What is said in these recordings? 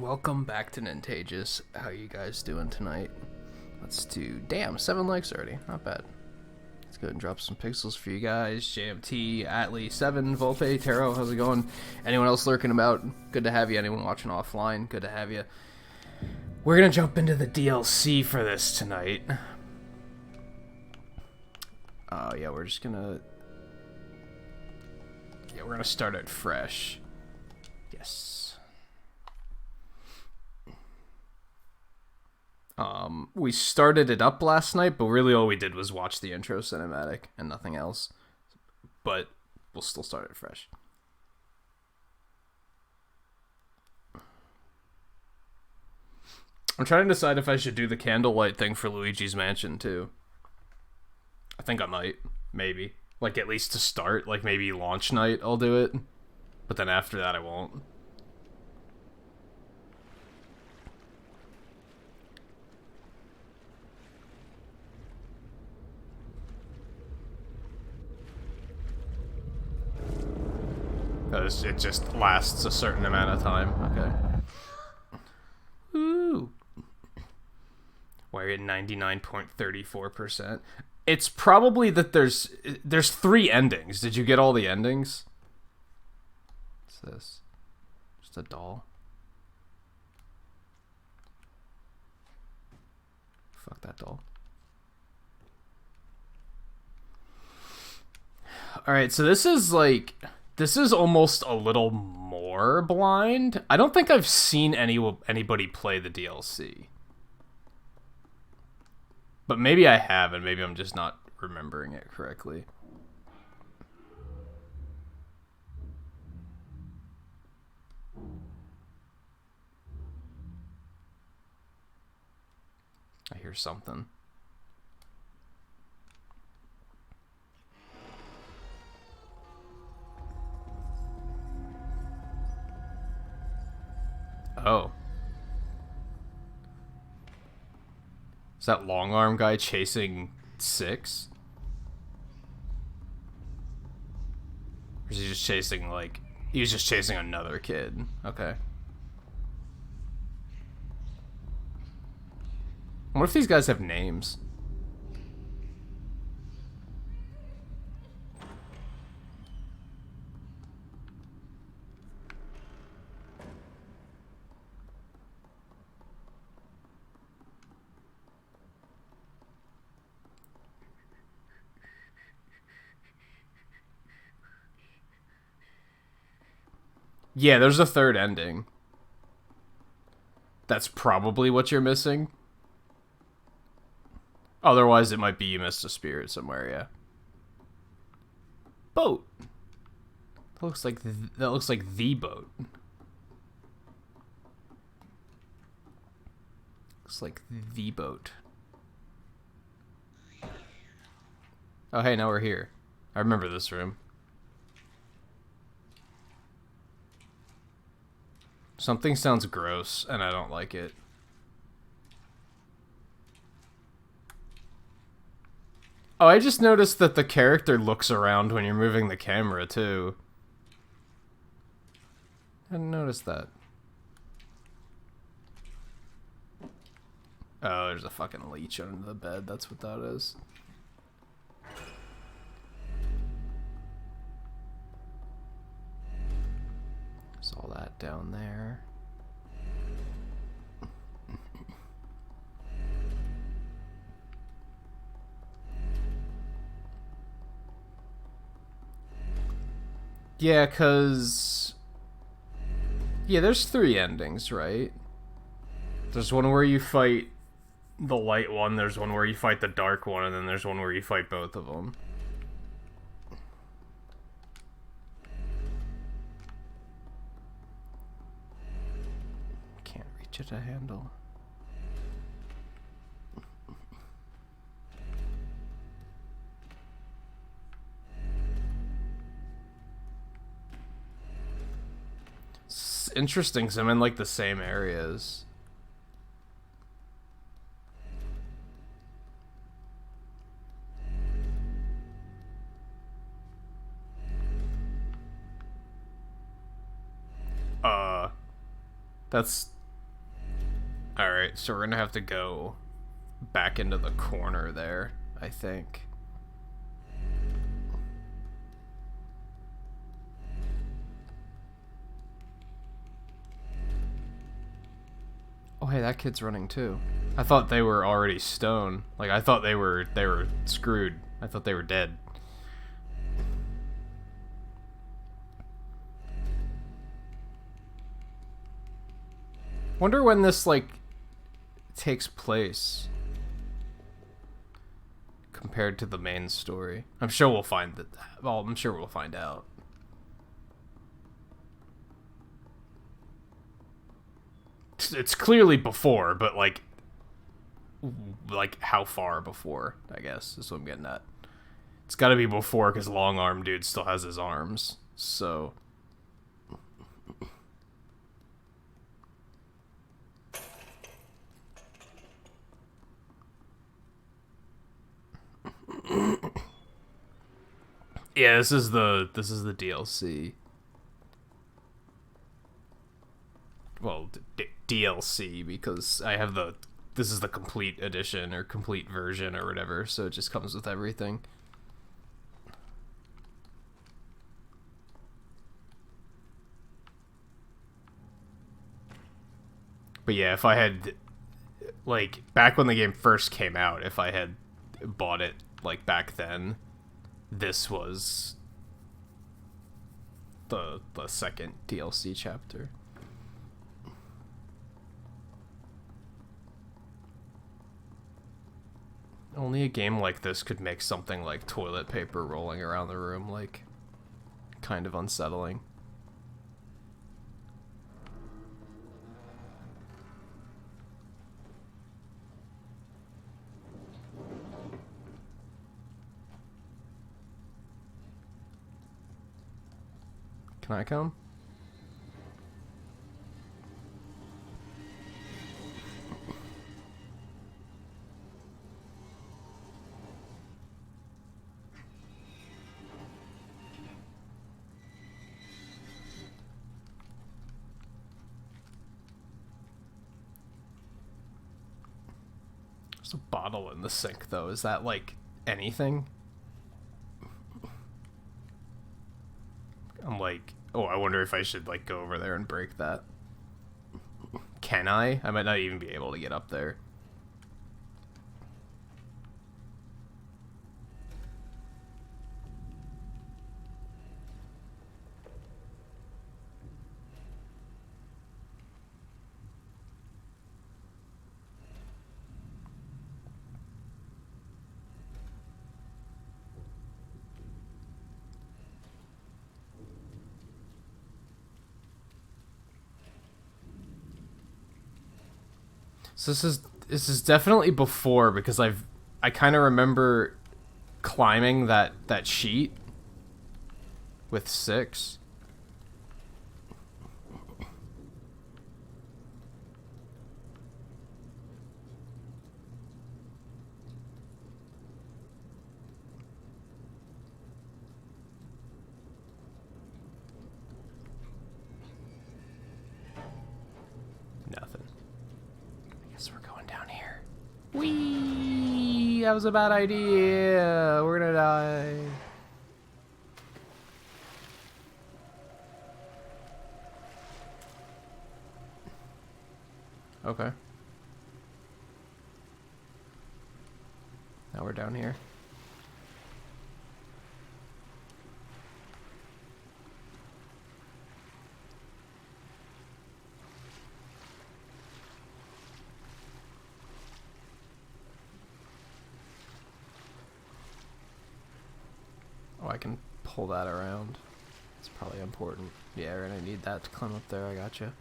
Welcome back to Nintagious. How you guys doing tonight? Let's do... Damn, 7 likes already. Not bad. Let's go ahead and drop some pixels for you guys. JMT, Atlee, 7, Volpe, Taro, how's it going? Anyone else lurking about? Good to have you. Anyone watching offline? Good to have you. We're gonna jump into the DLC for this tonight. Yeah, we're just gonna... Yeah, we're gonna start it fresh. Yes. We started it up last night, but really all we did was watch the intro cinematic and nothing else. But we'll still start it fresh. I'm trying to decide if I should do the candlelight thing for Luigi's Mansion, too. I think I might. Maybe. Like, at least to start. Like, maybe launch night I'll do it. But then after that I won't. It just lasts a certain amount of time. Okay. Ooh. Why are you at 99.34%? It's probably that there's 3 endings. Did you get all the endings? What's this? Just a doll. Fuck that doll. Alright, so this is almost a little more blind. I don't think I've seen anybody play the DLC. But maybe I have, and maybe I'm just not remembering it correctly. I hear something. Oh. Is that long arm guy chasing 6? Or is he just chasing, like... He was just chasing another kid. Okay. What if these guys have names? Yeah, there's a third ending. That's probably what you're missing. Otherwise, it might be you missed a spirit somewhere, yeah. Boat. That looks like the boat. Looks like the boat. Oh, hey, now we're here. I remember this room. Something sounds gross, and I don't like it. Oh, I just noticed that the character looks around when you're moving the camera, too. I didn't notice that. Oh, there's a fucking leech under the bed. That's what that is. There's all that down there. Yeah, cause... Yeah, there's 3 endings, right? There's one where you fight the light one, there's one where you fight the dark one, and then there's one where you fight both of them. Can't reach it to handle. It's interesting, because I'm in, like, the same areas. That's Alright, so we're gonna have to go back into the corner there, I think. Oh, hey, that kid's running too. I thought they were already stone. Like, I thought they were screwed. I thought they were dead. Wonder when this, like, takes place compared to the main story. I'm sure we'll find that. Well, I'm sure we'll find out. It's clearly before, but like how far before, I guess, is what I'm getting at. It's gotta be before, because Long Arm Dude still has his arms, so... Yeah, this is the DLC. Well, DLC, because I have this is the complete edition or complete version or whatever, so it just comes with everything. But yeah, if I had, like, back when the game first came out, if I had bought it, like, back then, this was the second DLC chapter. Only a game like this could make something like toilet paper rolling around the room, like, kind of unsettling. Can I come? There's a bottle in the sink, though. Is that, like, anything? I'm like, oh, I wonder if I should, like, go over there and break that. Can I? I might not even be able to get up there. So this is definitely before, because I kind of remember climbing that sheet with 6. Nothing. I guess we're going down here. Whee! That was a bad idea. We're gonna die. Okay. Now we're down here. Oh, I can pull that around. It's probably important. Yeah, we're gonna need that to climb up there. I gotcha.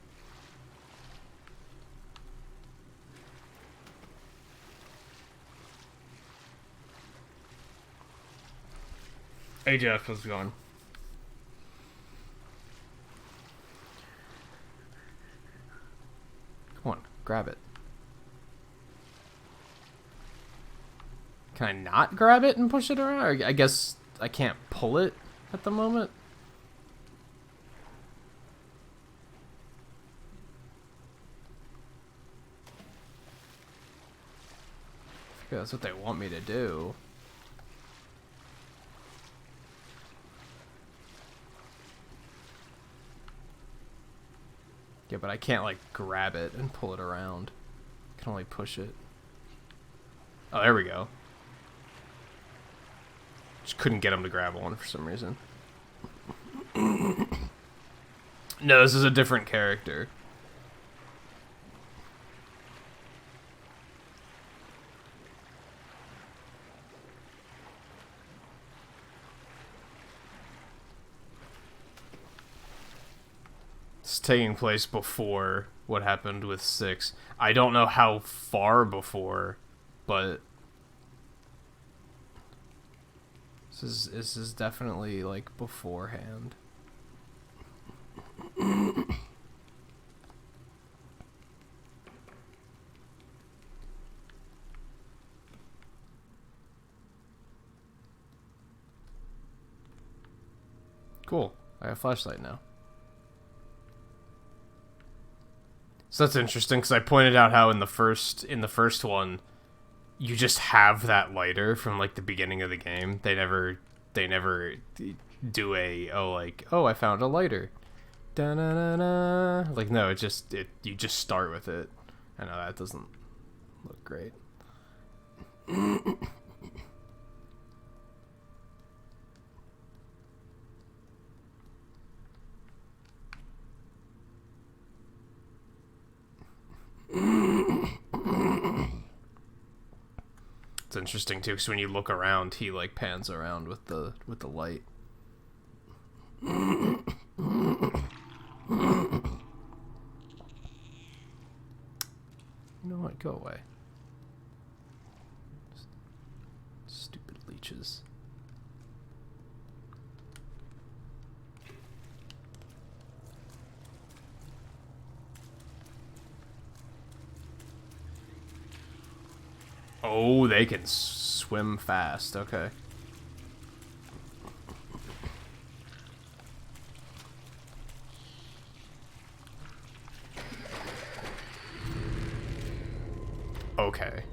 Hey Jeff, how's it going? Come on, grab it. Can I not grab it and push it around? Or I guess I can't pull it at the moment. Yeah, that's what they want me to do. Yeah, but I can't, like, grab it and pull it around. I can only push it. Oh, there we go. Just couldn't get him to grab one for some reason. No, this is a different character. It's taking place before what happened with 6. I don't know how far before, but this is definitely like beforehand. Cool. I have a flashlight now. So that's interesting because I pointed out how in the first one, you just have that lighter from like the beginning of the game. They never do a I found a lighter. Da-na-na-na. Like no, you just start with it. I know that doesn't look great. It's interesting too, because when you look around, he like pans around with the light. You know what? Go away. Stupid leeches. Oh, they can swim fast. Okay. Okay.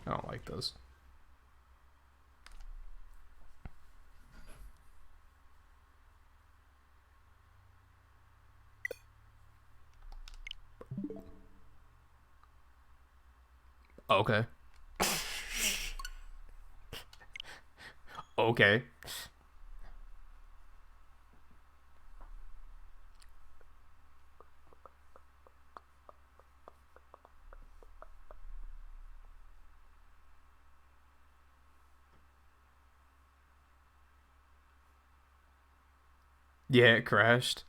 I don't like those. Okay. Okay. Yeah, it crashed.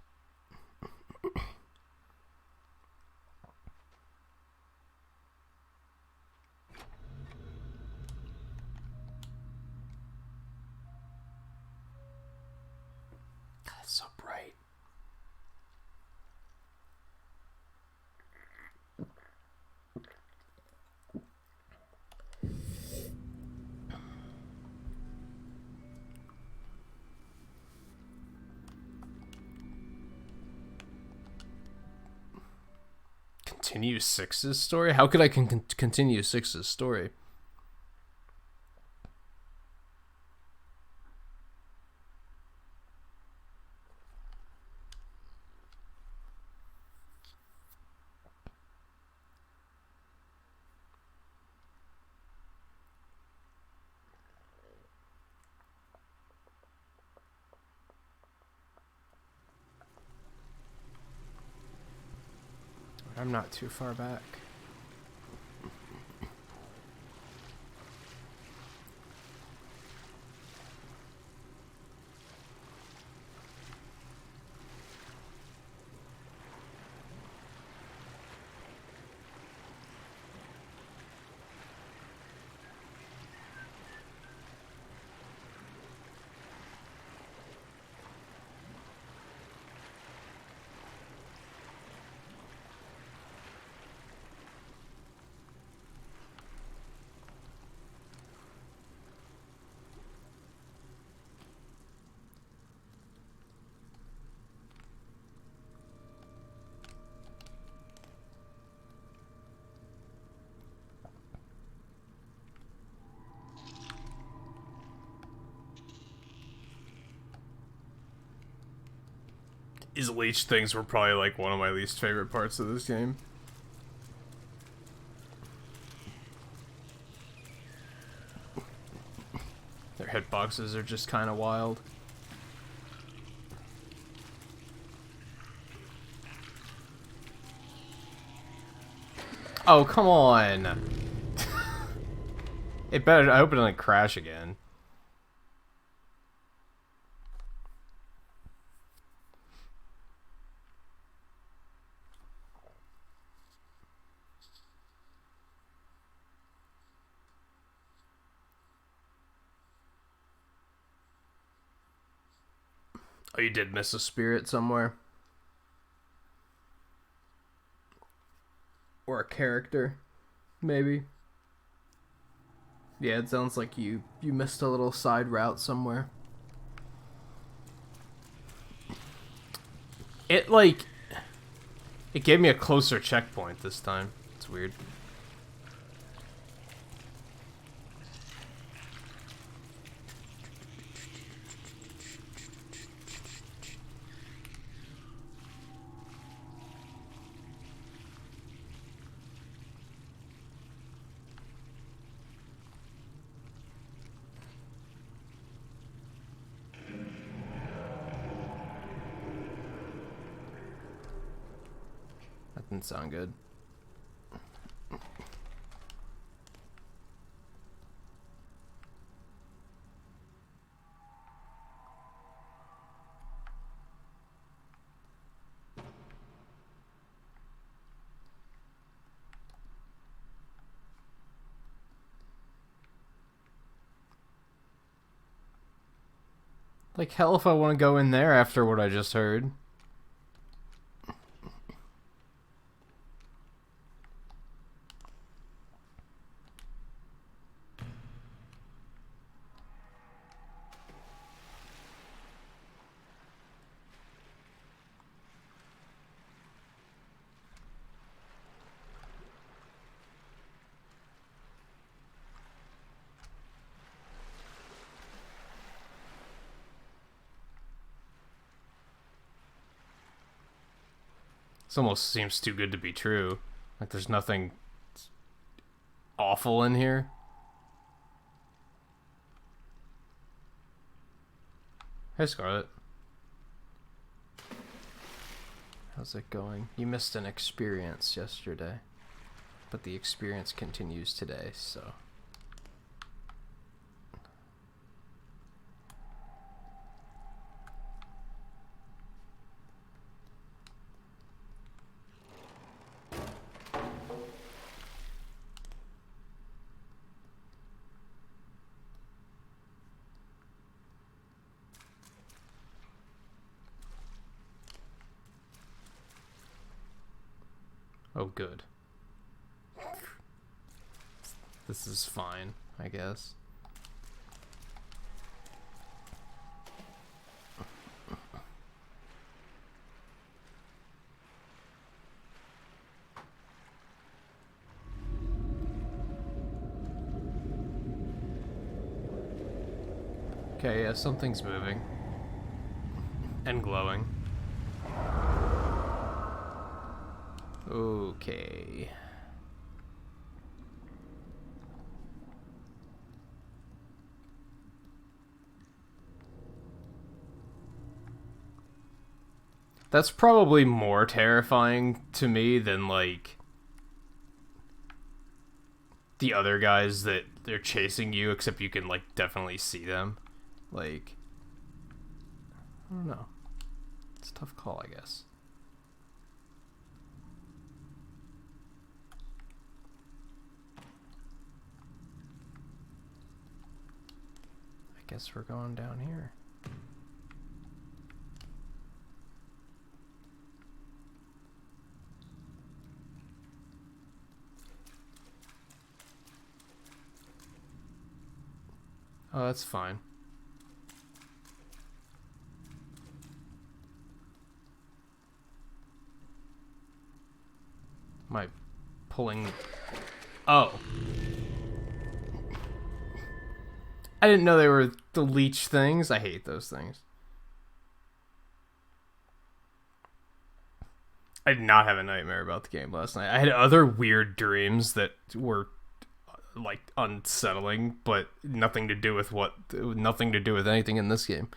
God, it's so bright. Continue 6's story? How could I continue 6's story? I'm not too far back. These leech things were probably like one of my least favorite parts of this game. Their hitboxes are just kind of wild. Oh, come on! It better. I hope it doesn't crash again. Oh, you did miss a spirit somewhere? Or a character, maybe? Yeah, it sounds like you missed a little side route somewhere. It, like... It gave me a closer checkpoint this time. It's weird. That didn't sound good. Like hell if I want to go in there after what I just heard. This almost seems too good to be true. Like there's nothing awful in here. Hey, Scarlet. How's it going? You missed an experience yesterday, but the experience continues today, so... Oh, good. This is fine, I guess. Okay, yeah, something's moving. And glowing. Okay. That's probably more terrifying to me than, like, the other guys that they're chasing you, except you can, like, definitely see them. Like, I don't know. It's a tough call, I guess. I guess we're going down here. Oh, that's fine. Am I pulling... Oh. I didn't know they were the leech things. I hate those things. I did not have a nightmare about the game last night. I had other weird dreams that were like unsettling, but nothing to do with anything in this game.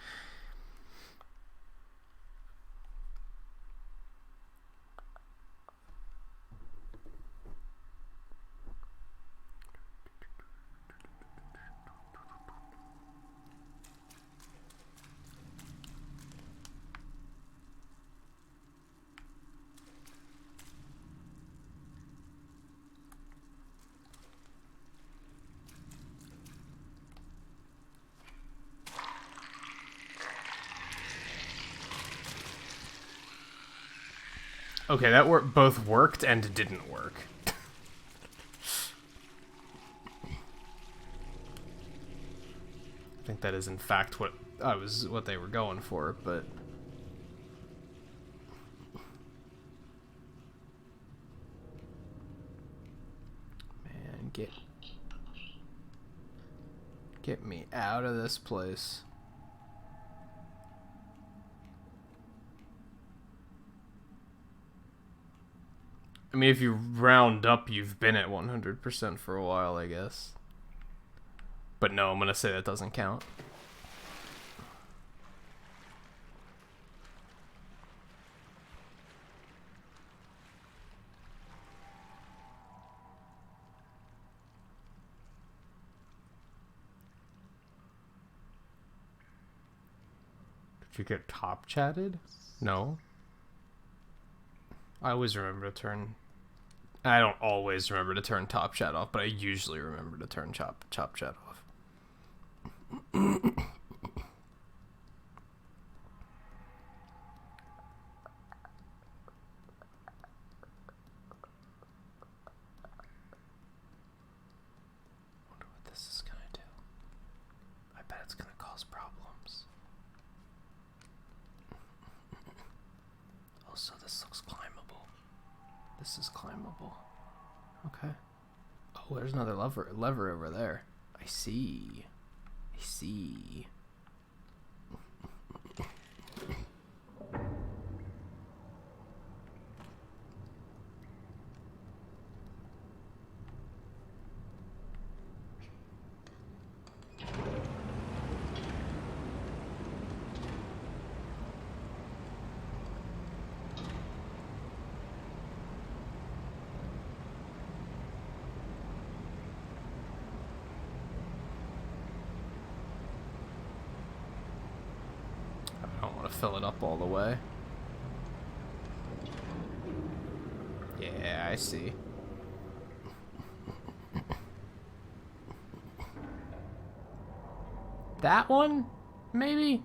Okay, that both worked and didn't work. I think that is in fact what they were going for, but man, get me out of this place. I mean, if you round up, you've been at 100% for a while, I guess. But no, I'm gonna say that doesn't count. Did you get top chatted? No. I always remember to turn... I don't always remember to turn top chat off, but I usually remember to turn chop chat off. Wonder what this is gonna do. I bet it's gonna cause problems. Oh, so this looks climbable. This is climbable. Okay. Oh, there's another lever over there. I see. I see. Fill it up all the way. Yeah, I see. That one? Maybe?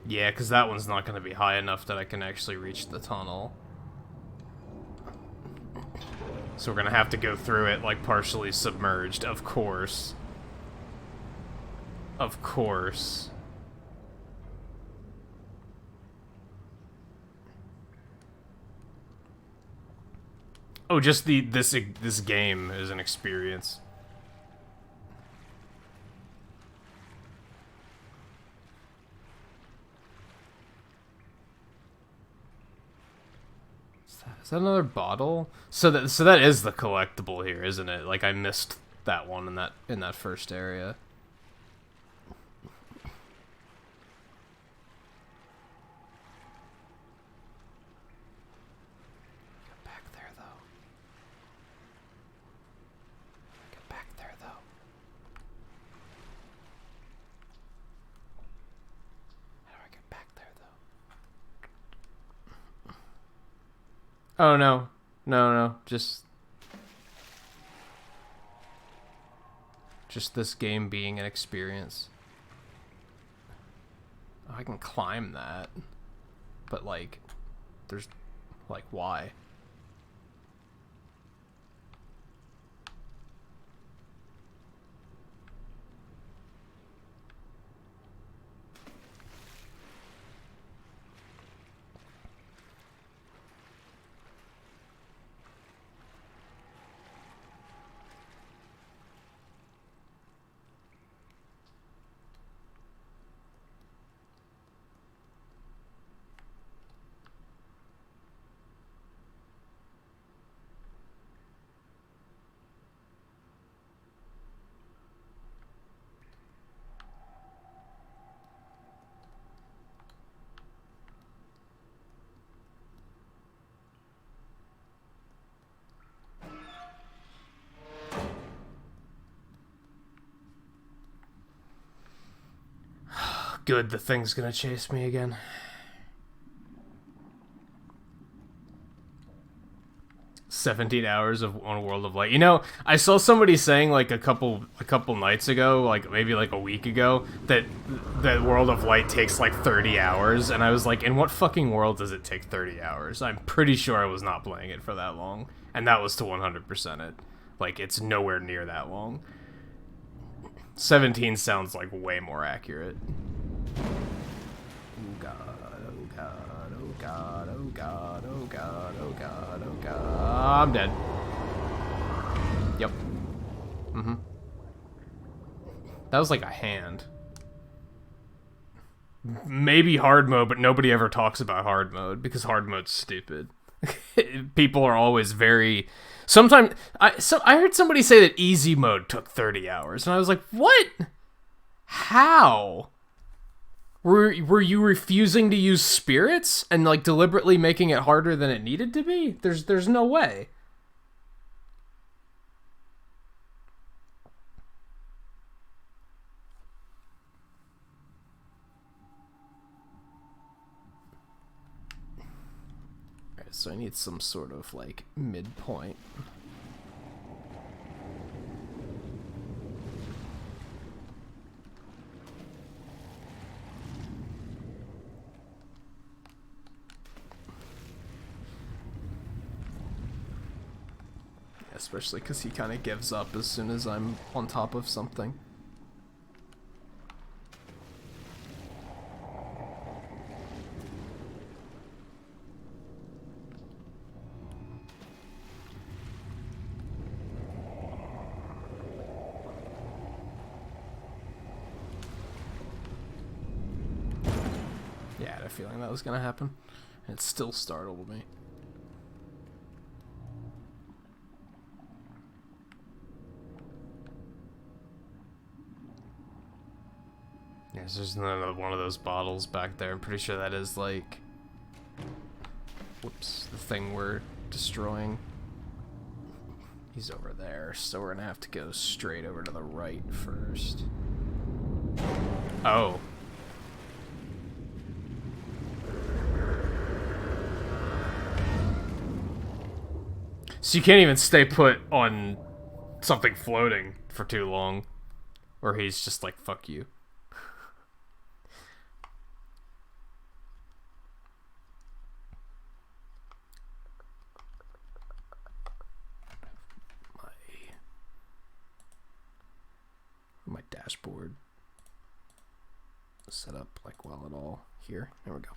Yeah, because that one's not going to be high enough that I can actually reach the tunnel. So we're going to have to go through it, like, partially submerged, of course. Of course. Oh, just this game is an experience. Is that another bottle? So that is the collectible here, isn't it? Like I missed that one in that first area. Oh no. No. Just this game being an experience. Oh, I can climb that. But like there's like why? Good, the thing's gonna chase me again. $17 on World of Light. You know, I saw somebody saying like a couple nights ago, like maybe like a week ago, that World of Light takes like 30 hours, and I was like, in what fucking world does it take 30 hours? I'm pretty sure I was not playing it for that long, and that was to 100% it. Like, it's nowhere near that long. 17 sounds like way more accurate. Oh god, oh god, oh god, oh god, oh god, oh god, oh god. I'm dead. Yep. Mm-hmm. That was like a hand. Maybe hard mode, but nobody ever talks about hard mode because hard mode's stupid. People are always very... Sometimes... I heard somebody say that easy mode took 30 hours, and I was like, what? How? Were you refusing to use spirits and like deliberately making it harder than it needed to be? There's no way. Alright, so I need some sort of like midpoint. Especially because he kind of gives up as soon as I'm on top of something. Yeah, I had a feeling that was going to happen. It still startled me. There's another one of those bottles back there. I'm pretty sure that is like... Whoops, the thing we're destroying. He's over there, so we're gonna have to go straight over to the right first. Oh. So you can't even stay put on something floating for too long. Or he's just like, fuck you. My dashboard set up like well at all here. There we go.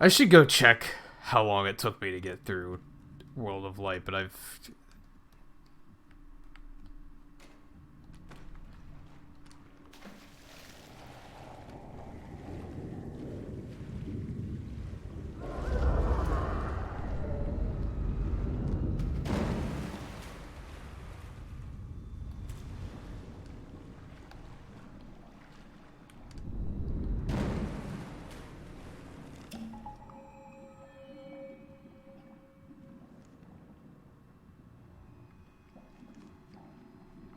I should go check how long it took me to get through World of Light, but I've...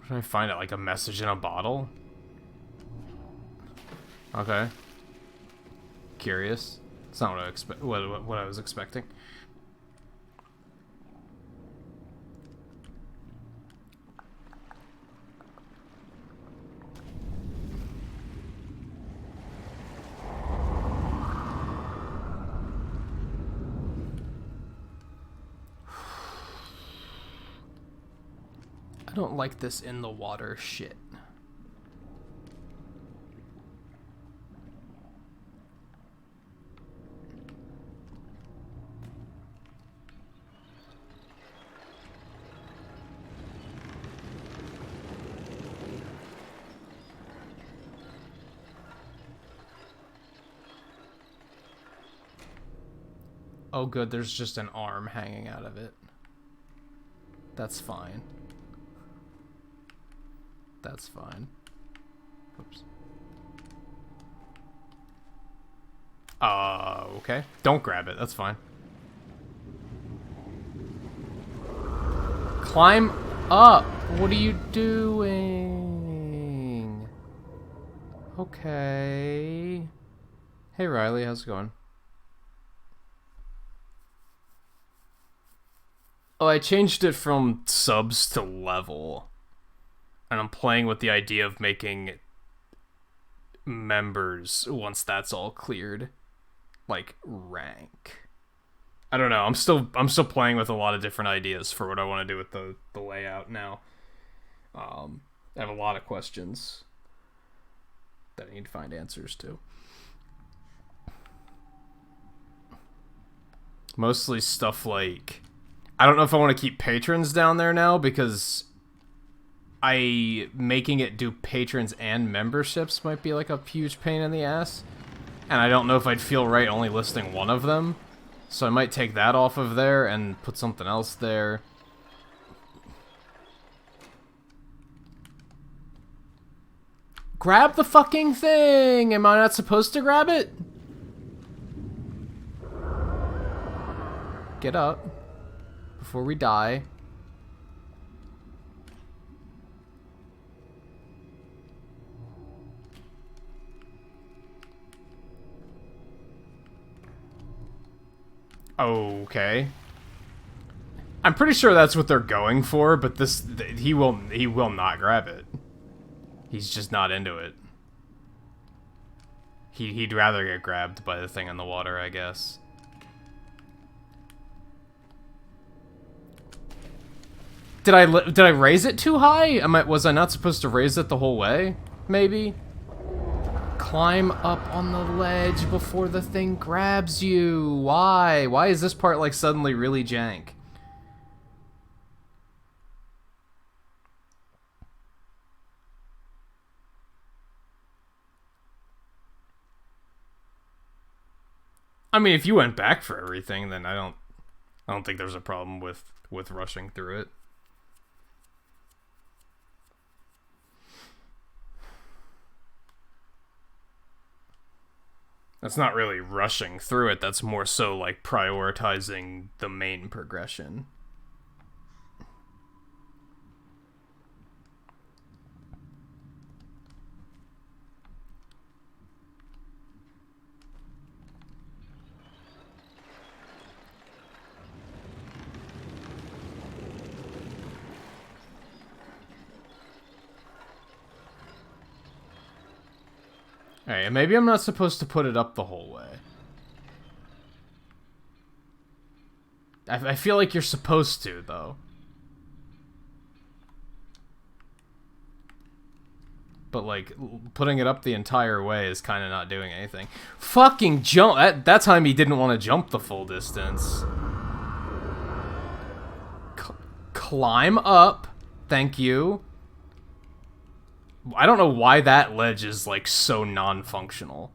Can I find it? Like a message in a bottle? Okay. Curious. It's not what I was expecting. I don't like this in the water shit. Oh good, there's just an arm hanging out of it. That's fine. That's fine. Oops. Okay. Don't grab it. That's fine. Climb up! What are you doing? Okay. Hey Riley, how's it going? Oh, I changed it from subs to level. And I'm playing with the idea of making members once that's all cleared. Like rank. I don't know. I'm still playing with a lot of different ideas for what I want to do with the layout now. I have a lot of questions that I need to find answers to. Mostly stuff like, I don't know if I want to keep patrons down there now because making it do patrons and memberships might be like a huge pain in the ass. And I don't know if I'd feel right only listing one of them. So I might take that off of there and put something else there. Grab the fucking thing! Am I not supposed to grab it? Get up. Before we die. Okay. I'm pretty sure that's what they're going for, but he will not grab it. He's just not into it. He'd rather get grabbed by the thing in the water, I guess. Did I raise it too high? Was I not supposed to raise it the whole way? Maybe? Climb up on the ledge before the thing grabs you. Why? Why is this part like suddenly really jank? I mean, if you went back for everything, then I don't think there's a problem with rushing through it. That's not really rushing through it, that's more so like prioritizing the main progression. Alright, maybe I'm not supposed to put it up the whole way. I feel like you're supposed to, though. But, like, putting it up the entire way is kind of not doing anything. Fucking jump! That time he didn't want to jump the full distance. Climb up. Thank you. I don't know why that ledge is, like, so non-functional.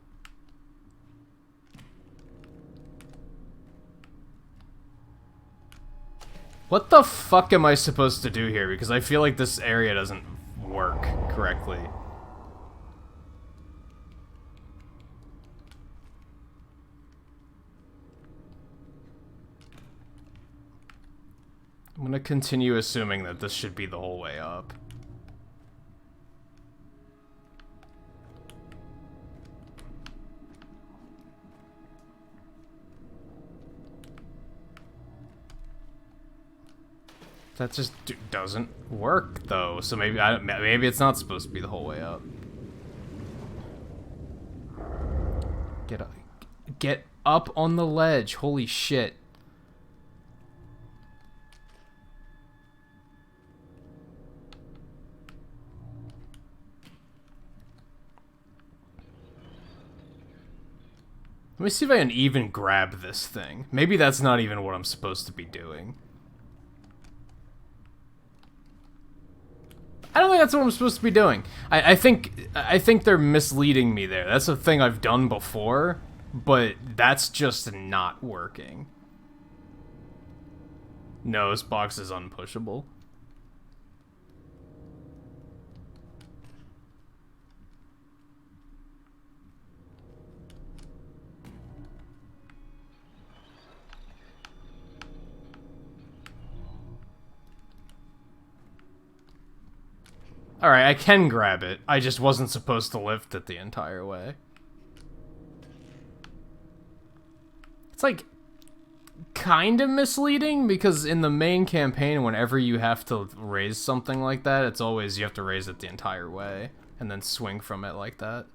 What the fuck am I supposed to do here? Because I feel like this area doesn't work correctly. I'm gonna continue assuming that this should be the whole way up. That just doesn't work, though. So maybe maybe it's not supposed to be the whole way up. Get up on the ledge. Holy shit. Let me see if I can even grab this thing. Maybe that's not even what I'm supposed to be doing. I don't think that's what I'm supposed to be doing. I think they're misleading me there. That's a thing I've done before, but that's just not working. No, this box is unpushable. Alright, I can grab it. I just wasn't supposed to lift it the entire way. It's like kind of misleading because in the main campaign, whenever you have to raise something like that, it's always you have to raise it the entire way and then swing from it like that.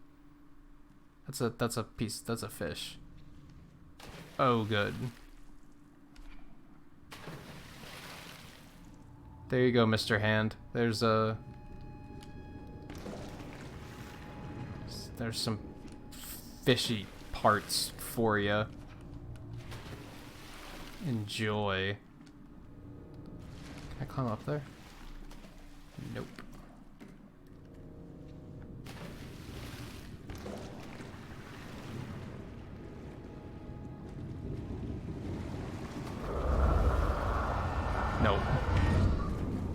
That's a fish. Oh, good. There you go, Mr. Hand. There's some fishy parts for you. Enjoy. Can I climb up there? Nope. Nope.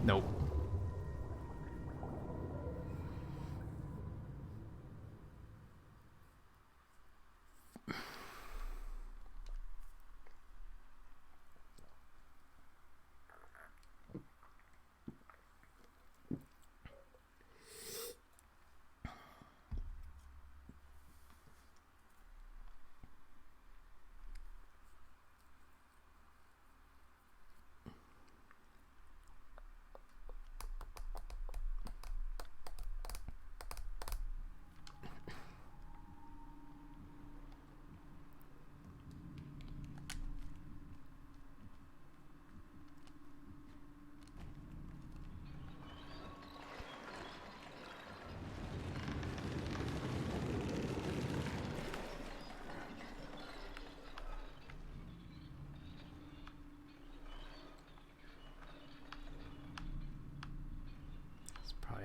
Nope.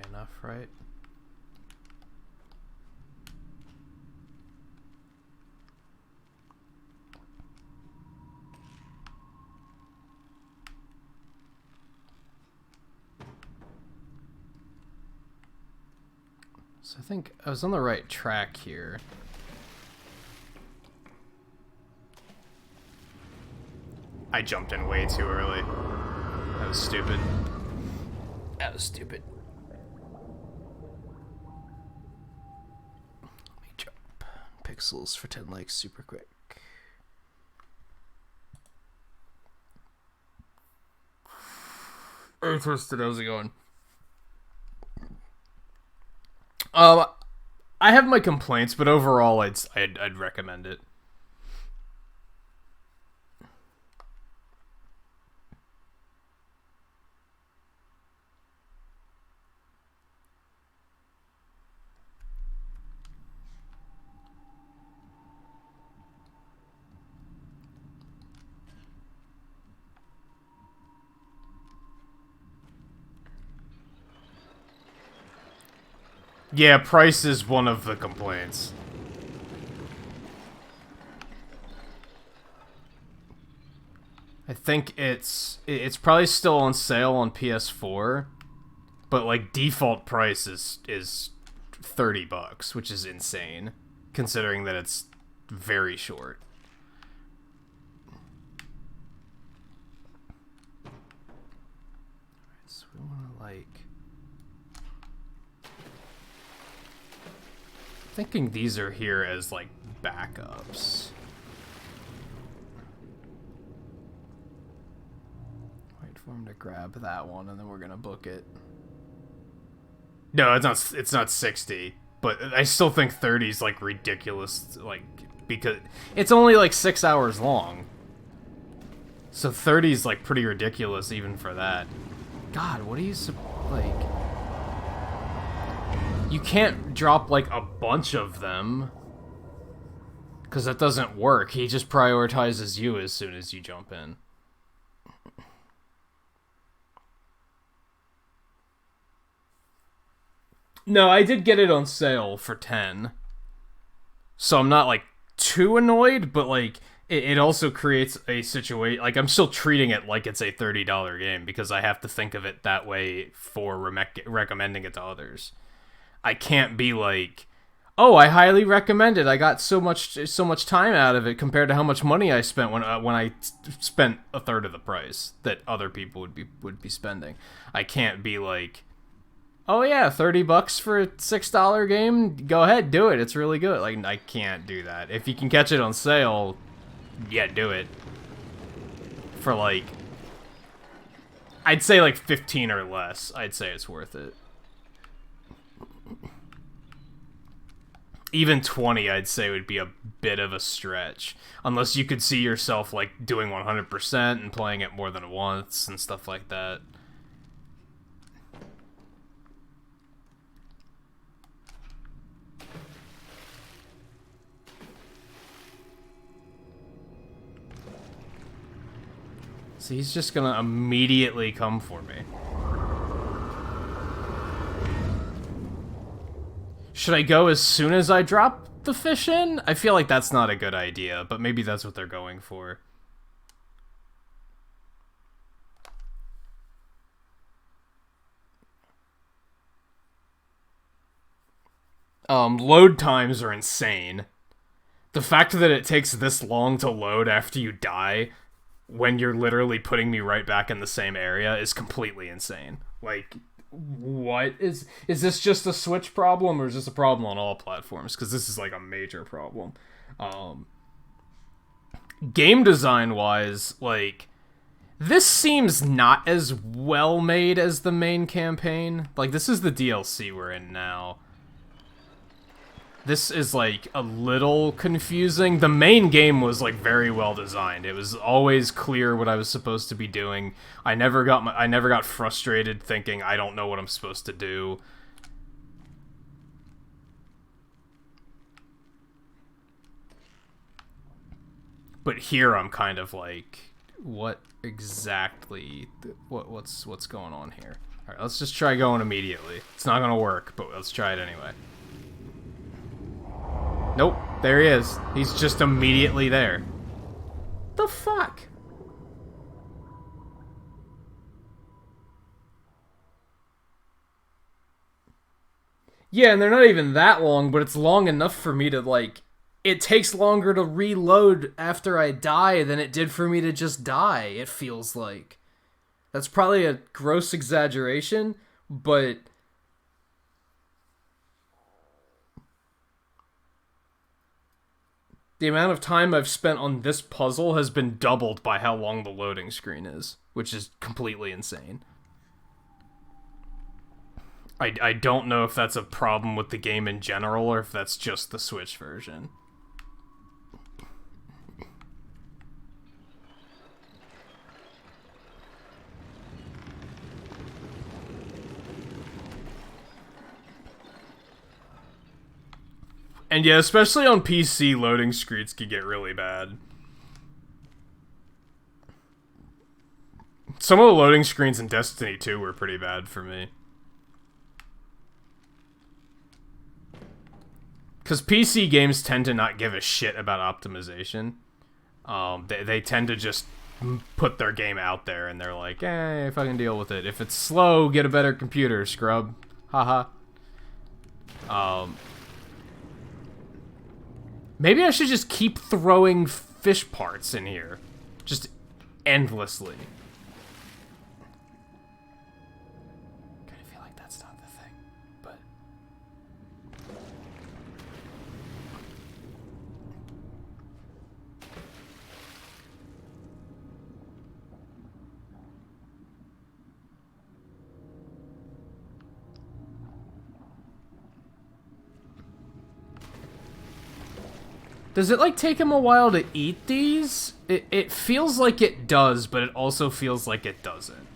Enough, right? So I think I was on the right track here. I jumped in way too early. That was stupid. That was stupid. Let me drop pixels for 10 likes super quick. Hey, Twisted, how's it going? I have my complaints, but overall, I'd recommend it. Yeah, price is one of the complaints. I think it's probably still on sale on PS4, but like default price is $30, which is insane, considering that it's very short. Alright, so we want to like... thinking these are here as like backups. Wait for him to grab that one and then we're gonna book it. No, it's not 60, but I still think 30 is like ridiculous, like, because it's only like 6 hours long. So 30 is like pretty ridiculous even for that. God, what do you like? You can't drop, like, a bunch of them. Because that doesn't work. He just prioritizes you as soon as you jump in. No, I did get it on sale for 10. So I'm not, like, too annoyed, but, like, it also creates a situation... like, I'm still treating it like it's a $30 game, because I have to think of it that way for recommending it to others. I can't be like, oh, I highly recommend it. I got so much time out of it compared to how much money I spent when I spent a third of the price that other people would be spending. I can't be like, Oh yeah, $30 for a $6 game. Go ahead, do it. It's really good. Like I can't do that. If you can catch it on sale, yeah, do it. For like, I'd say like 15 or less. I'd say it's worth it. Even 20, I'd say would be a bit of a stretch, unless you could see yourself like doing 100% and playing it more than once and stuff like that. So he's just gonna immediately come for me. Should I go as soon as I drop the fish in? I feel like that's not a good idea, but maybe that's what they're going for. Load times are insane. The fact that it takes this long to load after you die when you're literally putting me right back in the same area is completely insane. Like, what is this just a Switch problem, or is this a problem on all platforms? Because this is like a major problem. Game design wise, like, this seems not as well made as the main campaign. Like, this is the DLC we're in now. This is like a little confusing. The main game was like very well designed. It was always clear what I was supposed to be doing. I never got frustrated thinking I don't know what I'm supposed to do. But here I'm kind of like, what exactly? What's going on here? All right, let's just try going immediately. It's not gonna work, but let's try it anyway. Nope, there he is. He's just immediately there. The fuck? Yeah, and they're not even that long, but it's long enough for me to, like... It takes longer to reload after I die than it did for me to just die, it feels like. That's probably a gross exaggeration, but... The amount of time I've spent on this puzzle has been doubled by how long the loading screen is, which is completely insane. I don't know if that's a problem with the game in general, or if that's just the Switch version. And yeah, especially on PC, loading screens can get really bad. Some of the loading screens in Destiny 2 were pretty bad for me. Because PC games tend to not give a shit about optimization. They tend to just put their game out there and they're like, eh, fucking deal with it. If it's slow, get a better computer, scrub. Haha. Maybe I should just keep throwing fish parts in here. Just endlessly. Kind of feel like that's not the thing, but... Does it, like, take him a while to eat these? It feels like it does, but it also feels like it doesn't.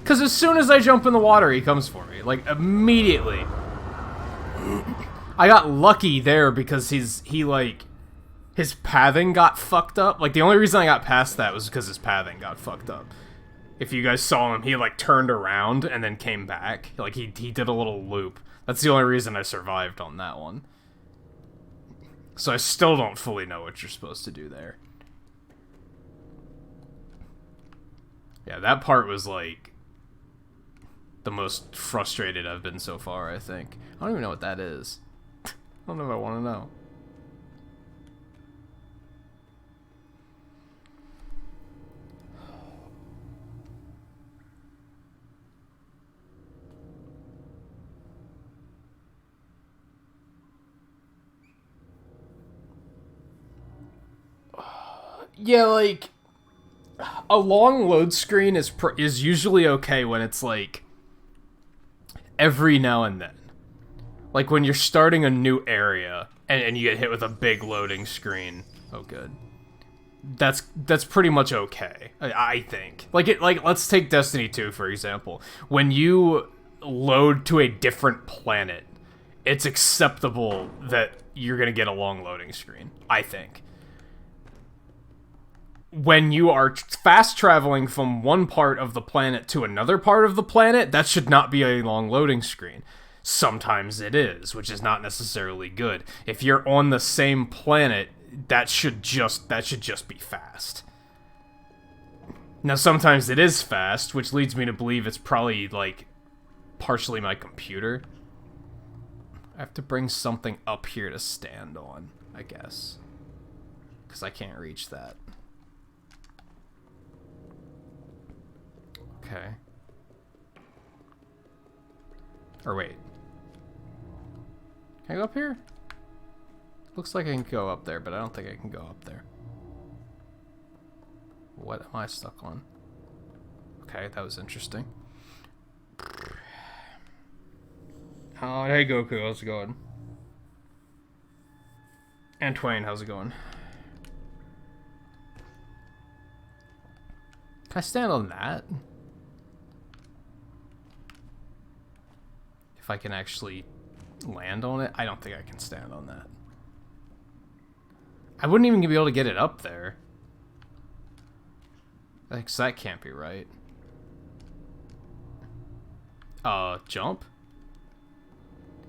Because as soon as I jump in the water, he comes for me. Like, immediately. I got lucky there because his pathing got fucked up. Like, the only reason I got past that was because his pathing got fucked up. If you guys saw him, he, like, turned around and then came back. Like, he did a little loop. That's the only reason I survived on that one. So I still don't fully know what you're supposed to do there. Yeah, that part was, like, the most frustrated I've been so far, I think. I don't even know what that is. I don't know if I want to know. Yeah, like a long load screen is usually okay when it's like every now and then. Like when you're starting a new area and you get hit with a big loading screen. Oh, good. That's pretty much okay, I think. Like let's take Destiny 2 for example. When you load to a different planet, it's acceptable that you're gonna get a long loading screen, I think. When you are fast traveling from one part of the planet to another part of the planet, that should not be a long loading screen. Sometimes it is, which is not necessarily good. If you're on the same planet, that should just be fast. Now sometimes it is fast, which leads me to believe it's probably like partially my computer. I have to bring something up here to stand on, I guess. Because I can't reach that. Okay. Or wait. Can I go up here? Looks like I can go up there, but I don't think I can go up there. What am I stuck on? Okay, that was interesting. Oh, hey Goku, how's it going? And Twain, how's it going? Can I stand on that? If I can actually land on it? I don't think I can stand on that. I wouldn't even be able to get it up there. Like, so that can't be right. Jump?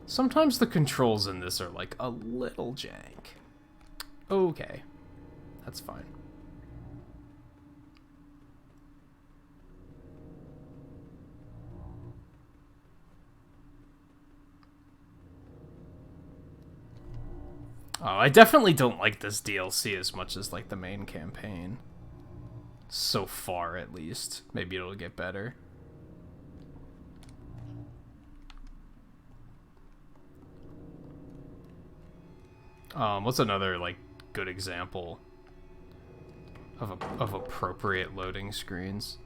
Sometimes the controls in this are like a little jank. Okay. That's fine. Oh, I definitely don't like this DLC as much as like the main campaign. So far, at least. Maybe it'll get better. What's another like good example of appropriate loading screens?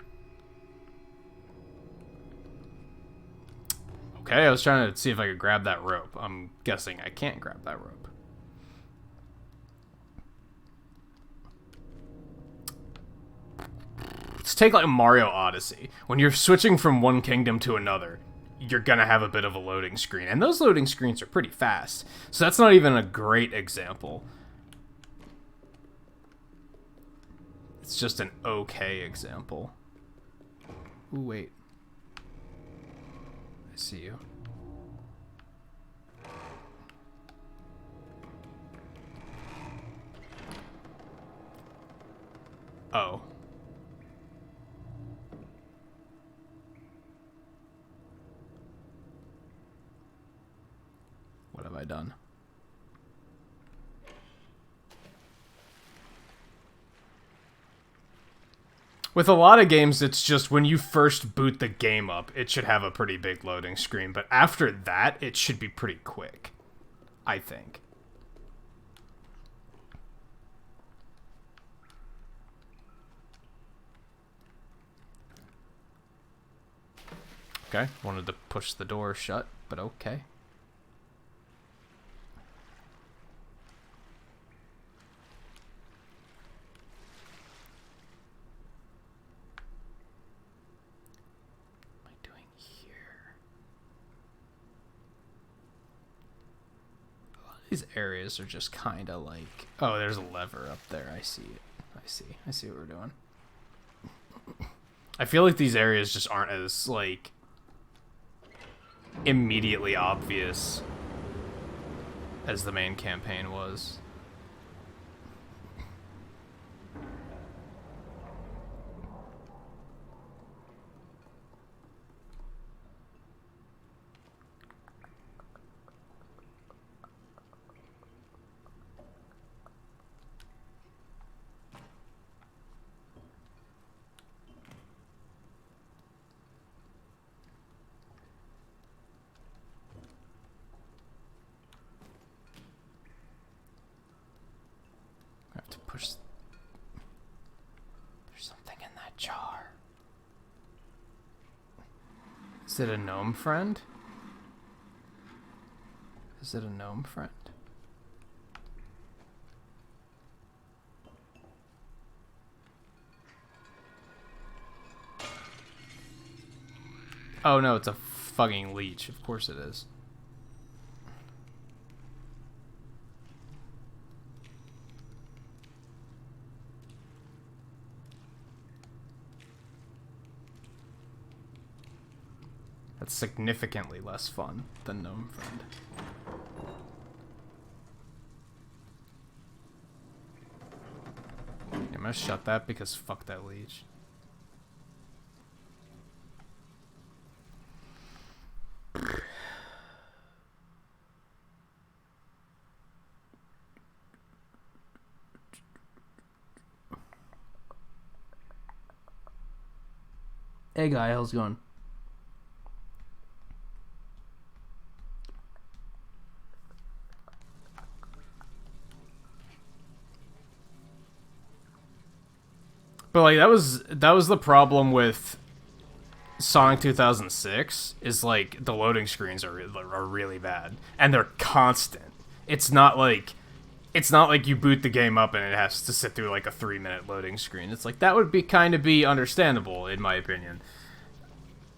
Okay, I was trying to see if I could grab that rope. I'm guessing I can't grab that rope. Let's take like Mario Odyssey. When you're switching from one kingdom to another, you're gonna have a bit of a loading screen. And those loading screens are pretty fast. So that's not even a great example. It's just an okay example. Ooh, wait. I see you. Oh. What have I done? With a lot of games, it's just when you first boot the game up, it should have a pretty big loading screen. But after that, it should be pretty quick. I think. Okay, wanted to push the door shut, but okay. These areas are just kind of like... Oh, there's a lever up there. I see it. I see what we're doing. I feel like these areas just aren't as, like, immediately obvious as the main campaign was. I have to push... that jar. Is it a gnome friend? Is it a gnome friend? Oh no, it's a fucking leech. Of course it is. That's significantly less fun than gnome friend. I'm gonna shut that because fuck that leech. Hey guy, how's it going? But like that was the problem with Sonic 2006 is like the loading screens are really bad and they're constant. It's not like you boot the game up and it has to sit through like a 3-minute loading screen. It's like that would be kind of be understandable in my opinion.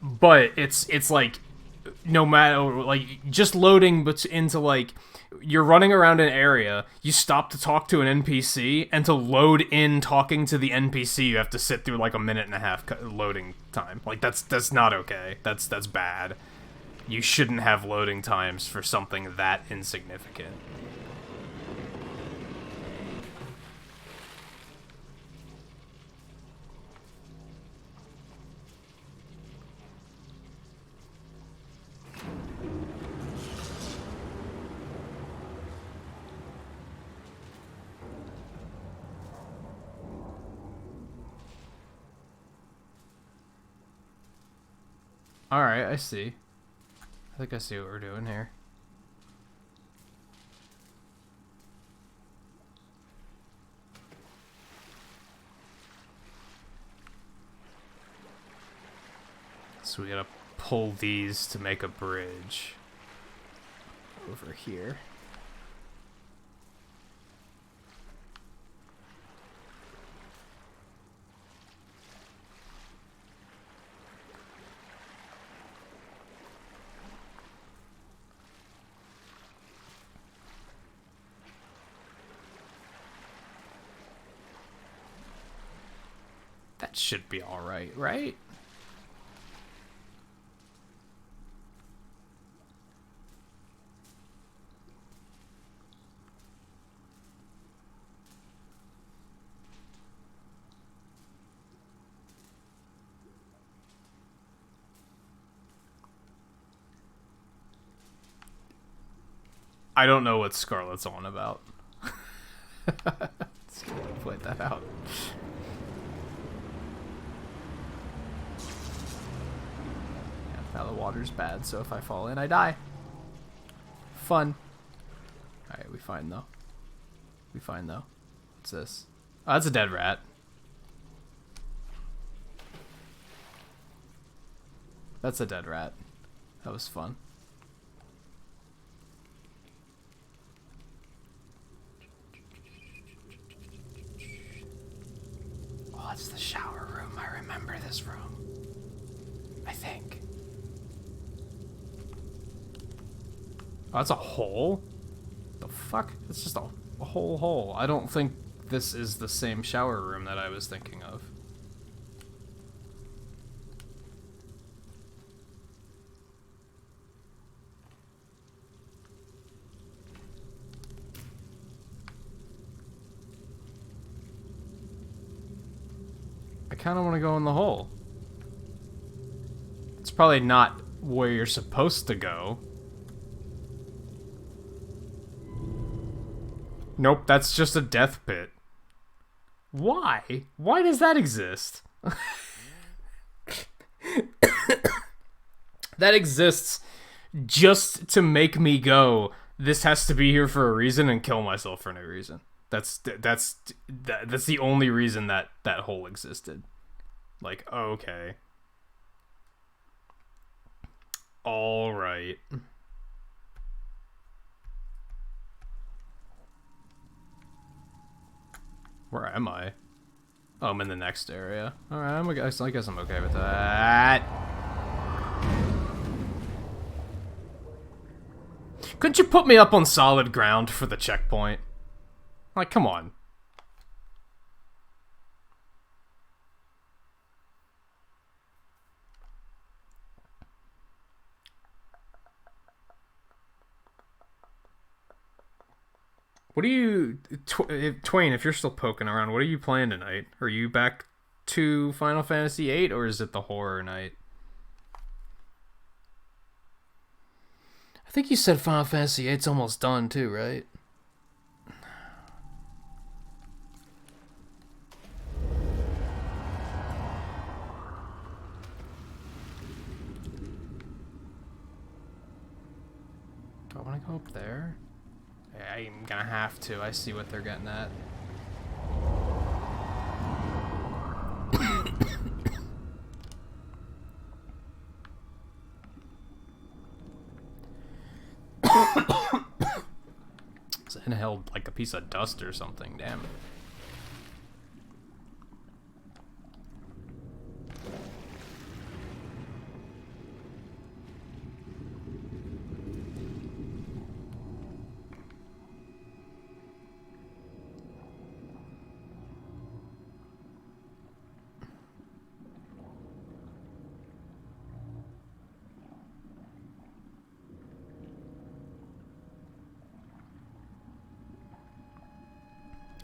But it's like no matter like just loading but into like you're running around an area, you stop to talk to an NPC, and to load in talking to the NPC, you have to sit through like a 1.5-minute loading time. Like that's not okay. That's bad. You shouldn't have loading times for something that insignificant. Alright, I see. I think I see what we're doing here. So we gotta pull these to make a bridge over here. That should be alright, right? I don't know what Scarlet's on about. Let's point that out. Now the water's bad, so if I fall in, I die. Fun. Alright, we fine though. We fine though. What's this? Oh, that's a dead rat. That's a dead rat. That was fun. Oh, it's the shower room. I remember this room. I think. Oh, that's a hole? The fuck? It's just a whole hole. I don't think this is the same shower room that I was thinking of. I kind of want to go in the hole. It's probably not where you're supposed to go. Nope, that's just a death pit. Why? Why does that exist? That exists just to make me go, this has to be here for a reason, and kill myself for no reason. That's the only reason that hole existed. Like, okay. Alright. Where am I? Oh, I'm in the next area. Alright, I guess I'm okay with that. Couldn't you put me up on solid ground for the checkpoint? Like, come on. What are you... Twain, if you're still poking around, what are you playing tonight? Are you back to Final Fantasy VIII, or is it the horror night? I think you said Final Fantasy VIII's almost done, too, right? Do I want to go up there? I'm gonna have to. I see what they're getting at. It's inhaled like a piece of dust or something. Damn.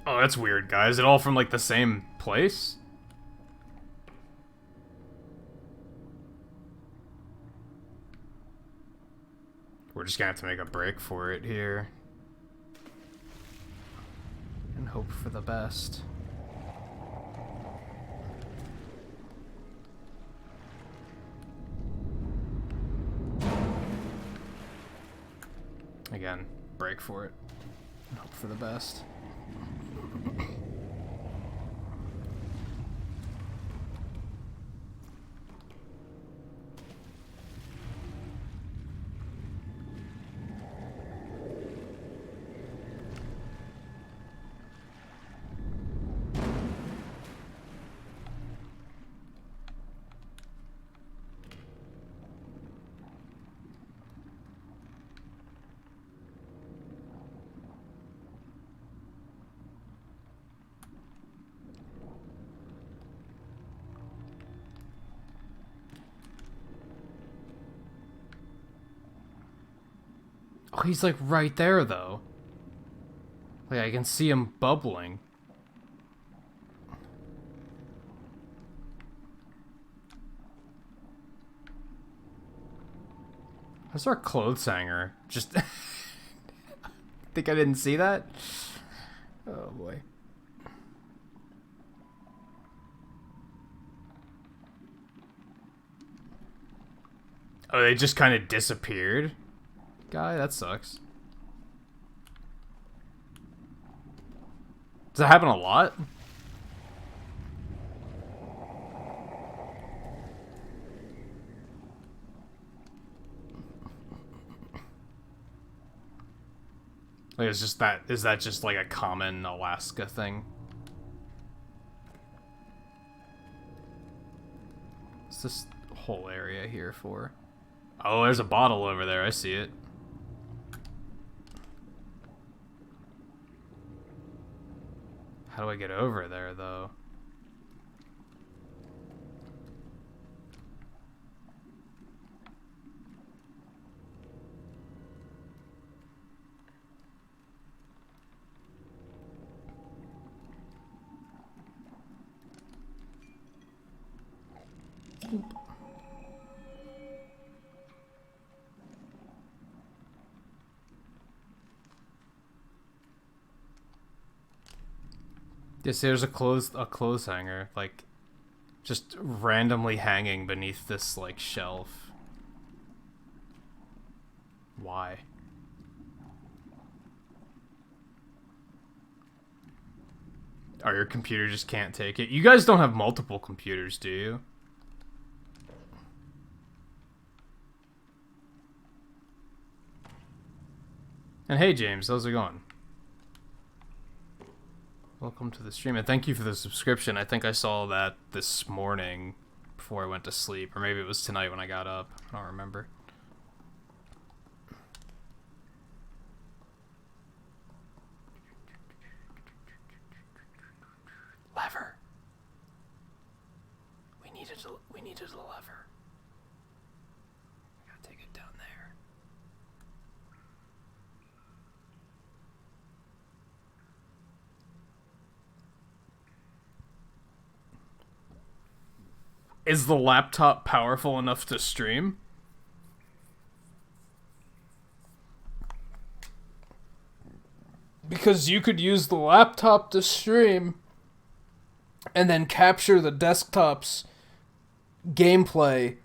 Oh, that's weird, guys. Is it all from, like, the same place? We're just gonna have to make a break for it here. And hope for the best. Again, break for it. And hope for the best. Oh, he's like right there, though. Like, I can see him bubbling. That's our clothes hanger. Just... Think I didn't see that? Oh, boy. Oh, they just kind of disappeared? Guy, that sucks. Does that happen a lot? Like, it's just that... Is that just, like, a common Alaska thing? What's this whole area here for? Oh, there's a bottle over there. I see it. How do I get over there, though? Yes, there's a clothes hanger, like, just randomly hanging beneath this, like, shelf. Why? Or your computer just can't take it. You guys don't have multiple computers, do you? And hey, James, how's it going? Welcome to the stream, and thank you for the subscription. I think I saw that this morning before I went to sleep, or maybe it was tonight when I got up. I don't remember. Lever. We needed a lever. I gotta take it down there. Is the laptop powerful enough to stream? Because you could use the laptop to stream and then capture the desktop's gameplay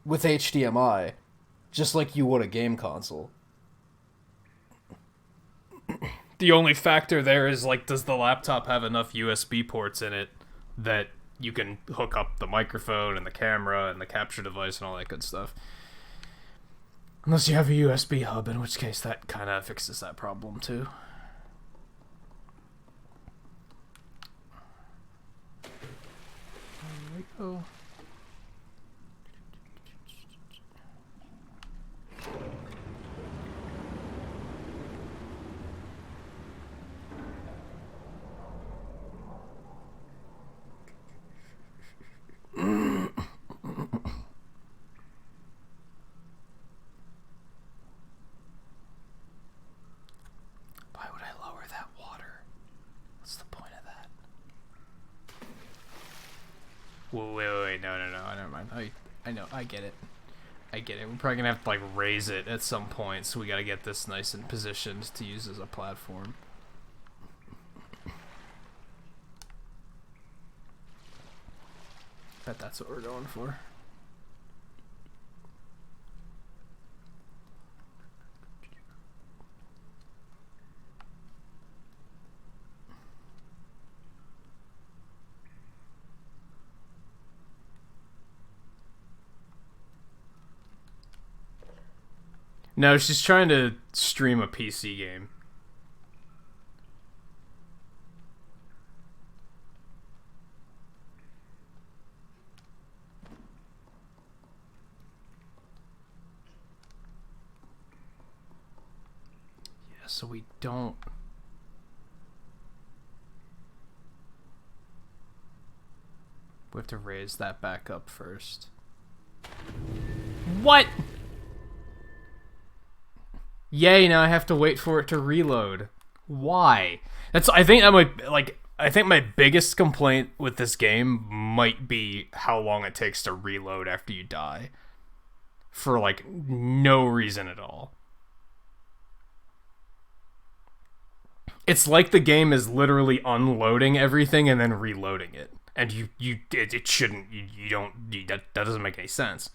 with HDMI, just like you would a game console. The only factor there is, like, does the laptop have enough USB ports in it that you can hook up the microphone and the camera and the capture device and all that good stuff? Unless you have a USB hub, in which case that kind of fixes that problem too. There we go. Why would I lower that water? What's the point of that? Wait, no, never mind. I know, I get it. We're probably gonna have to, like, raise it at some point, so we gotta get this nice and positioned to use as a platform. Bet that's what we're going for. No, she's trying to stream a PC game. Yeah, so we don't... We have to raise that back up first. What? Yay, now I have to wait for it to reload. Why? I think my biggest complaint with this game might be how long it takes to reload after you die. For, like, no reason at all. It's like the game is literally unloading everything and then reloading it. And it shouldn't, that doesn't make any sense.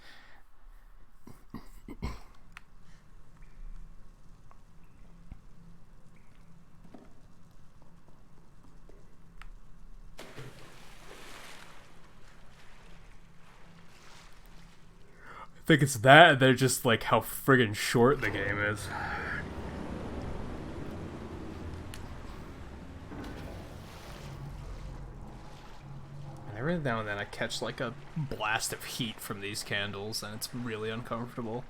I think it's that, they're just, like, how friggin' short the game is. And every now and then I catch, like, a blast of heat from these candles, and it's really uncomfortable.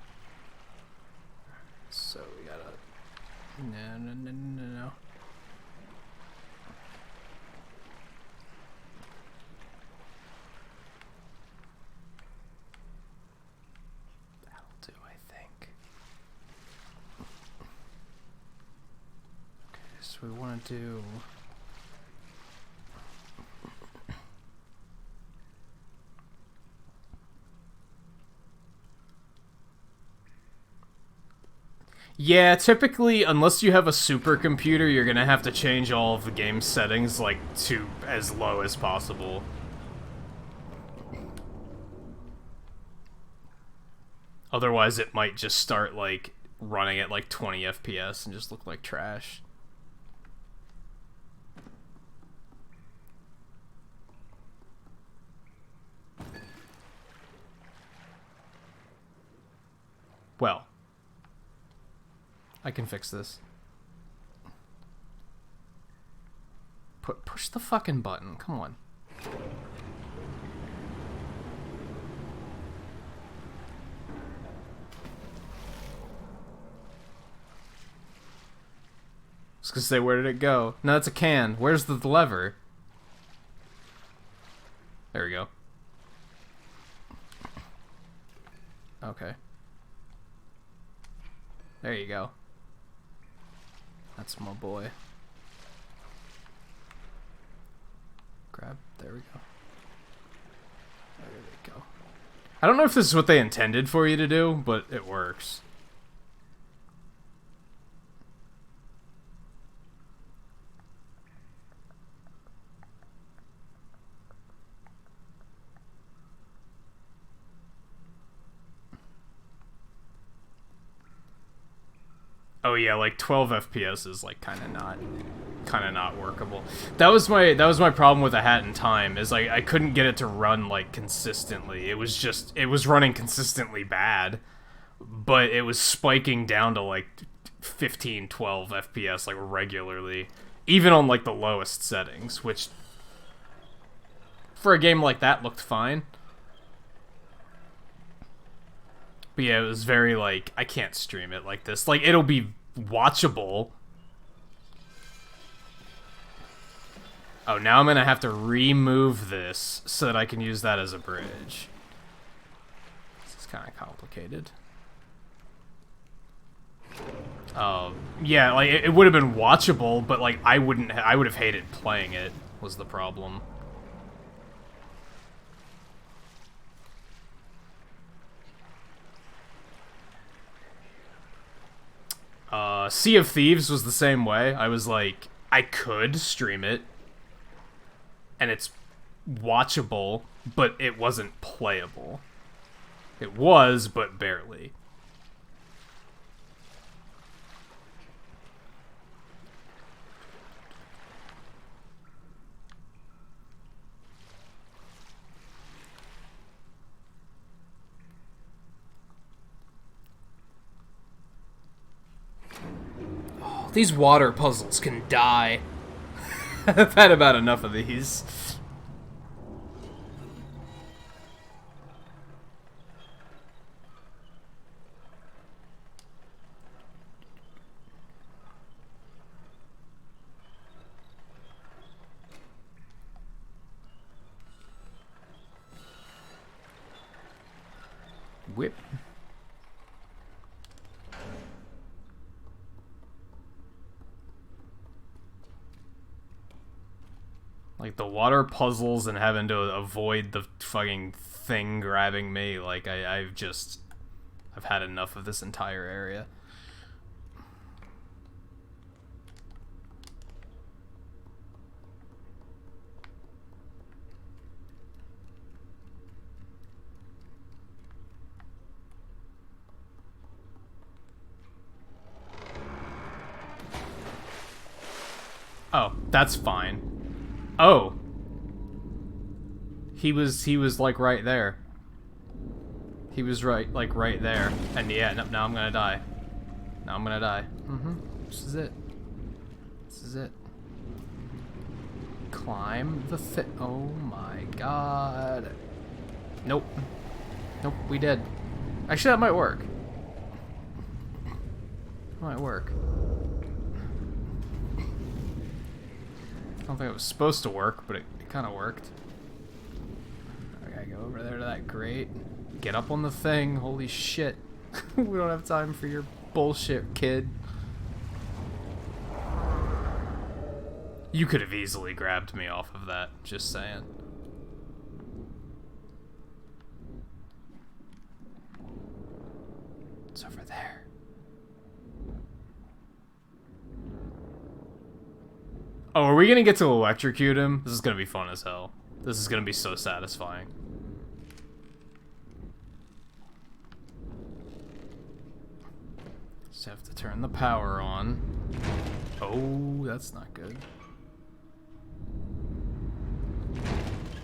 So we gotta... No. So we want to do... Yeah, typically, unless you have a supercomputer, you're gonna have to change all of the game settings, like, to as low as possible. Otherwise, it might just start, like, running at, like, 20 FPS and just look like trash. Well, I can fix this. Push the fucking button. Come on. I was gonna say, where did it go? No, it's a can. Where's the lever? There we go. Okay. There you go. That's my boy. Grab. There we go. There we go. I don't know if this is what they intended for you to do, but it works. Oh yeah, like 12 FPS is like kind of not workable. That was my problem with A Hat in Time, is like I couldn't get it to run like consistently. It was running consistently bad, but it was spiking down to like 15, 12 FPS like regularly, even on like the lowest settings, which for a game like that looked fine. But yeah, it was very, like, I can't stream it like this. Like, it'll be watchable. Oh, now I'm gonna have to remove this so that I can use that as a bridge. This is kind of complicated. Yeah, like, it would have been watchable, but, like, I would have hated playing it, was the problem. Sea of Thieves was the same way. I was like, I could stream it, and it's watchable, but it wasn't playable. It was, but barely. These water puzzles can die. I've had about enough of these. Whip. Like, the water puzzles and having to avoid the fucking thing grabbing me, like, I've had enough of this entire area. Oh, that's fine. Oh. He was like right there. He was right there. And yeah, now I'm gonna die. Now I'm gonna die. This is it. This is it. Climb the oh my god. Nope. Nope, we did. Actually, that might work. That might work. I don't think it was supposed to work, but it kind of worked. I gotta go over there to that grate. Get up on the thing. Holy shit. We don't have time for your bullshit, kid. You could have easily grabbed me off of that, just saying. It's over there. Oh, are we gonna get to electrocute him? This is gonna be fun as hell. This is gonna be so satisfying. Just have to turn the power on. Oh, that's not good.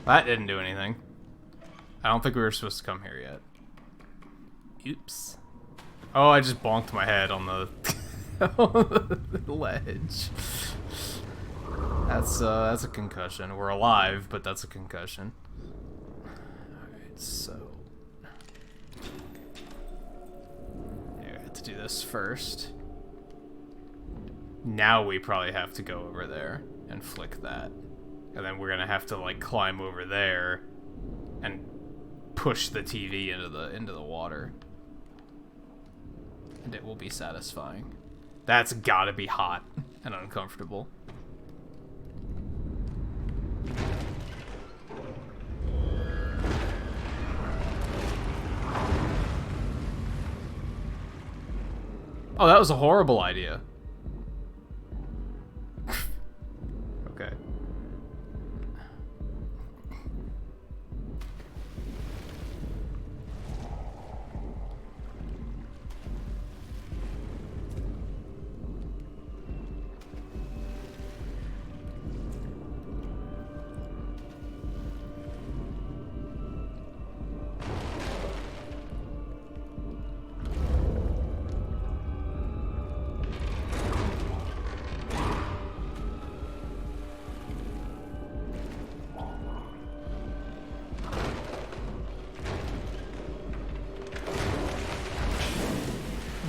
That didn't do anything. I don't think we were supposed to come here yet. Oops. Oh, I just bonked my head on the, on the ledge. That's a concussion. We're alive, but that's a concussion. Alright, so... yeah, I have to do this first. Now we probably have to go over there and flick that. And then we're gonna have to, like, climb over there and push the TV into the water. And it will be satisfying. That's gotta be hot and uncomfortable. Oh, that was a horrible idea. Okay.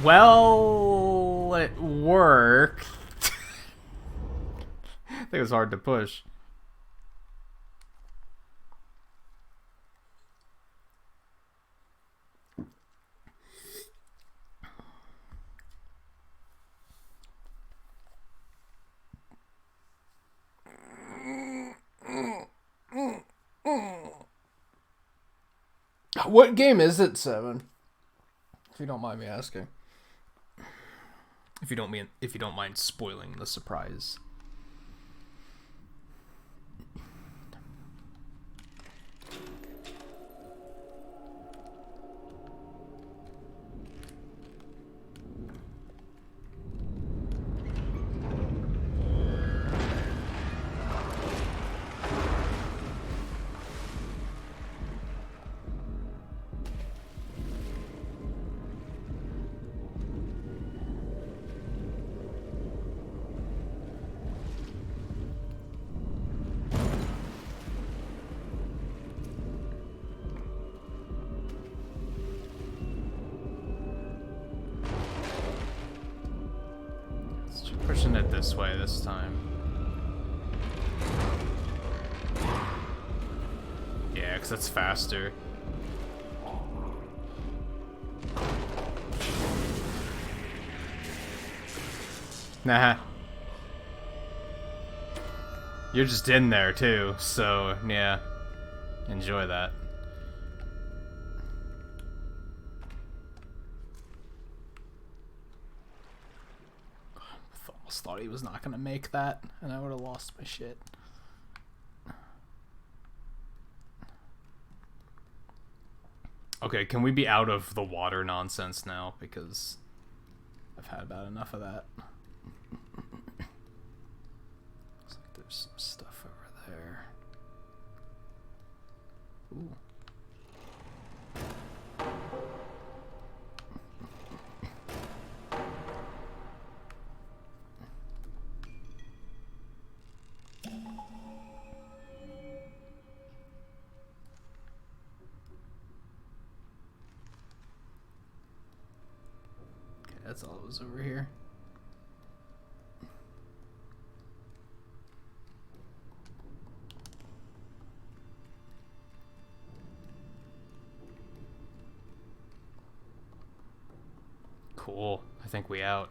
Well, it worked. I think it was hard to push. What game is it, Seven? If you don't mind me asking. If you don't mind spoiling the surprise. Pushing it this way this time. Yeah, because that's faster. Nah. You're just in there too, so yeah. Enjoy that. Thought he was not gonna make that, and I would have lost my shit. Okay, can we be out of the water nonsense now? Because I've had about enough of that. Looks like there's some stuff over there. Ooh. That's all that was over here. Cool. I think we out.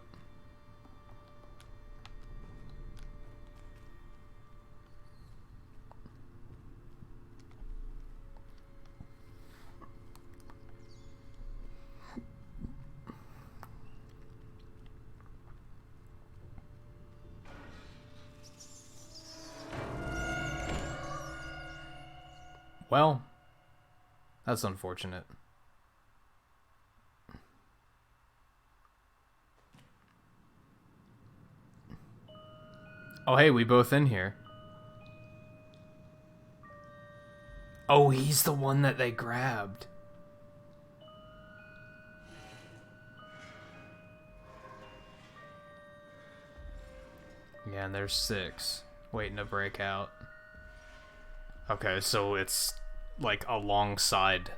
Well, that's unfortunate. Oh, hey, we both in here. Oh, he's the one that they grabbed. Yeah, and there's 6 waiting to break out. Okay, so it's like alongside.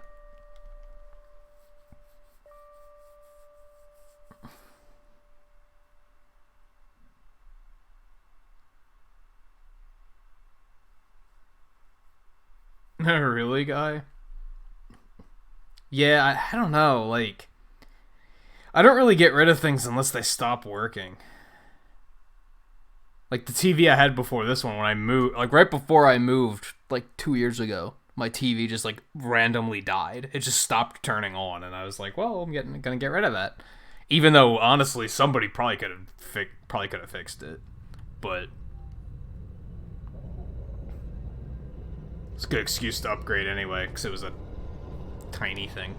Really, guy? Yeah, I don't know. Like, I don't really get rid of things unless they stop working. Like the TV I had before this one, when I moved, like right before I moved, like 2 years ago, my TV just like randomly died. It just stopped turning on, and I was like, "Well, gonna get rid of that." Even though honestly, somebody probably could have fixed it, but it's a good excuse to upgrade anyway, because it was a tiny thing.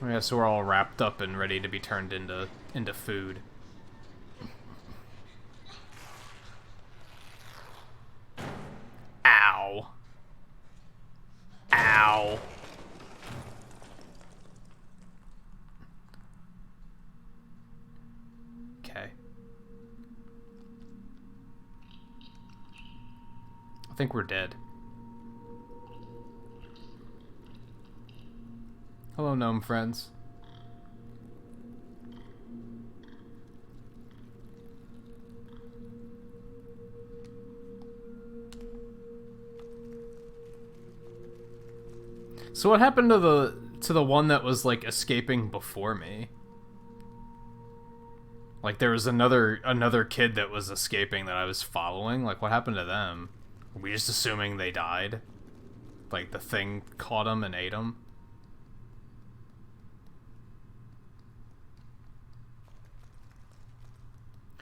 Yeah, so we're all wrapped up and ready to be turned into food. Ow. Ow. Okay. I think we're dead. Hello, gnome friends. So what happened to the one that was like escaping before me? Like there was another kid that was escaping that I was following. Like what happened to them? Are we just assuming they died? Like the thing caught them and ate them?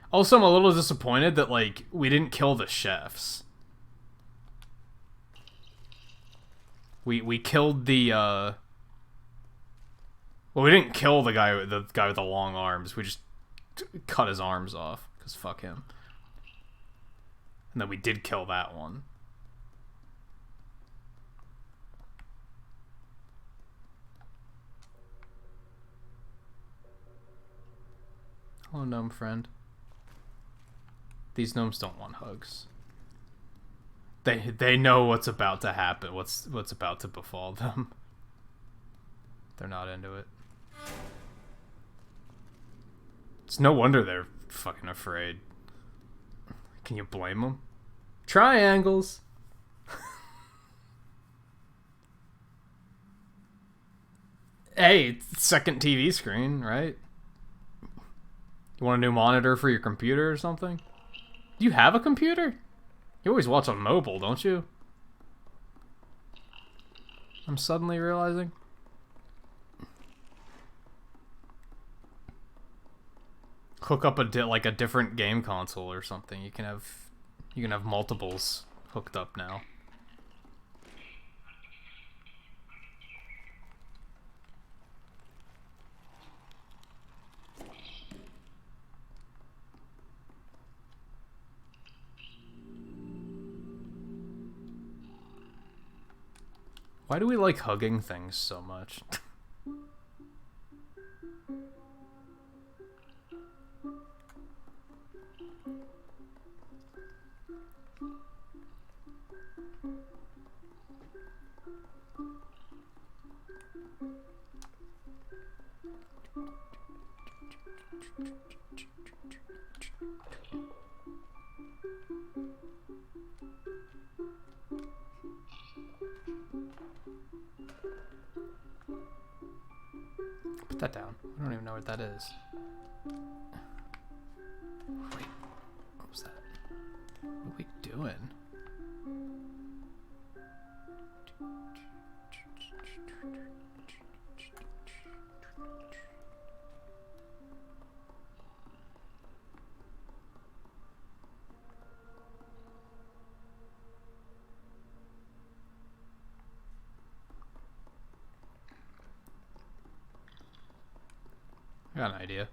Also, I'm a little disappointed that like we didn't kill the chefs. We killed the well, we didn't kill the guy with the long arms. We just cut his arms off cuz fuck him. And then we did kill that one. Hello, gnome friend. These gnomes don't want hugs. They know what's about to happen. What's about to befall them. They're not into it. It's no wonder they're fucking afraid. Can you blame them? Triangles. Hey, second TV screen, right? You want a new monitor for your computer or something? Do you have a computer? You always watch on mobile, don't you? I'm suddenly realizing. Hook up a different game console or something. You can have multiples hooked up now. Why do we like hugging things so much? Put that down. I don't even know what that is. Wait, what was that? What are we doing? I got an idea.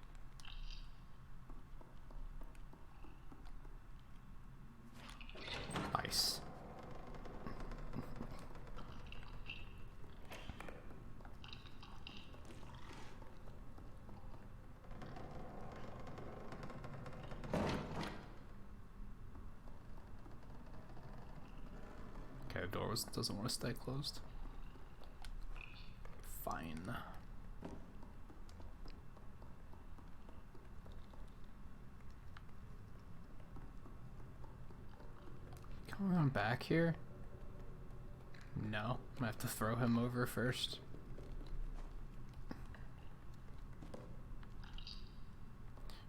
Nice. doesn't want to stay closed. Fine. Come around back here? No. I'm gonna have to throw him over first.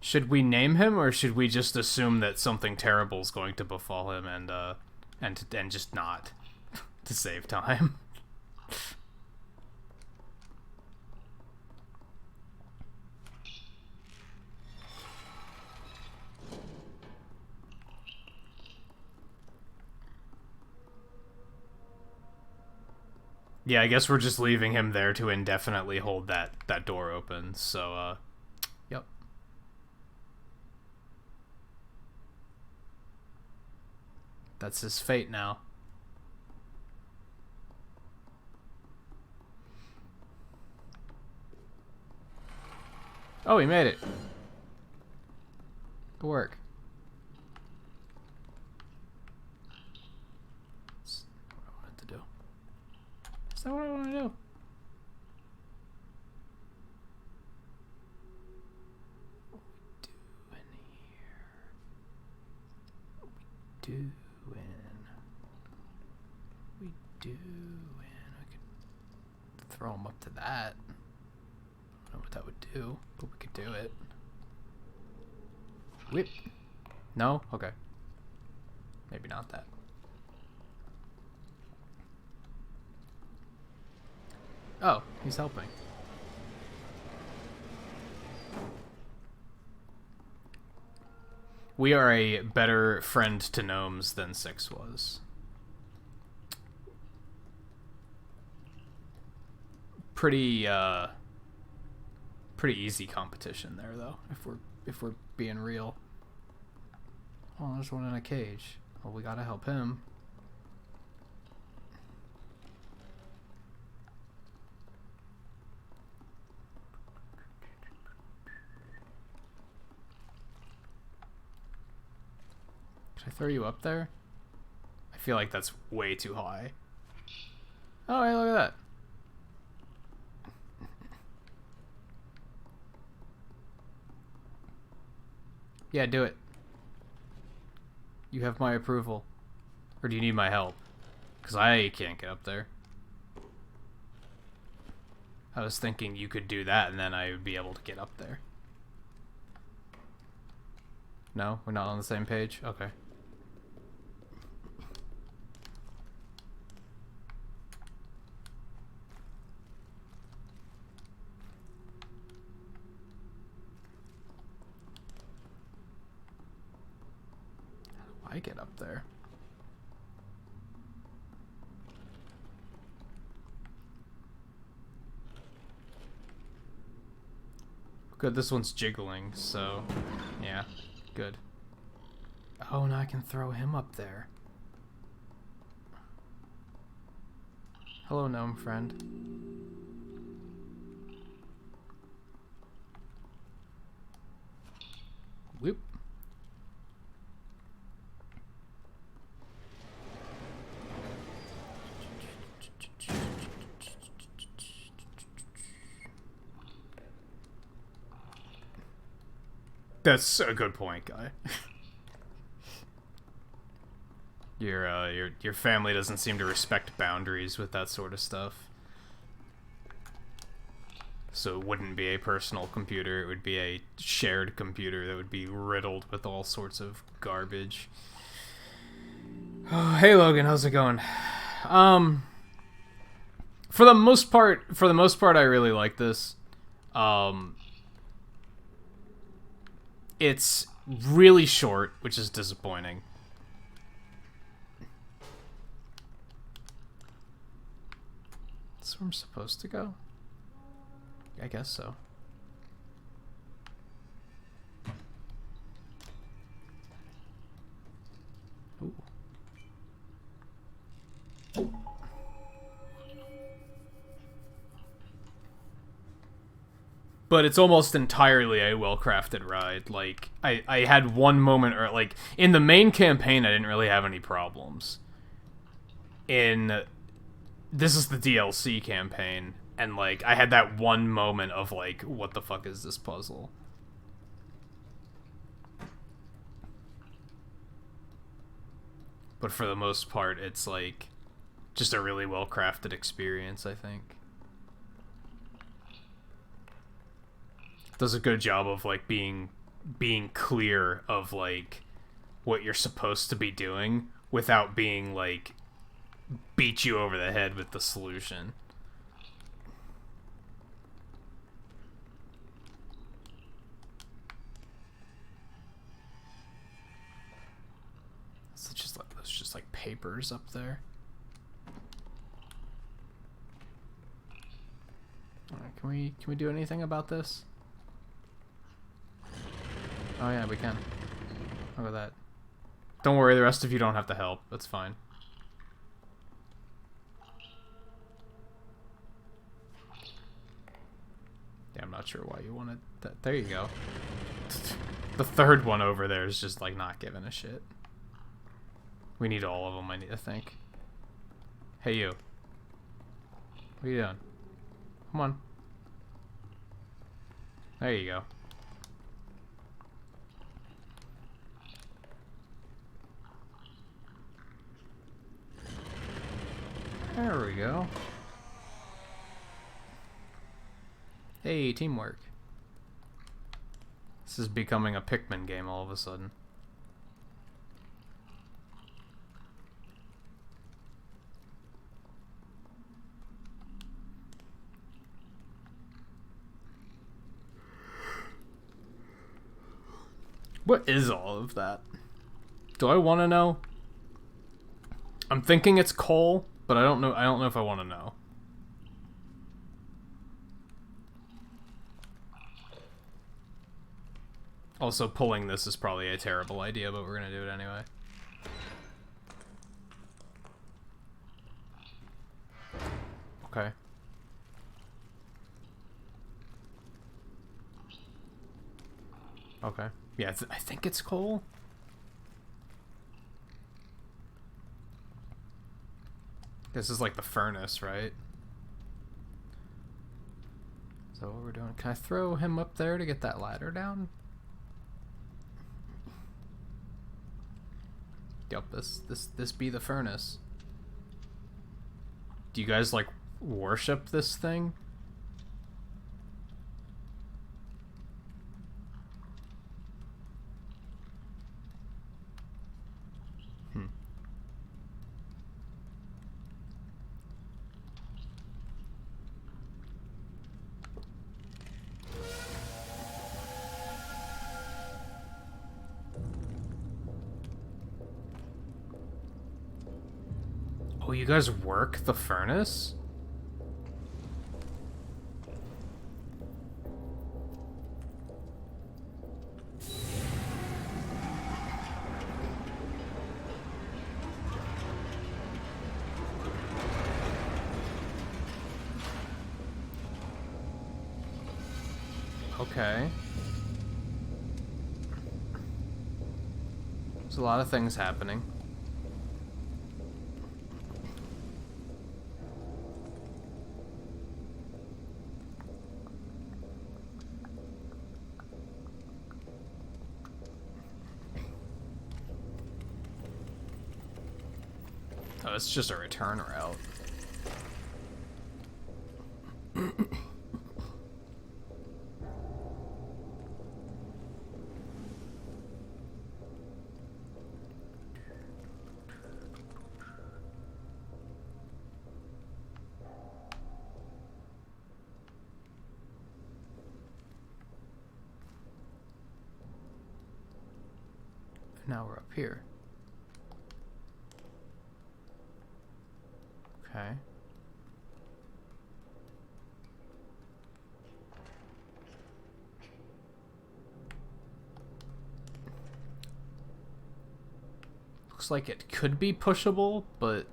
Should we name him, or should we just assume that something terrible is going to befall him and just not to save time? Yeah, I guess we're just leaving him there to indefinitely hold that door open. So, yep. That's his fate now. Oh, he made it. Good work. That's what I wanted to do. Is that what I want to do? What we doing here? What we doing? I could throw him up to that. I don't know what that would do, but we could do it. Whip. No? Okay. Maybe not that. Oh, he's helping. We are a better friend to gnomes than Six was. Pretty easy competition there, though, if we're being real. Oh, there's one in a cage. Well, we gotta help him. Should I throw you up there? I feel like that's way too high. Oh, hey, look at that. Yeah, do it. You have my approval. Or do you need my help? Because I can't get up there. I was thinking you could do that and then I would be able to get up there. No? We're not on the same page? Okay. I get up there. Good, this one's jiggling, so yeah, good. Oh, now I can throw him up there. Hello, gnome friend. Whoop. That's a good point, guy. Your family doesn't seem to respect boundaries with that sort of stuff. So it wouldn't be a personal computer, it would be a shared computer that would be riddled with all sorts of garbage. Oh, hey Logan, how's it going? For the most part I really like this. It's really short, which is disappointing. That's where I'm supposed to go? I guess so. Ooh. But it's almost entirely a well-crafted ride. Like, I had one moment, or like, in the main campaign I didn't really have any problems. in this is the DLC campaign, and like I had that one moment of like, what the fuck is this puzzle? But for the most part, it's like just a really well crafted experience, I think. Does a good job of like being clear of like what you're supposed to be doing without being like beat you over the head with the solution. So just like there's just like papers up there. Alright, can we do anything about this? Oh yeah, we can. Look at that. Don't worry, the rest of you don't have to help. That's fine. Yeah, I'm not sure why you wanted that. There you go. The third one over there is just like not giving a shit. We need all of them, I need to think. Hey you. What are you doing? Come on. There you go. There we go. Hey, teamwork. This is becoming a Pikmin game all of a sudden. What is all of that? Do I want to know? I'm thinking it's coal, but I don't know. I don't know if I want to know. Also, pulling this is probably a terrible idea, but we're gonna do it anyway. Okay. Okay. Yeah, I think it's coal. This is like the furnace, right? So what we're doing? Can I throw him up there to get that ladder down? Yep, this be the furnace. Do you guys like worship this thing? Oh, you guys work the furnace? Okay. There's a lot of things happening. Oh, it's just a return route. Now we're up here. Okay. Looks like it could be pushable, but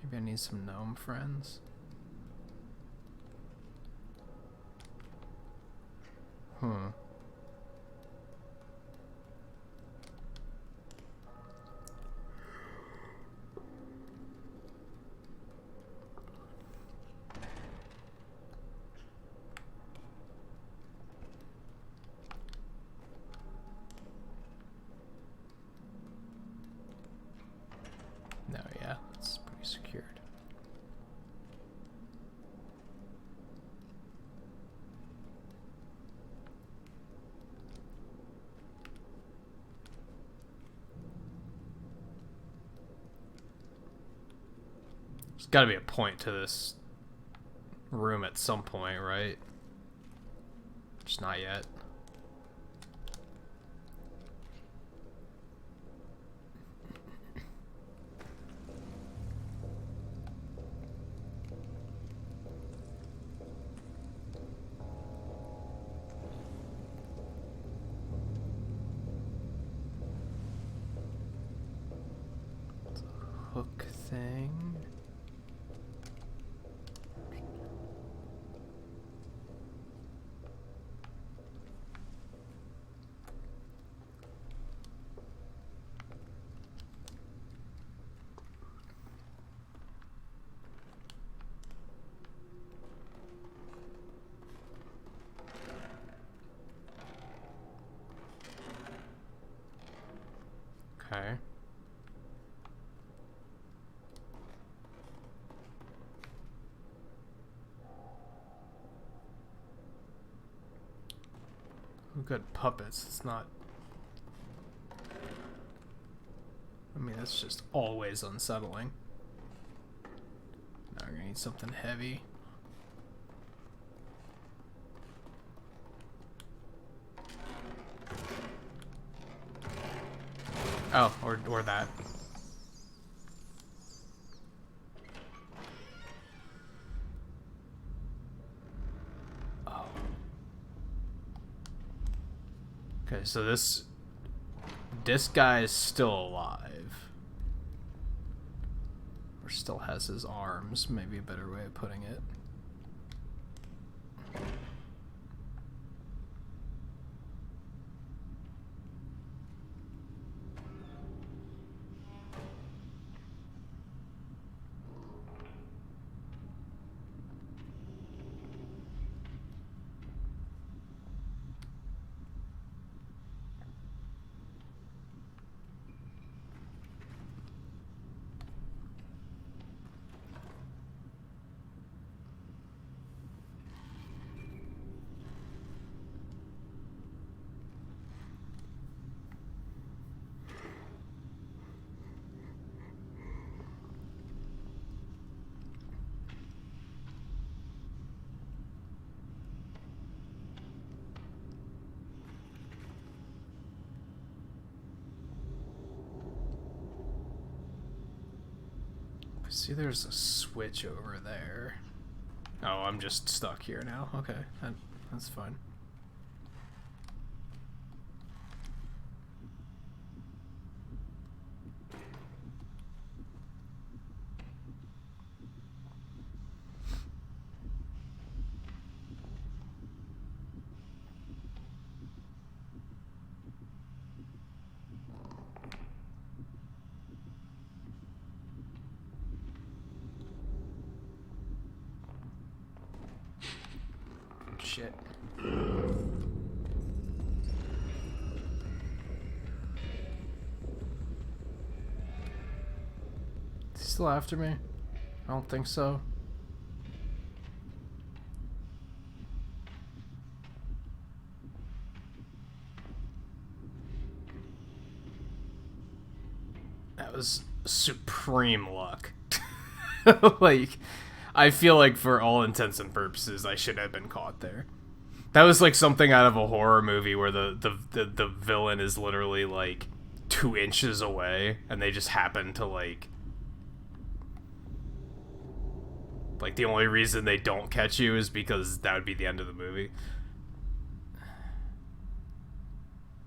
maybe I need some gnome friends. gotta be a point to this room at some point, right? Just not yet. Hook thing. Okay. Good puppets. It's not. I mean, that's just always unsettling. Now we're gonna need something heavy. Oh, or that. Okay, so this guy is still alive. Or still has his arms, maybe a better way of putting it. See, there's a switch over there. Oh, I'm just stuck here now. Okay, that's fine. Shit. Is he still after me? I don't think so. That was supreme luck. Like, I feel like for all intents and purposes, I should have been caught there. That was like something out of a horror movie where the villain is literally like 2 inches away, and they just happen to like the only reason they don't catch you is because that would be the end of the movie.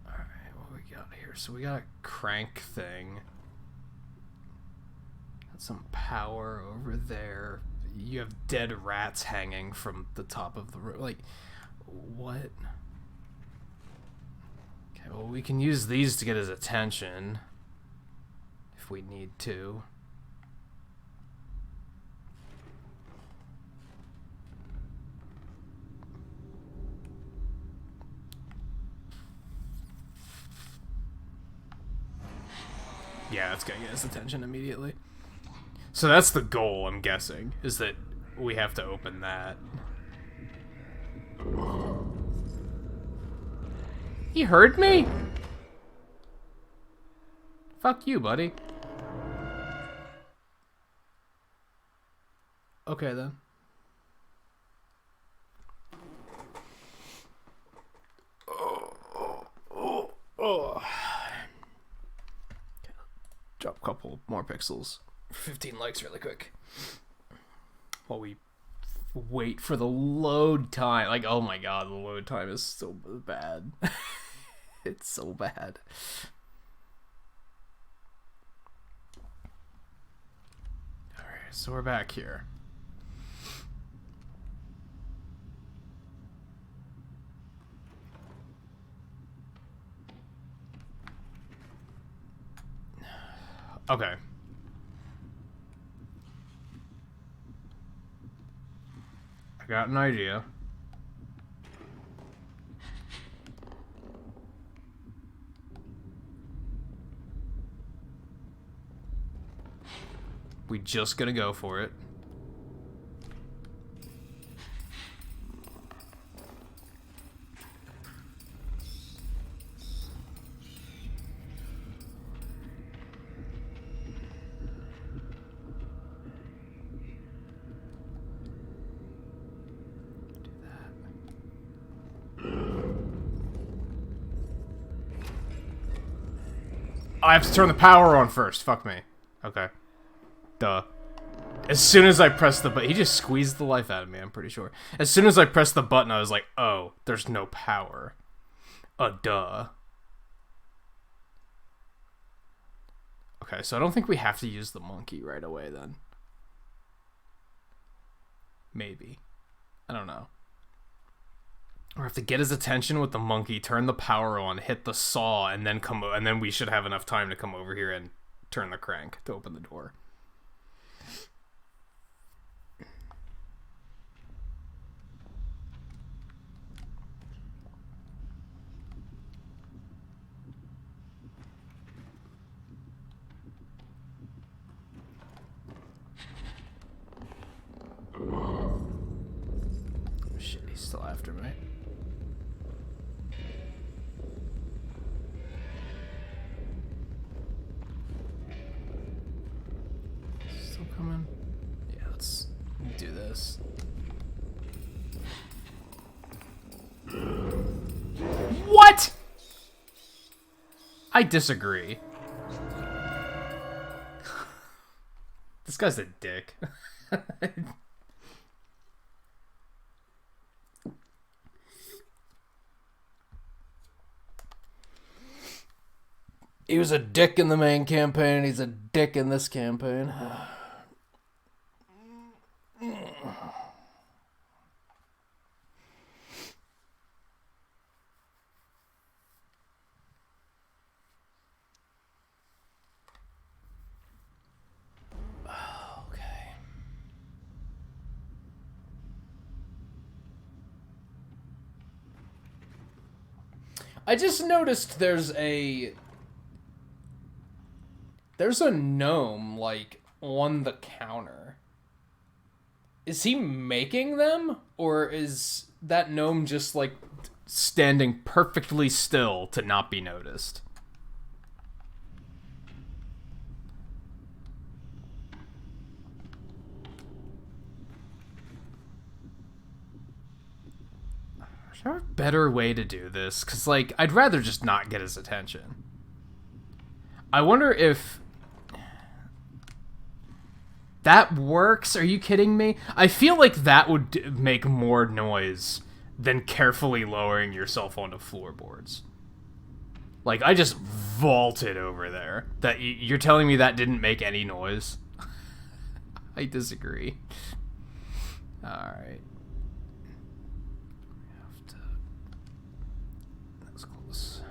Alright, what we got here? So we got a crank thing. Got some power over there. You have dead rats hanging from the top of the roof. Like, what? Okay, well, we can use these to get his attention if we need to. Yeah, that's gonna get his attention immediately. So that's the goal, I'm guessing, is that we have to open that. He heard me? Fuck you, buddy. Okay then. Oh. Drop a couple more pixels. 15 likes really quick. While we wait for the load time. Like, oh my god, the load time is so bad. It's so bad. Alright, so we're back here. Okay. I got an idea. We just gonna go for it. I have to turn the power on first. Fuck me. Okay. Duh. As soon as I pressed the button, he just squeezed the life out of me, I'm pretty sure. As soon as I pressed the button, I was like, oh, there's no power. Duh. Okay, so I don't think we have to use the monkey right away then. Maybe. I don't know. Or have to get his attention with the monkey, turn the power on, hit the saw, and then and then we should have enough time to come over here and turn the crank to open the door. Shit, he's still after me. Still coming? Yeah, let's do this. What? I disagree. This guy's a dick. He was a dick in the main campaign, and he's a dick in this campaign. Okay. I just noticed there's a gnome, like, on the counter. Is he making them? Or is that gnome just, like, standing perfectly still to not be noticed? Is there a better way to do this? Because, like, I'd rather just not get his attention. I wonder if that works? Are you kidding me? I feel like that would make more noise than carefully lowering yourself onto floorboards. Like, I just vaulted over there. That you're telling me that didn't make any noise? I disagree. Alright. That's close.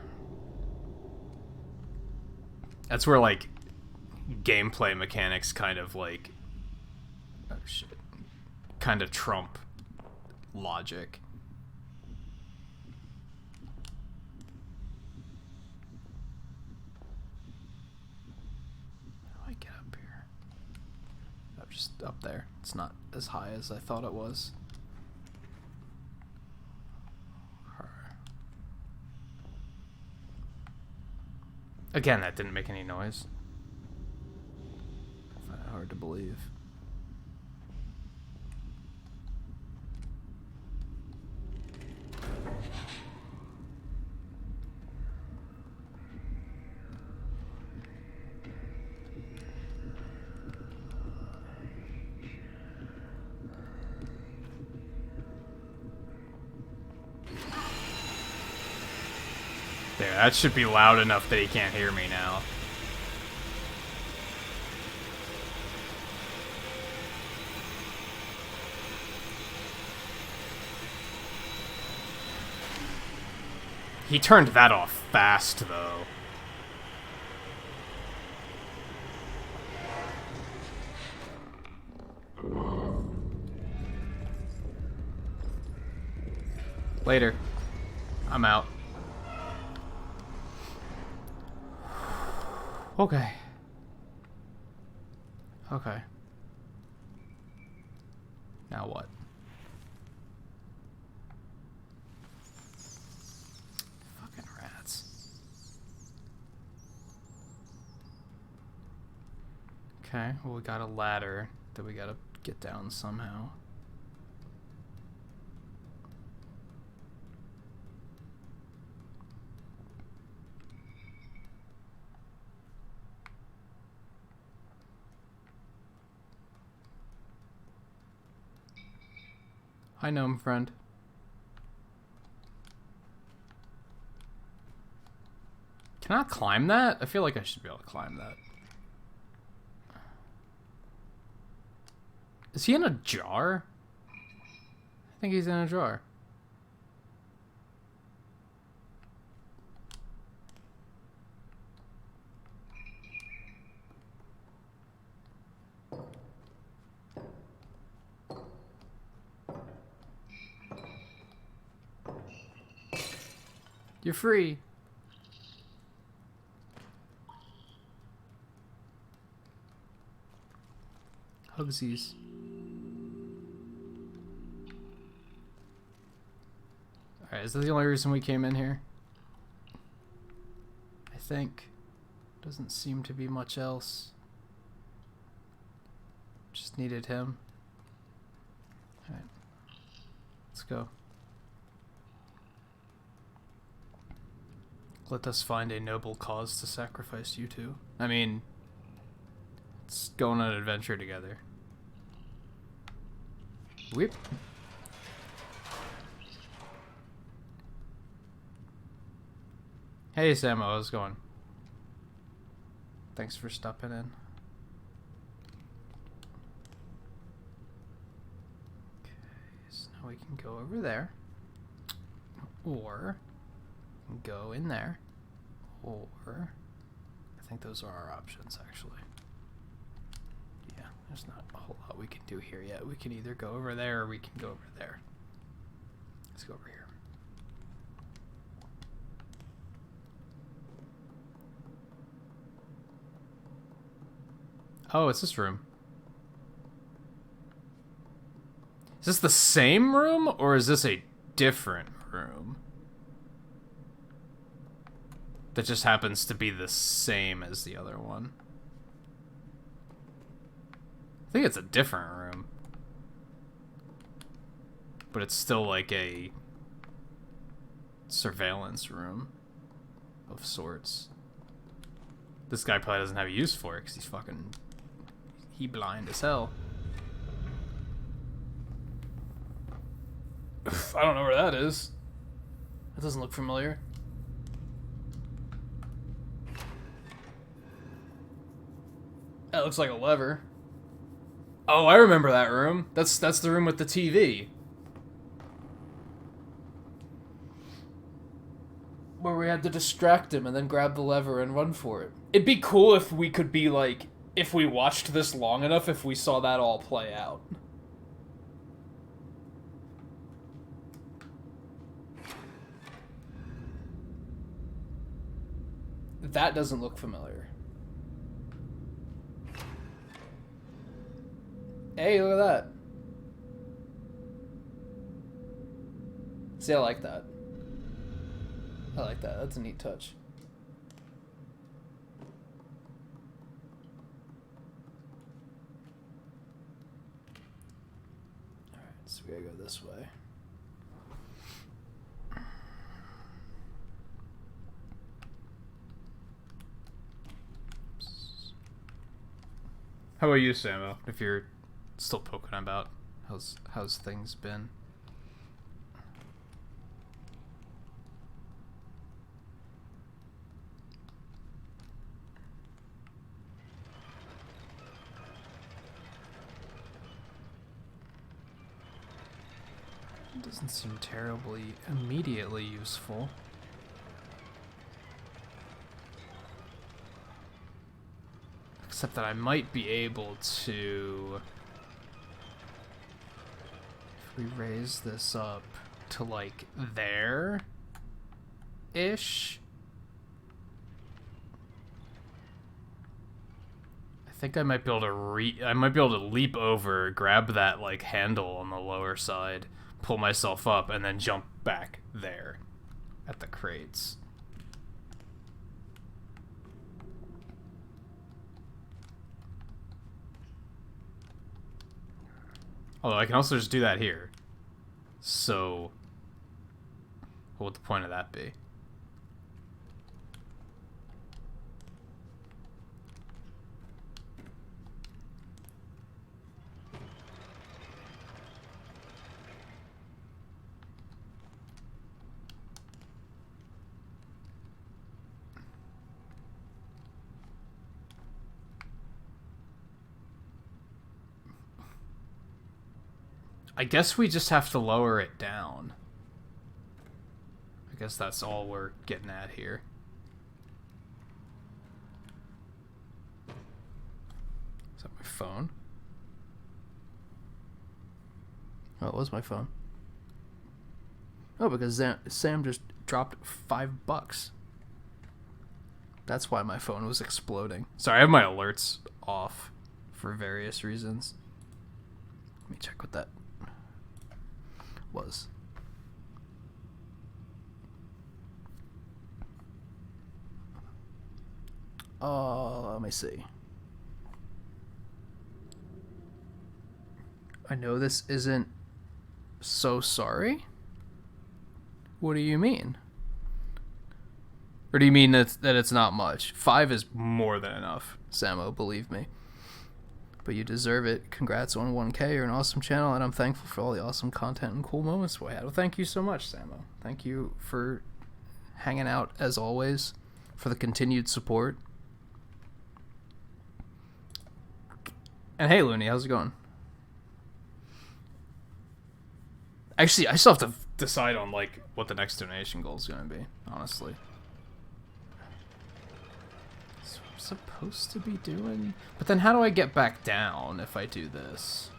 That's where, like, gameplay mechanics kind of, like... Oh, shit. Kind of trump logic. How do I get up here? I'm just up there. It's not as high as I thought it was. Again, that didn't make any noise. I find it hard to believe. There, that should be loud enough that he can't hear me now. He turned that off fast, though. Later. I'm out. Okay. Okay. Now what? Fucking rats. Okay, well we got a ladder that we gotta get down somehow. Hi, gnome friend. Can I climb that? I feel like I should be able to climb that. Is he in a jar? I think he's in a jar. You're free. Hugsies. Alright, is that the only reason we came in here? I think. Doesn't seem to be much else. Just needed him. Alright. Let's go. Let us find a noble cause to sacrifice you to. I mean, let's go on an adventure together. Whip. Hey Samo, how's it going? Thanks for stopping in. Okay, so now we can go over there. Or go in there, or I think those are our options actually. Yeah, there's not a whole lot we can do here yet. We can either go over there or we can go over there. Let's go over here. Oh, it's this room. Is this the same room or is this a different room? That just happens to be the same as the other one. I think it's a different room. But it's still like a surveillance room of sorts. This guy probably doesn't have a use for it because he's fucking... he blind as hell. I don't know where that is. That doesn't look familiar. That looks like a lever. Oh, I remember that room. That's the room with the TV. Where we had to distract him and then grab the lever and run for it. It'd be cool if we could be like, if we watched this long enough, if we saw that all play out. That doesn't look familiar. Hey, look at that. See, I like that. I like that. That's a neat touch. Alright, so we gotta go this way. How about you, Samo? If you're still poking about, how's things been? Doesn't seem terribly immediately useful. Except that I might be able to... If we raise this up to, like, there-ish... I think I might be able to leap over, grab that, like, handle on the lower side, pull myself up, and then jump back there at the crates. Although I can also just do that here. So, what would the point of that be? I guess we just have to lower it down. I guess that's all we're getting at here. Is that my phone? Oh, it was my phone. Oh, because Sam just dropped $5. That's why my phone was exploding. Sorry, I have my alerts off for various reasons. Let me check what that was. Let me see. I know this isn't so sorry. What do you mean? Or do you mean that it's not much? 5 is more than enough, Samo, believe me. But you deserve it. Congrats on 1K. You're an awesome channel, and I'm thankful for all the awesome content and cool moments we had. Well, thank you so much, Samo. Thank you for hanging out, as always, for the continued support. And hey, Looney, how's it going? Actually, I still have to decide on, like, what the next donation goal is going to be, honestly. Supposed to be doing, but then how do I get back down if I do this?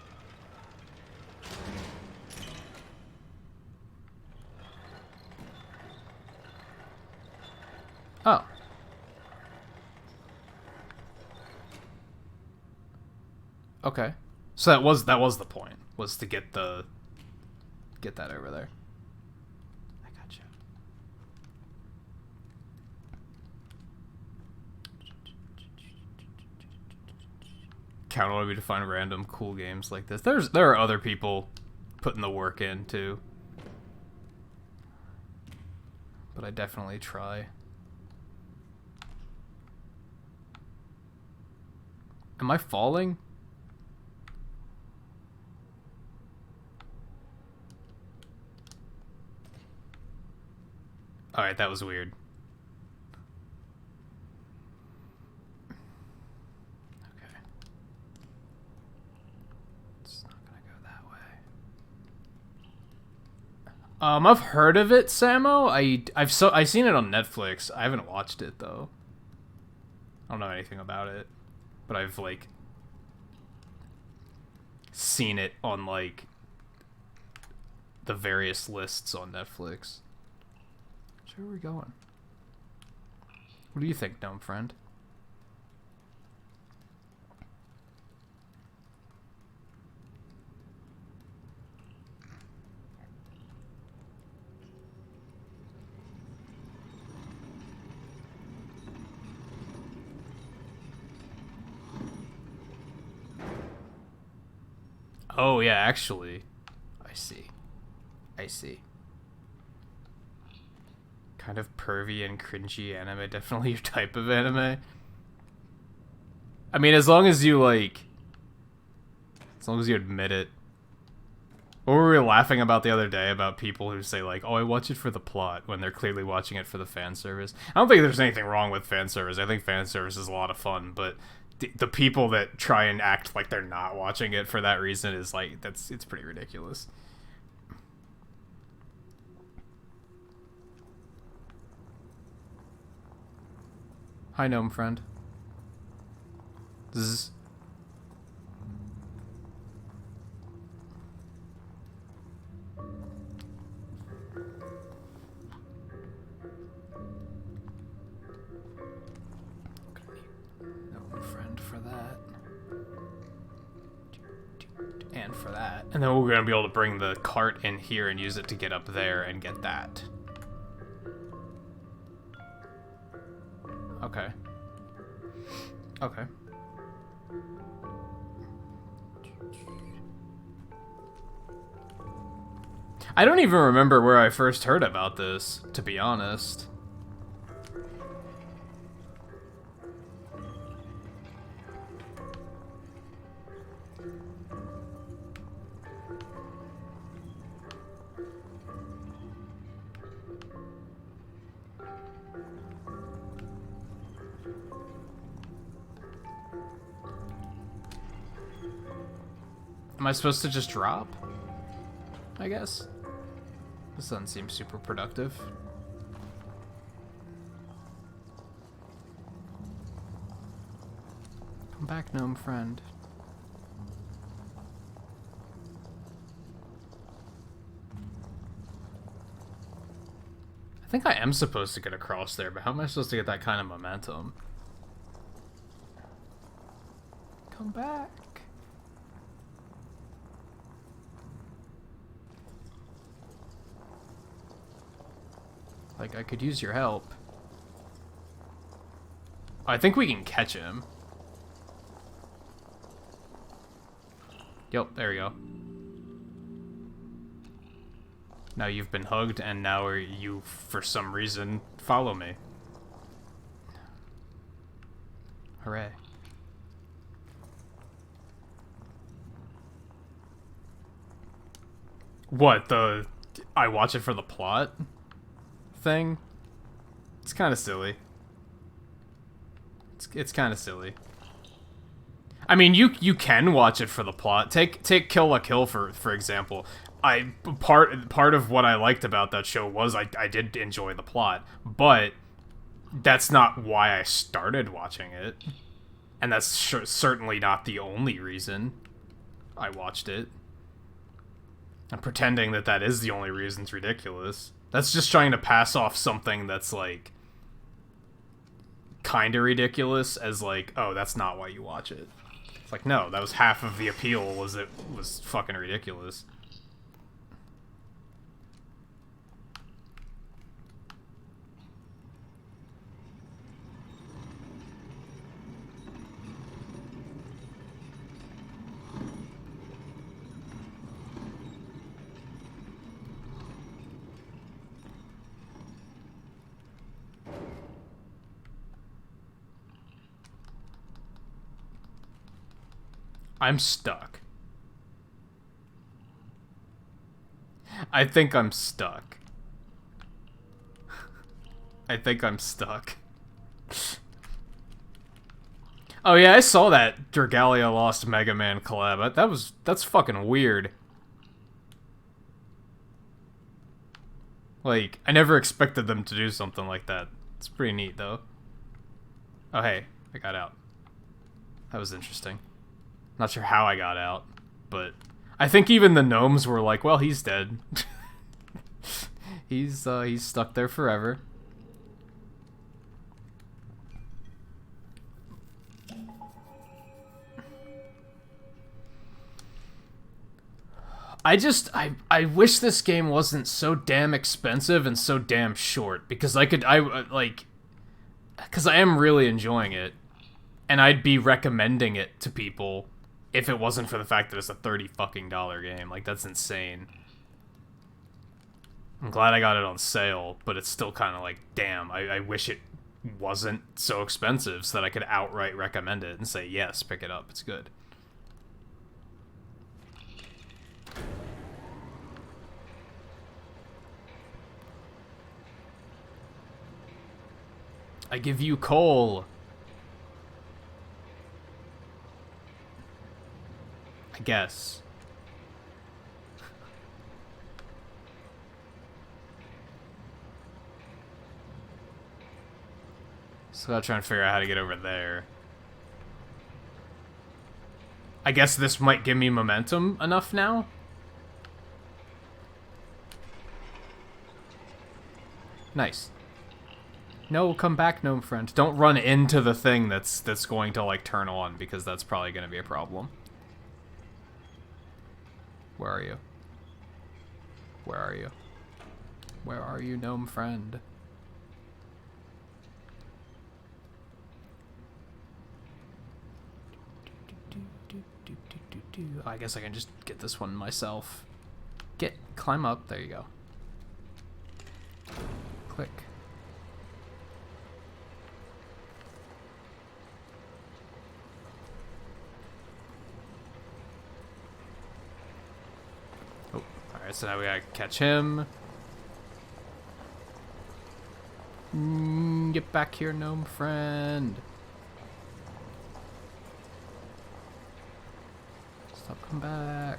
Oh. Okay. So that was the point, was to get that over there. I gotcha. Count on me to find random cool games like this. There are other people putting the work in too, but I definitely try. Am I falling? All right, that was weird. I've heard of it, Samo. I've seen it on Netflix. I haven't watched it though. I don't know anything about it, but I've like seen it on like the various lists on Netflix. So where are we going? What do you think, gnome friend? Oh, yeah, actually. I see. Kind of pervy and cringy anime. Definitely your type of anime. I mean, as long as you, like... As long as you admit it. What were we laughing about the other day about people who say, like, oh, I watch it for the plot, when they're clearly watching it for the fan service? I don't think there's anything wrong with fan service. I think fan service is a lot of fun, but... The people that try and act like they're not watching it for that reason is like it's pretty ridiculous. Hi, gnome friend. Zzz. Gnome friend for that. And for that. And then we're going to be able to bring the cart in here and use it to get up there and get that. Okay. Okay. I don't even remember where I first heard about this, to be honest. Am I supposed to just drop? I guess. This doesn't seem super productive. Come back, gnome friend. I think I am supposed to get across there, but how am I supposed to get that kind of momentum? Come back. Like, I could use your help. I think we can catch him. Yep, there we go. Now you've been hugged, and now you, for some reason, follow me. Hooray. What, the I watch it for the plot thing? It's kind of silly. It's kind of silly. I mean, you can watch it for the plot. Take Kill la Kill for example. Part of what I liked about that show was I did enjoy the plot, but that's not why I started watching it, and that's certainly not the only reason I watched it. And pretending that is the only reason is ridiculous. That's just trying to pass off something that's like kind of ridiculous as like, oh, that's not why you watch it. It's like, no, that was half of the appeal, was it was fucking ridiculous. I'm stuck. I think I'm stuck. I think I'm stuck. Oh yeah, I saw that Dragalia Lost Mega Man collab. That's fucking weird. Like, I never expected them to do something like that. It's pretty neat though. Oh hey, I got out. That was interesting. Not sure how I got out, but I think even the gnomes were like, well, he's dead. He's stuck there forever. I wish this game wasn't so damn expensive and so damn short, because because I am really enjoying it, and I'd be recommending it to people if it wasn't for the fact that it's a $30 fucking game. Like, that's insane. I'm glad I got it on sale, but it's still kind of like, damn, I wish it wasn't so expensive so that I could outright recommend it and say, yes, pick it up, it's good. I give you coal. I guess. So I'm trying to figure out how to get over there. I guess this might give me momentum enough now. Nice. No, come back, gnome friend. Don't run into the thing that's going to, like, turn on, because that's probably going to be a problem. Where are you? Where are you? Where are you, gnome friend? I guess I can just get this one myself. Climb up. There you go. Click. Oh, alright, so now we gotta catch him. Get back here, gnome friend. Stop, come back.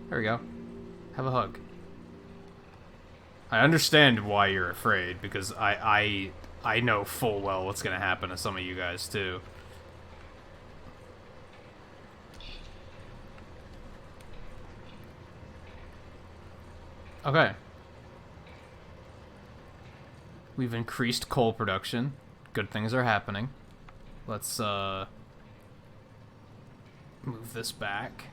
There we go. Have a hug. I understand why you're afraid, because I know full well what's gonna happen to some of you guys too. Okay. We've increased coal production. Good things are happening. Let's move this back.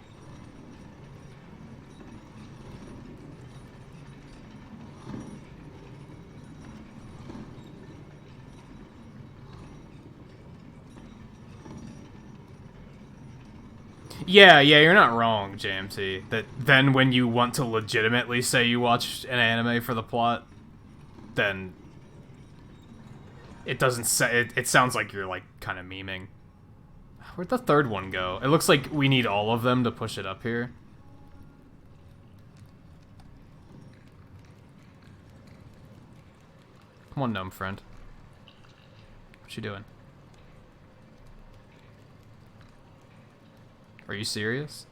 Yeah, you're not wrong, JMT. That then when you want to legitimately say you watch an anime for the plot, then it doesn't say it sounds like you're like kind of memeing. Where'd the third one go? It looks like we need all of them to push it up here. Come on, gnome friend. What you doing? Are you serious?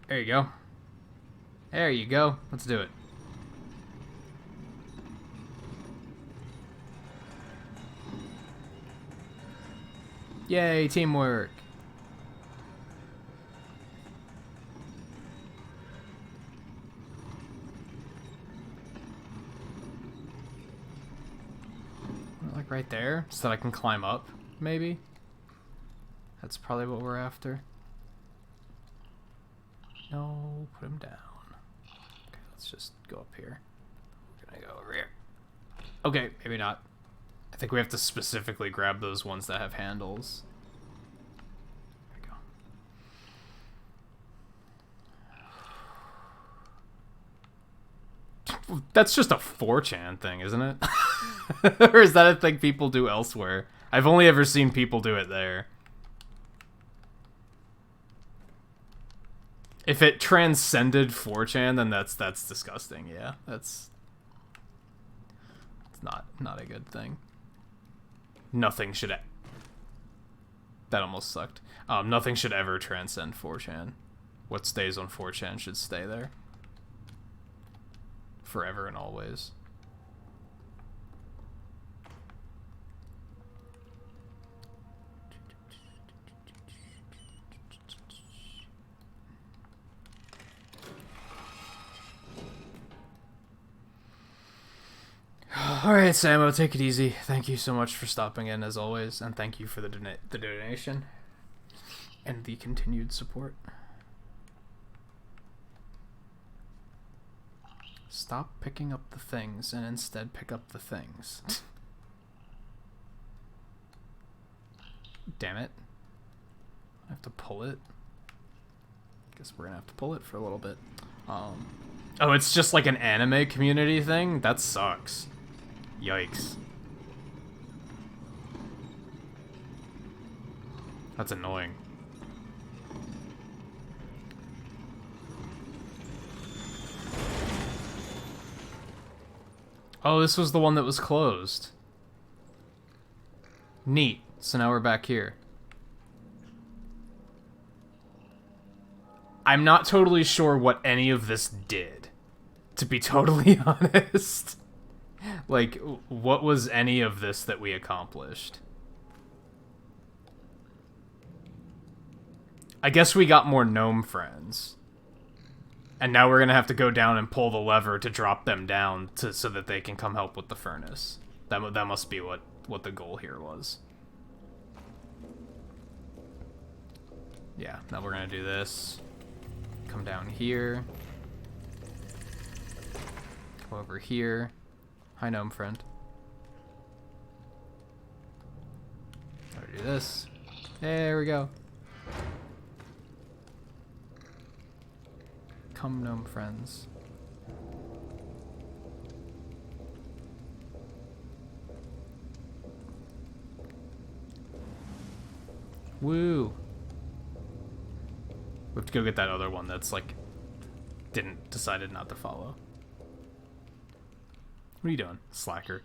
There you go. There you go. Let's do it. Yay, teamwork. Like right there, so that I can climb up, maybe? That's probably what we're after. No, put him down. Okay, let's just go up here. We're gonna go over here. Okay, maybe not. I think we have to specifically grab those ones that have handles. There we go. That's just a 4chan thing, isn't it? Or is that a thing people do elsewhere? I've only ever seen people do it there. If it transcended 4chan, then that's disgusting. Yeah, it's not a good thing. Nothing should. That almost sucked. Nothing should ever transcend 4chan. What stays on 4chan should stay there. Forever and always. Alright, Samo, take it easy. Thank you so much for stopping in, as always, and thank you for the donation and the continued support. Stop picking up the things and instead pick up the things. Damn it. I have to pull it. Guess we're gonna have to pull it for a little bit. Oh, it's just like an anime community thing? That sucks. Yikes. That's annoying. Oh, this was the one that was closed. Neat. So now we're back here. I'm not totally sure what any of this did, to be totally honest. Like, what was any of this that we accomplished? I guess we got more gnome friends. And now we're gonna have to go down and pull the lever to drop them down so that they can come help with the furnace. That must be what the goal here was. Yeah, now we're gonna do this. Come down here. Come over here. Hi, gnome friend. Gotta do this. There we go. Come, gnome friends. Woo! We have to go get that other one that's like decided not to follow. What are you doing, slacker?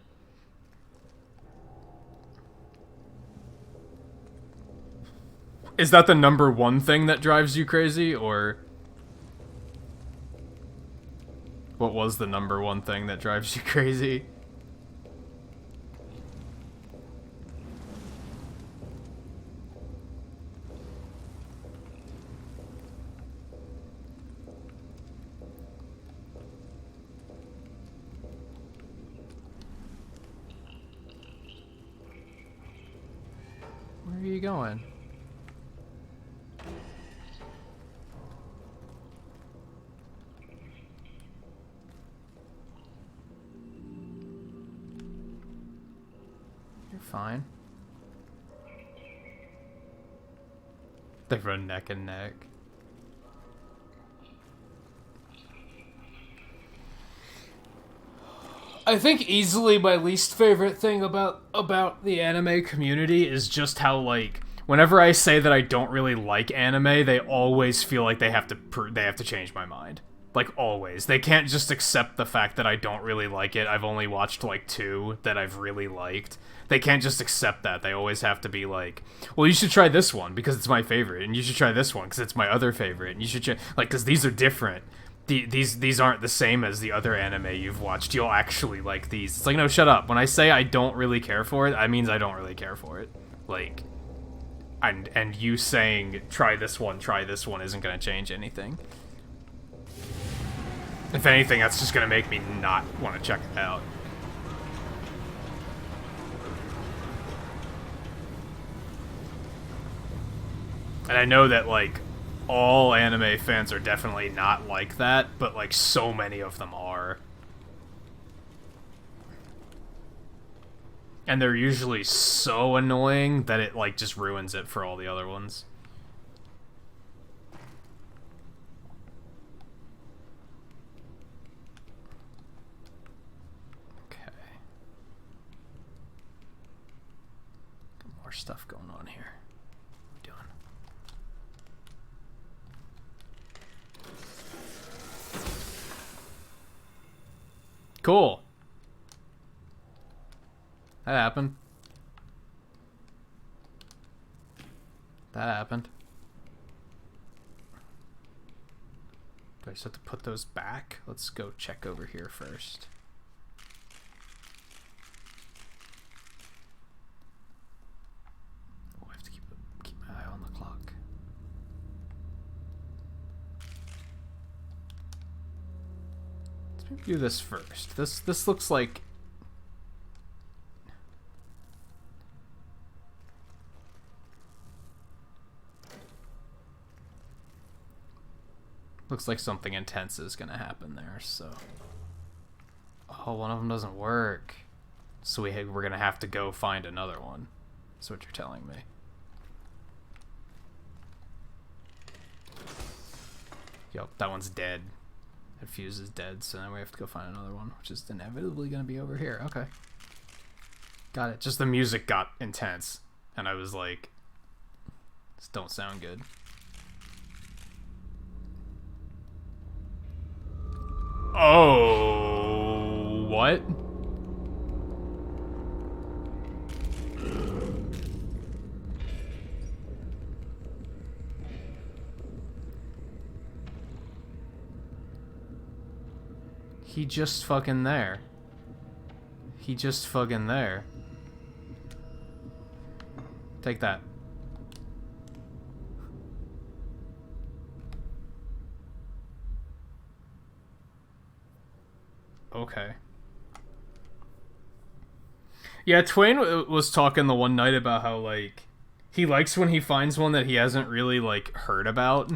Is that the #1 thing that drives you crazy, or what was the #1 thing that drives you crazy? Where are you going? You're fine. They run neck and neck. I think easily my least favorite thing about the anime community is just how, like, whenever I say that I don't really like anime, they always feel like they have to change my mind. Like, always. They can't just accept the fact that I don't really like it. I've only watched, like, 2 that I've really liked. They can't just accept that. They always have to be like, well, you should try this one because it's my favorite, and you should try this one because it's my other favorite, and you should like, because these are different. These aren't the same as the other anime you've watched. You'll actually like these. It's like, no, shut up. When I say I don't really care for it, I means I don't really care for it. Like, and you saying try this one isn't gonna change anything. If anything, that's just gonna make me not want to check it out. And I know that, like, all anime fans are definitely not like that, but, like, so many of them are. And they're usually so annoying that it, like, just ruins it for all the other ones. Okay. Got more stuff going on here. Cool. That happened. That happened. Do I just have to put those back? Let's go check over here first. Oh, I have to keep my eye on the clock. Let's do this first. This looks like something intense is gonna happen there. So, oh, one of them doesn't work. So we're gonna have to go find another one. That's what you're telling me. Yep, that one's dead. That fuse is dead, so now we have to go find another one, which is inevitably going to be over here. Okay. Got it. Just the music got intense, and I was like, this don't sound good. Oh, what? He just fucking there. He just fucking there. Take that. Okay. Yeah, Twain was talking the one night about how, like, he likes when he finds one that he hasn't really, like, heard about,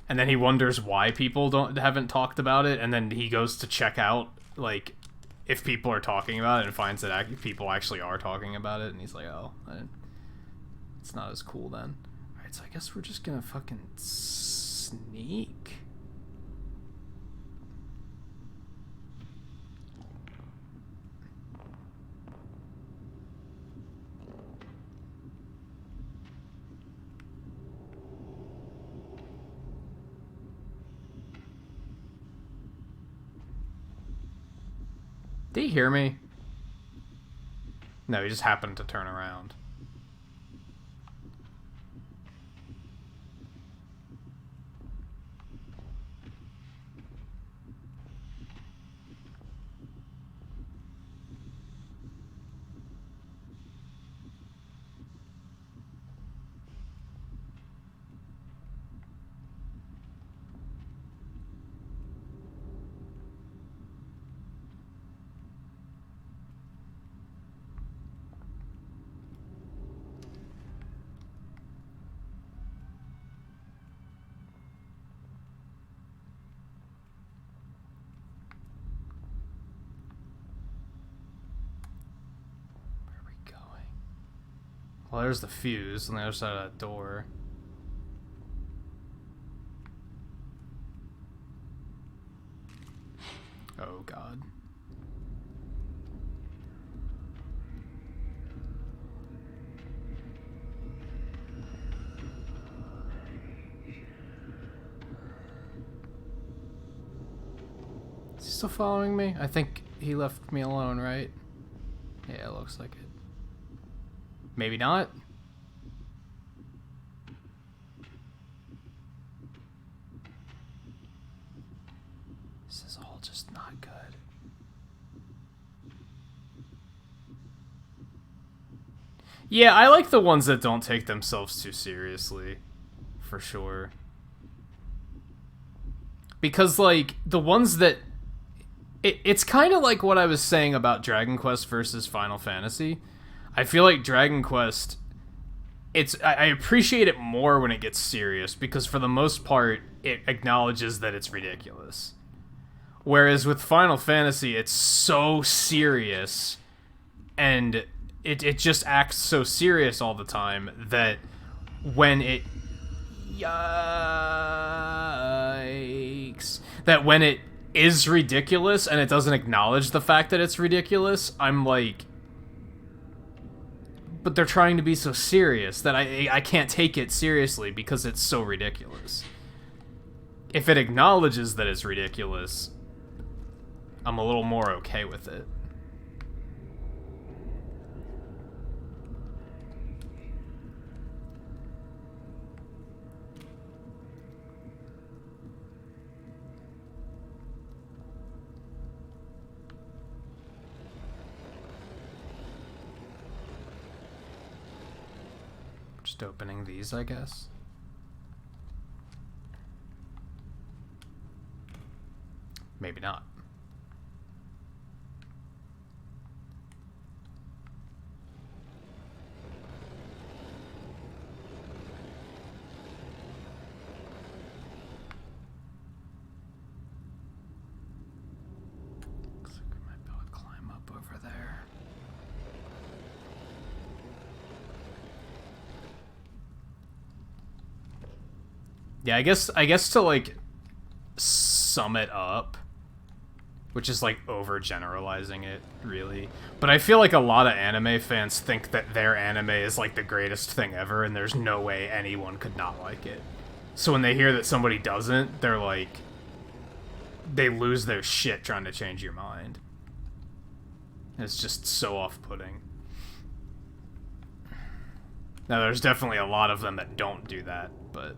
and then he wonders why people haven't talked about it, and then he goes to check out, like, if people are talking about it, and finds that people actually are talking about it, and he's like, oh, it's not as cool then. Alright, so I guess we're just gonna fucking sneak. Did he hear me? No, he just happened to turn around. Well, there's the fuse on the other side of that door. Oh, God. Is he still following me? I think he left me alone, right? Yeah, it looks like it. Maybe not. This is all just not good. Yeah, I like the ones that don't take themselves too seriously. For sure. Because, like, the ones that... It's kind of like what I was saying about Dragon Quest versus Final Fantasy. I feel like Dragon Quest, I appreciate it more when it gets serious, because for the most part, it acknowledges that it's ridiculous. Whereas with Final Fantasy, it's so serious, and it just acts so serious all the time that when it... Yikes. That when it is ridiculous, and it doesn't acknowledge the fact that it's ridiculous, I'm like... But they're trying to be so serious that I can't take it seriously because it's so ridiculous. If it acknowledges that it's ridiculous, I'm a little more okay with it. Just opening these, I guess. Maybe not. Looks like we might be able to climb up over there. Yeah, I guess to, like, sum it up, which is, like, overgeneralizing it, really. But I feel like a lot of anime fans think that their anime is, like, the greatest thing ever, and there's no way anyone could not like it. So when they hear that somebody doesn't, they're like... They lose their shit trying to change your mind. It's just so off-putting. Now, there's definitely a lot of them that don't do that, but...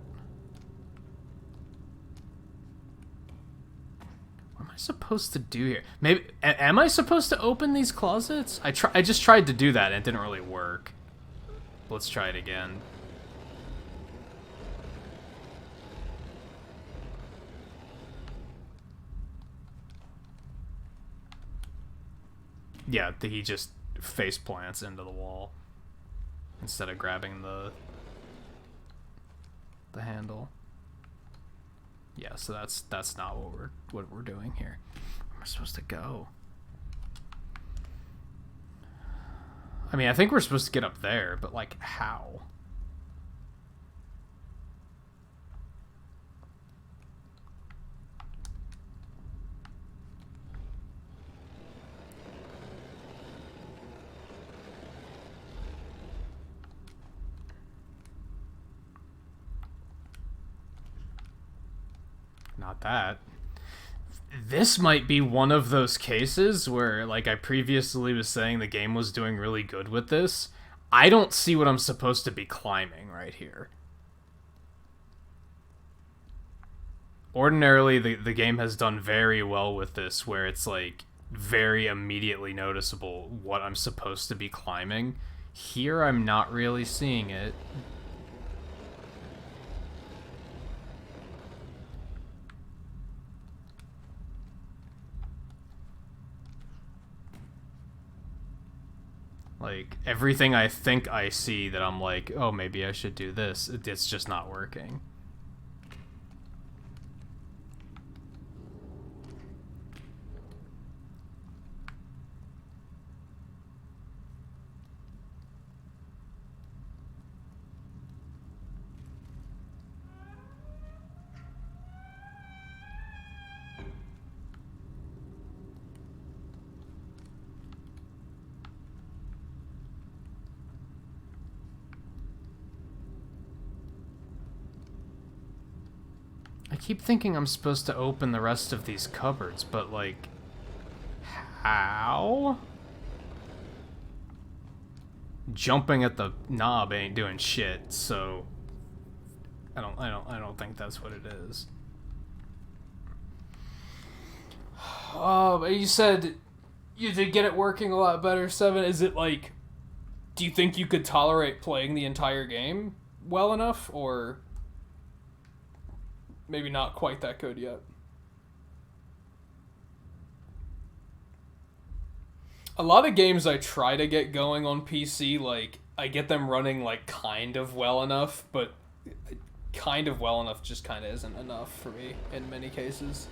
What am I supposed to do here? Maybe am I supposed to open these closets? I just tried to do that and it didn't really work. Let's try it again. Yeah, he just face plants into the wall instead of grabbing the handle. Yeah, so that's not what we're doing here. Where am I supposed to go? I mean, I think we're supposed to get up there, but like how? Not that. This might be one of those cases where, like I previously was saying, the game was doing really good with this. I don't see what I'm supposed to be climbing right here. Ordinarily, the game has done very well with this, where it's like very immediately noticeable what I'm supposed to be climbing. Here, I'm not really seeing it. Like, everything I think I see that I'm like, oh, maybe I should do this, it's just not working. I keep thinking I'm supposed to open the rest of these cupboards, but like, how? Jumping at the knob ain't doing shit, so I don't think that's what it is. You said you did get it working a lot better, Seven. Is it like, do you think you could tolerate playing the entire game well enough, or maybe not quite that good yet? A lot of games I try to get going on PC, like, I get them running, like, kind of well enough, but kind of well enough just kind of isn't enough for me in many cases.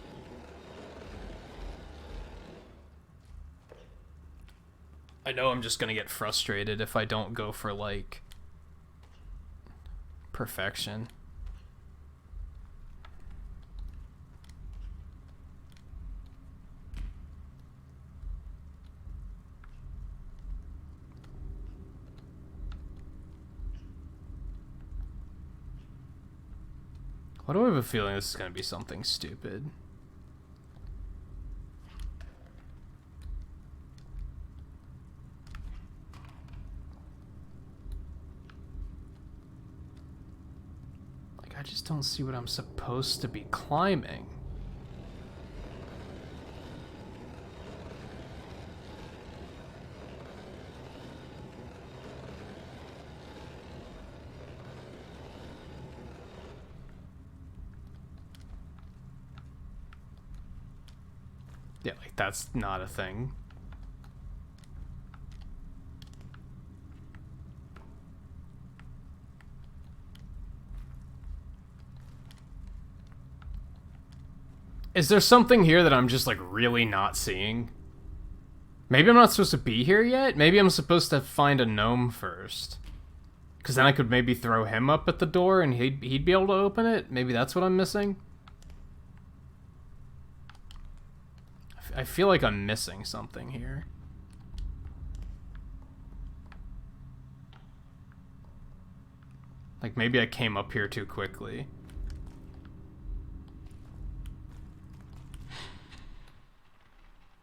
I know I'm just gonna get frustrated if I don't go for, like, perfection. Why do I have a feeling this is going to be something stupid? Like, I just don't see what I'm supposed to be climbing. Yeah, like, that's not a thing. Is there something here that I'm just, like, really not seeing? Maybe I'm not supposed to be here yet? Maybe I'm supposed to find a gnome first. Because then I could maybe throw him up at the door and he'd be able to open it? Maybe that's what I'm missing? I feel like I'm missing something here. Like, maybe I came up here too quickly.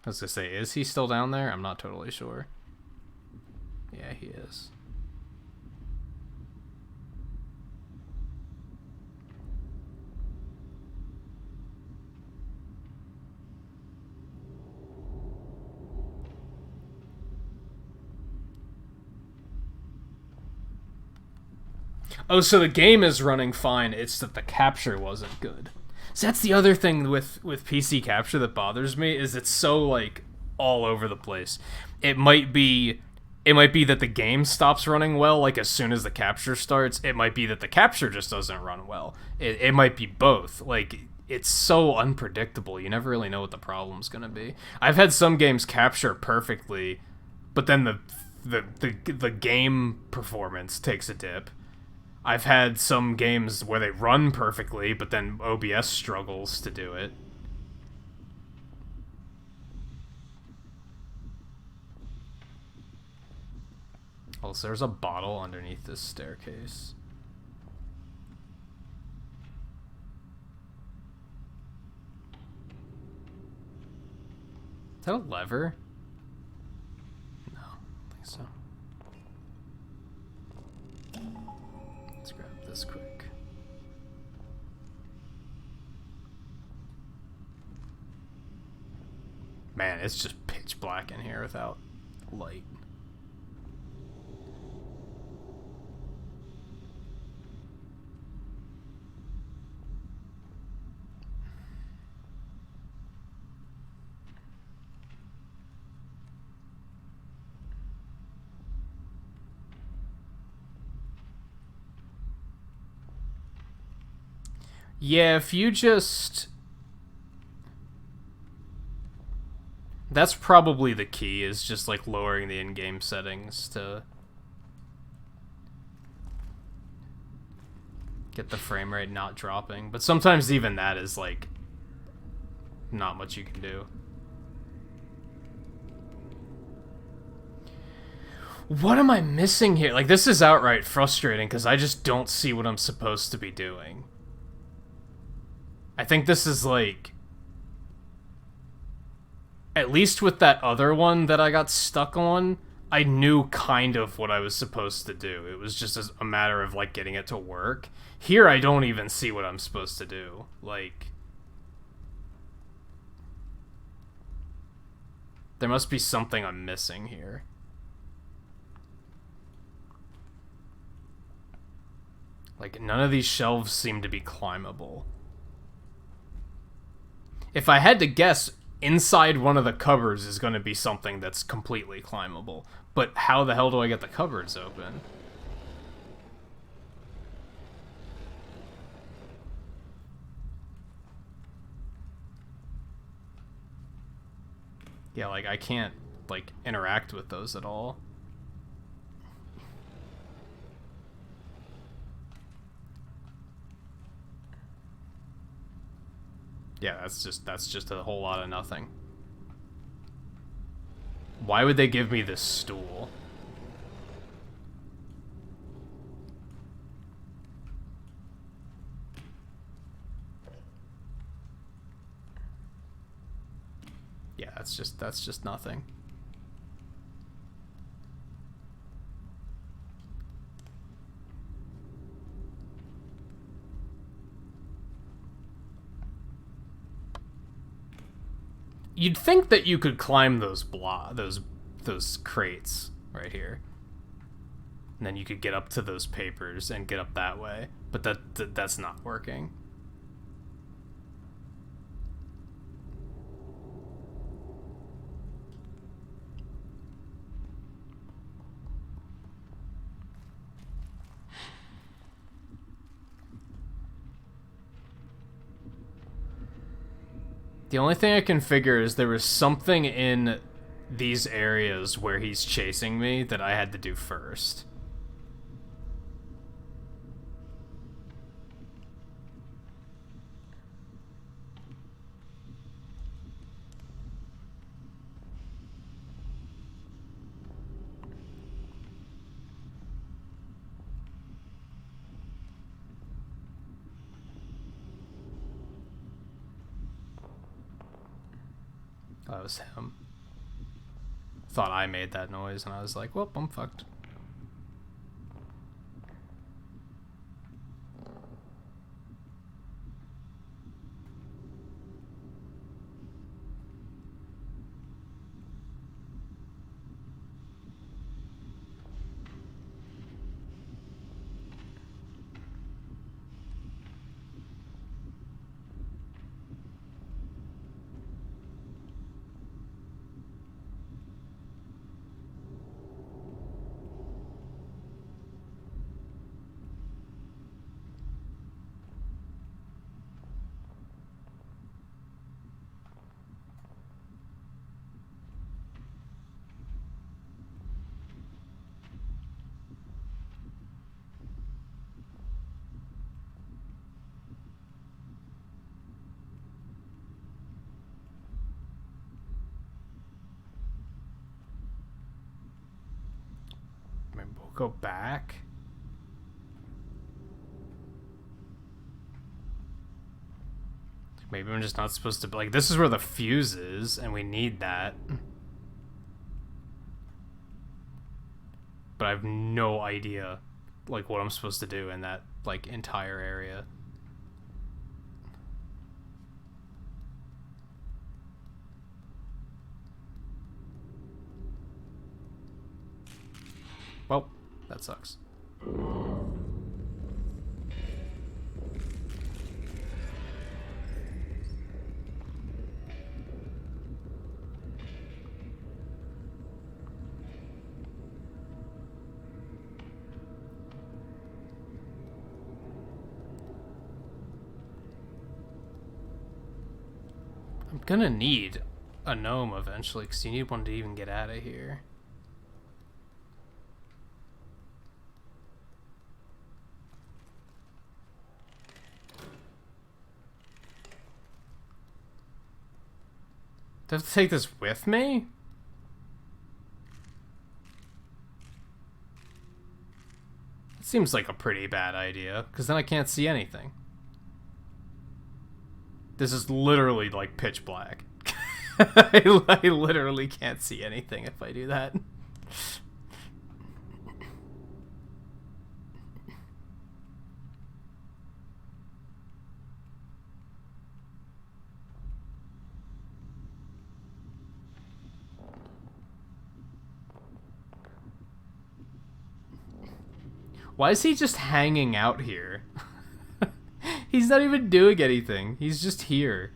I was gonna say, is he still down there? I'm not totally sure. Yeah, he is. Oh, so the game is running fine. It's that the capture wasn't good. So that's the other thing with PC capture that bothers me is it's so like all over the place. It might be that the game stops running well like as soon as the capture starts. It might be that the capture just doesn't run well. It might be both. Like it's so unpredictable. You never really know what the problem's gonna be. I've had some games capture perfectly, but then the game performance takes a dip. I've had some games where they run perfectly, but then OBS struggles to do it. Oh, so there's a bottle underneath this staircase. Is that a lever? No, I don't think so. Let's grab this quick. Man, it's just pitch black in here without light. Yeah, if you just... That's probably the key, is just like lowering the in-game settings to get the frame rate not dropping. But sometimes even that is like not much you can do. What am I missing here? Like, this is outright frustrating because I just don't see what I'm supposed to be doing. I think this is like... At least with that other one that I got stuck on, I knew kind of what I was supposed to do. It was just a matter of, like, getting it to work. Here, I don't even see what I'm supposed to do. Like... There must be something I'm missing here. Like, none of these shelves seem to be climbable. If I had to guess, inside one of the cupboards is going to be something that's completely climbable. But how the hell do I get the cupboards open? Yeah, like, I can't, like, interact with those at all. Yeah, that's just a whole lot of nothing. Why would they give me this stool? Yeah, that's just nothing. You'd think that you could climb those those crates right here, and then you could get up to those papers and get up that way, but that's not working. The only thing I can figure is there was something in these areas where he's chasing me that I had to do first. That was him. Thought I made that noise, and I was like, well, I'm fucked. go back. Maybe I'm just not supposed to... Like, this is where the fuse is, and we need that. But I have no idea, like, what I'm supposed to do in that, like, entire area. Well, that sucks. I'm gonna need a gnome eventually, because you need one to even get out of here. Do I have to take this with me? It seems like a pretty bad idea, because then I can't see anything. This is literally like pitch black. I literally can't see anything if I do that. Why is he just hanging out here? He's not even doing anything. He's just here.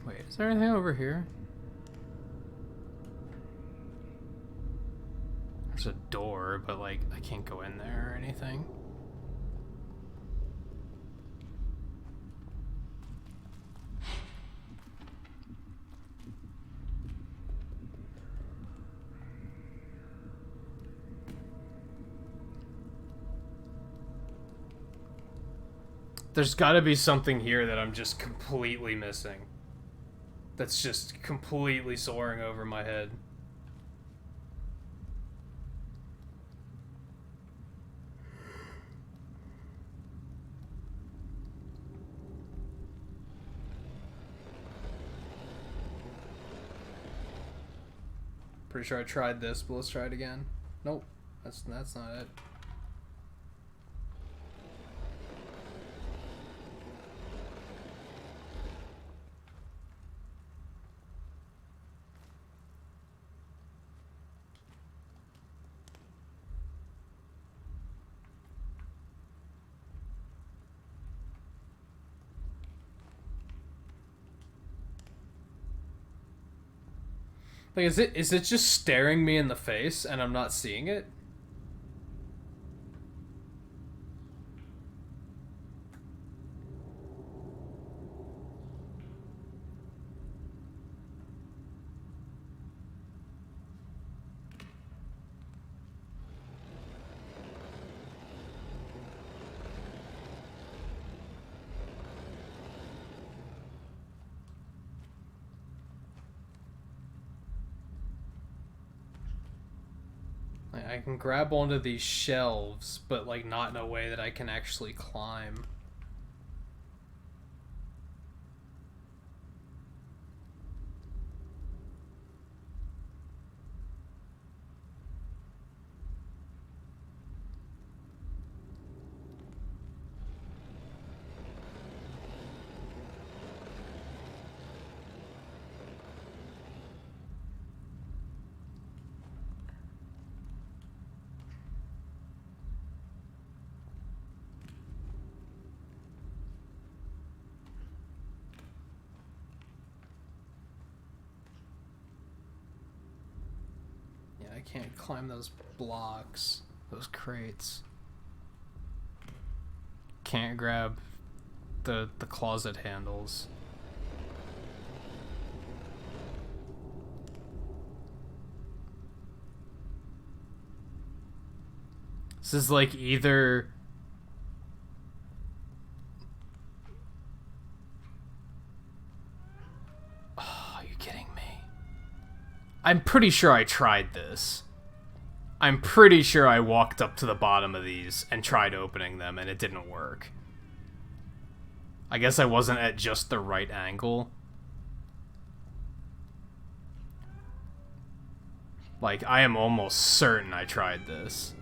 Wait, is there anything over here? There's a door, but like I can't go in there or anything. There's gotta be something here that I'm just completely missing. That's just completely soaring over my head. Pretty sure I tried this, but let's try it again. Nope, that's not it. Like, is it just staring me in the face and I'm not seeing it? I can grab onto these shelves, but like not in a way that I can actually climb. I can't climb those blocks, those crates. Can't grab the closet handles. This is like either... Oh, are you kidding me? I'm pretty sure I tried this. I'm pretty sure I walked up to the bottom of these and tried opening them and it didn't work. I guess I wasn't at just the right angle. Like, I am almost certain I tried this.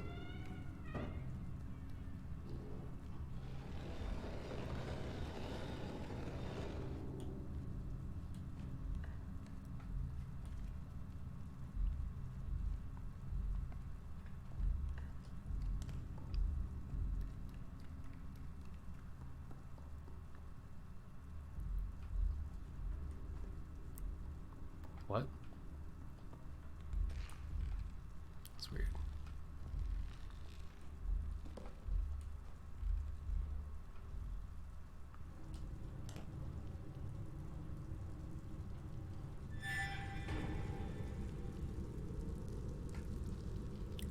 What? That's weird.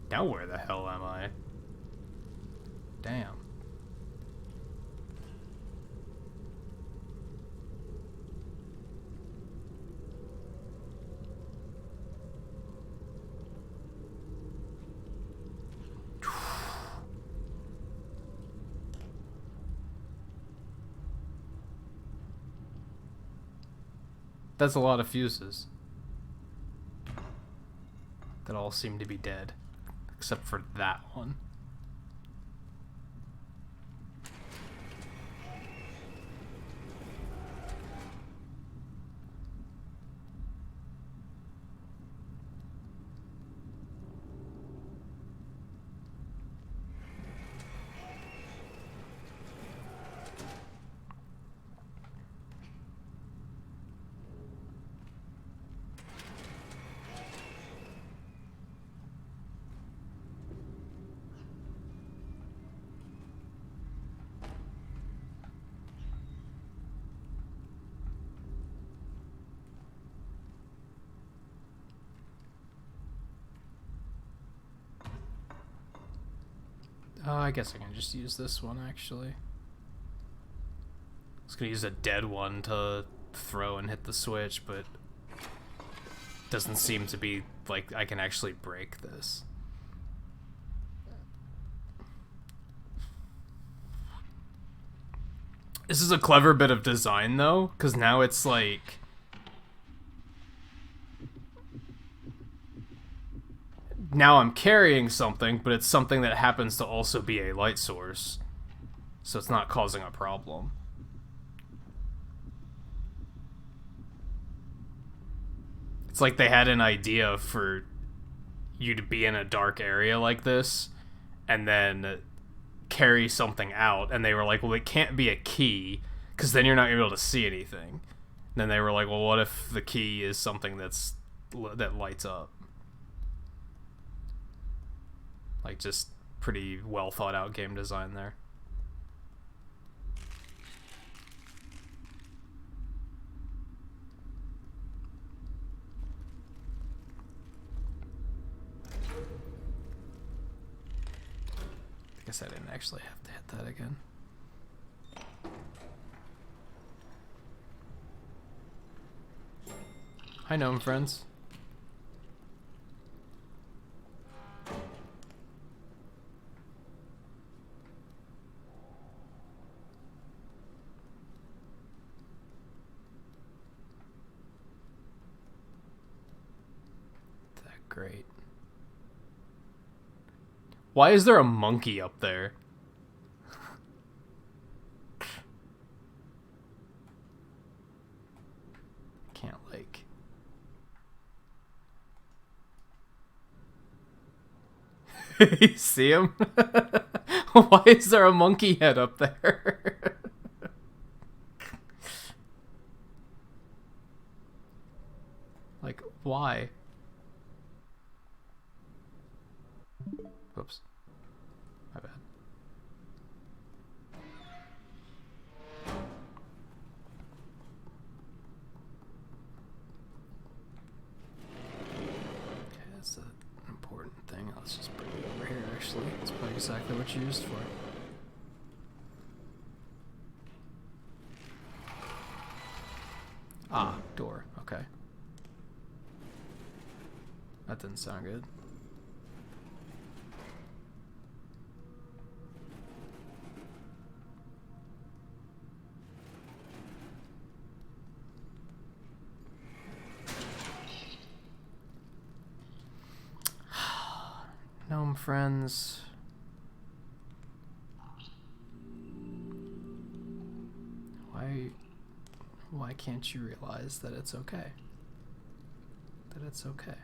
Now where the hell am I? Damn. That's a lot of fuses. That all seem to be dead. Except for that one. Oh, I guess I can just use this one, actually. I was gonna use a dead one to throw and hit the switch, but doesn't seem to be like I can actually break this. This is a clever bit of design, though, because now it's like... Now I'm carrying something, but it's something that happens to also be a light source. So it's not causing a problem. It's like they had an idea for you to be in a dark area like this, and then carry something out, and they were like, well, it can't be a key, because then you're not able to see anything. And then they were like, well, what if the key is something that lights up? Like, just pretty well thought out game design there. I guess I didn't actually have to hit that again. Hi, gnome friends. great. Why is there a monkey up there? Can't, like... You see him? Why is there a monkey head up there? Like, why? Whoops. My bad. Okay, that's an important thing. Let's just bring it over here, actually. That's probably exactly what you used for. Ah, door. Okay. That didn't sound good. Gnome friends. Why can't you realize that it's okay? That it's okay.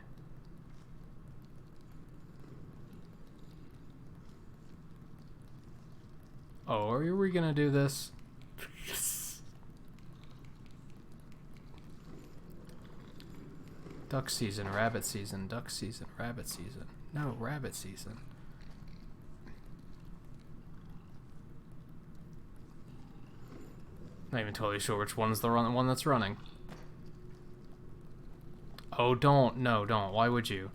Oh, are we gonna do this? Duck season, rabbit season, duck season, rabbit season. No, rabbit season. Not even totally sure which one's the one that's running. Oh, don't. No, don't. Why would you?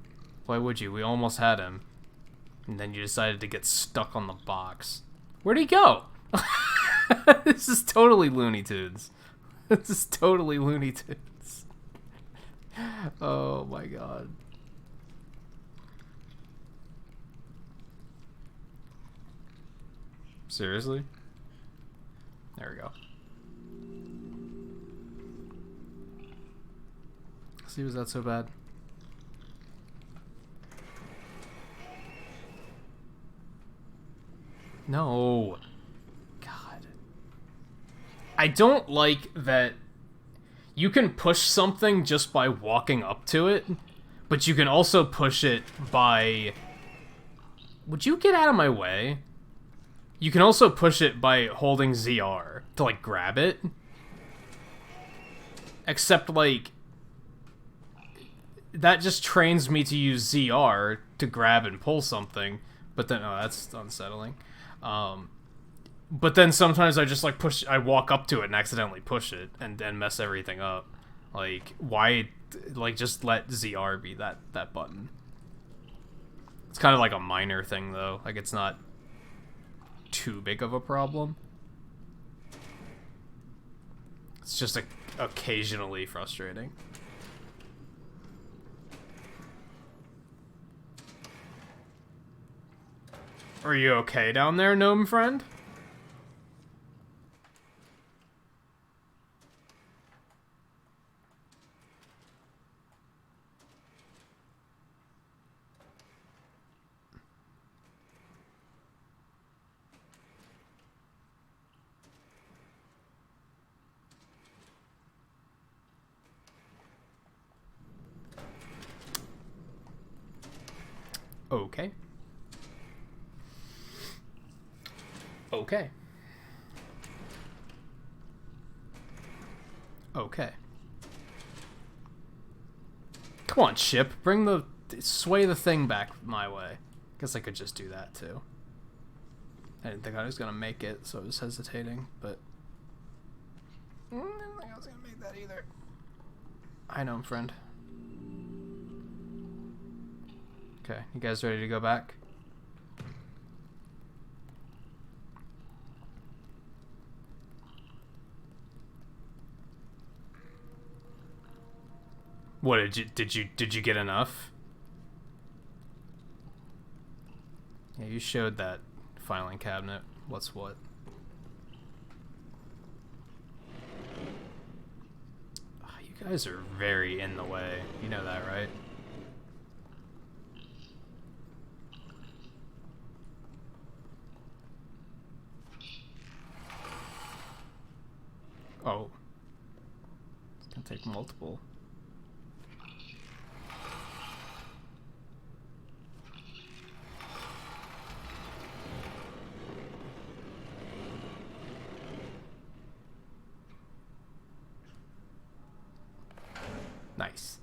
Why would you? We almost had him. And then you decided to get stuck on the box. Where'd he go? This is totally Looney Tunes. This is totally Looney Tunes. Oh my god. Seriously? There we go. See, was that so bad? No. God. I don't like that you can push something just by walking up to it, but you can also push it by... Would you get out of my way? You can also push it by holding ZR to, like, grab it. Except, like... That just trains me to use ZR to grab and pull something, but then... Oh, that's unsettling. But then sometimes I just, like, I walk up to it and accidentally push it and then mess everything up. Like, why... Like, just let ZR be that button. It's kind of like a minor thing, though. Like, it's not too big of a problem. It's just occasionally frustrating. Are you okay down there, gnome friend? Okay. Okay. Okay. Come on, ship. Sway the thing back my way. Guess I could just do that, too. I didn't think I was gonna make it, so I was hesitating, but... I didn't think I was gonna make that either. I know, friend. Okay, you guys ready to go back? What did you get enough? Yeah, you showed that filing cabinet. What's what? Oh, you guys are very in the way. You know that, right? I'll take multiple. Nice.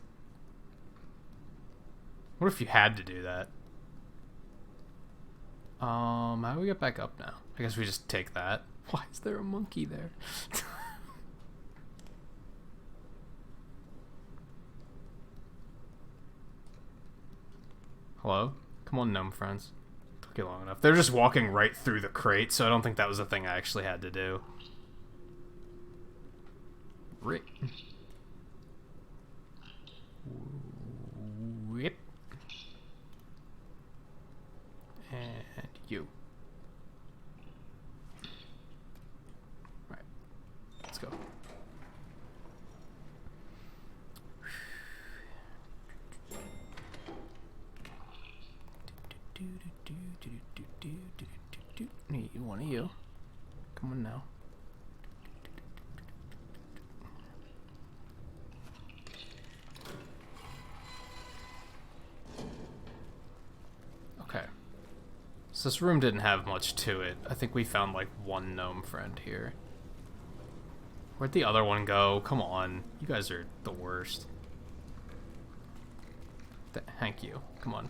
What if you had to do that? How do we get back up now? I guess we just take that. Why is there a monkey there? Hello? Come on, gnome friends. Took you long enough. They're just walking right through the crate, so I don't think that was a thing I actually had to do. Rick. Whip. And you. Right. Let's go. Need one of you. Come on now. Okay. So this room didn't have much to it. I think we found like one gnome friend here. Where'd the other one go? Come on. You guys are the worst. Thank you. Come on.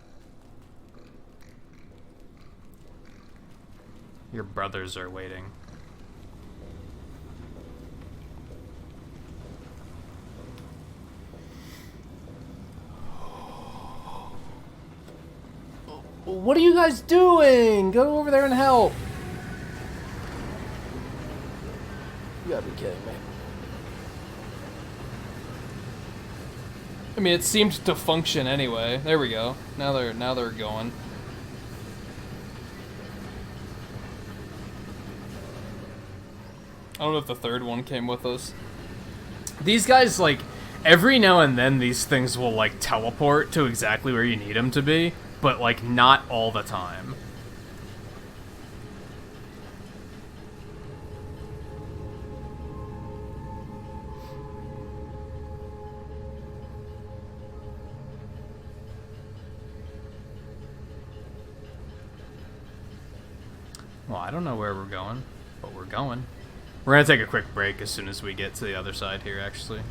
Your brothers are waiting. What are you guys doing? Go over there and help. You gotta be kidding me. I mean, it seemed to function anyway. There we go. Now they're going. I don't know if the third one came with us. These guys, like, every now and then these things will, like, teleport to exactly where you need them to be, but, like, not all the time. Well, I don't know where we're going, but we're going. We're gonna take a quick break as soon as we get to the other side here, actually.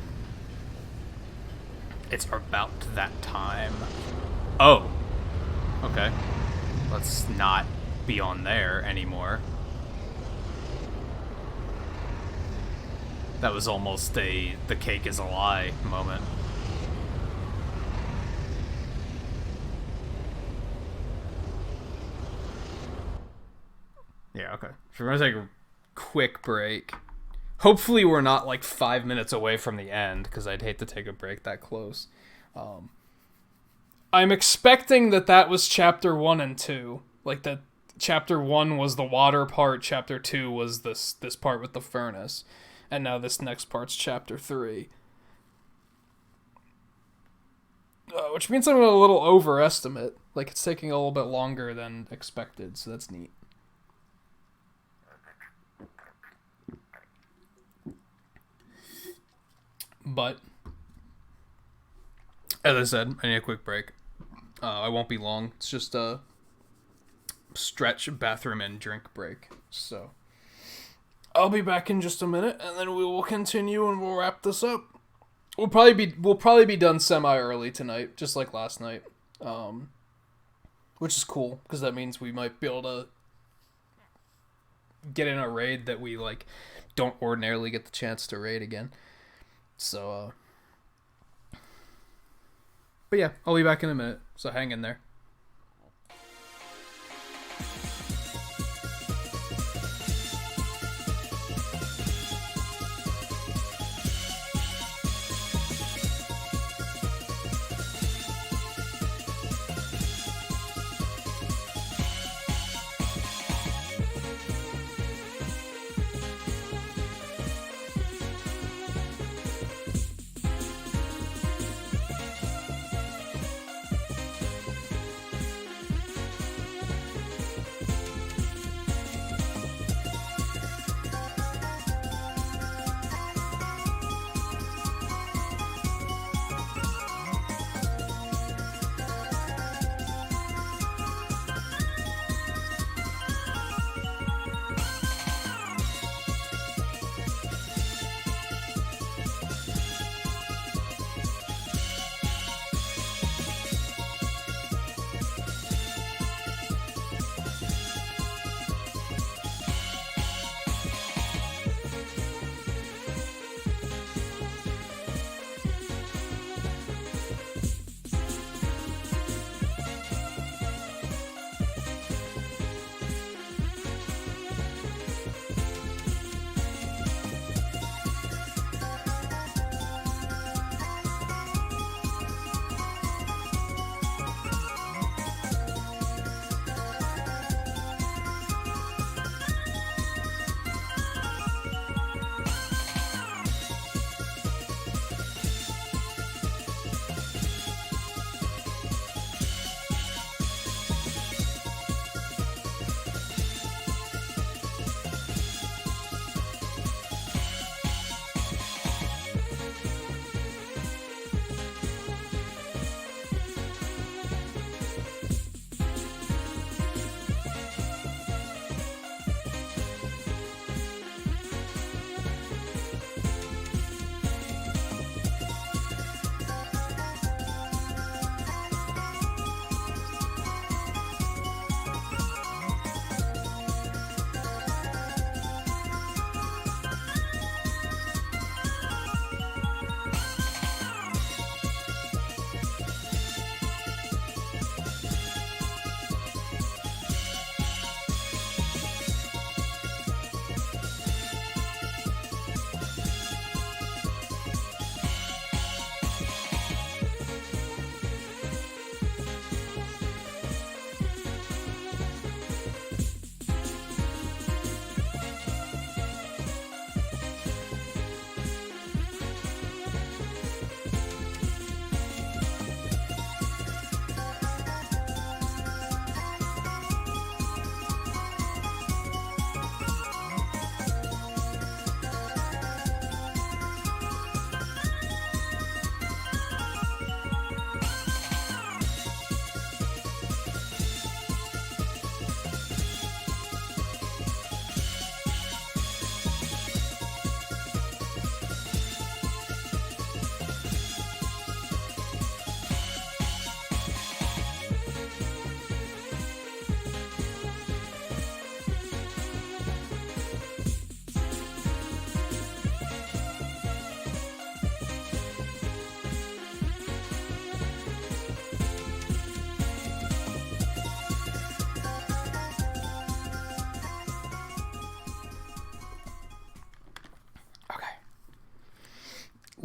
It's about that time. Oh. Okay. Let's not be on there anymore. That was almost a the cake is a lie moment. Yeah, okay. So we're gonna take a quick break. Hopefully we're not like 5 minutes away from the end, because I'd hate to take a break that close. I'm expecting that was chapter 1 and 2. Like that chapter 1 was the water part, chapter 2 was this part with the furnace, and now this next part's chapter 3. Which means I'm a little overestimate. Like it's taking a little bit longer than expected, so that's neat. But, as I said, I need a quick break. I won't be long. It's just a stretch, bathroom, and drink break. So, I'll be back in just a minute, and then we will continue and we'll wrap this up. We'll probably be done semi-early tonight, just like last night. Which is cool, because that means we might be able to get in a raid that we, like, don't ordinarily get the chance to raid again. So, but yeah, I'll be back in a minute, so hang in there.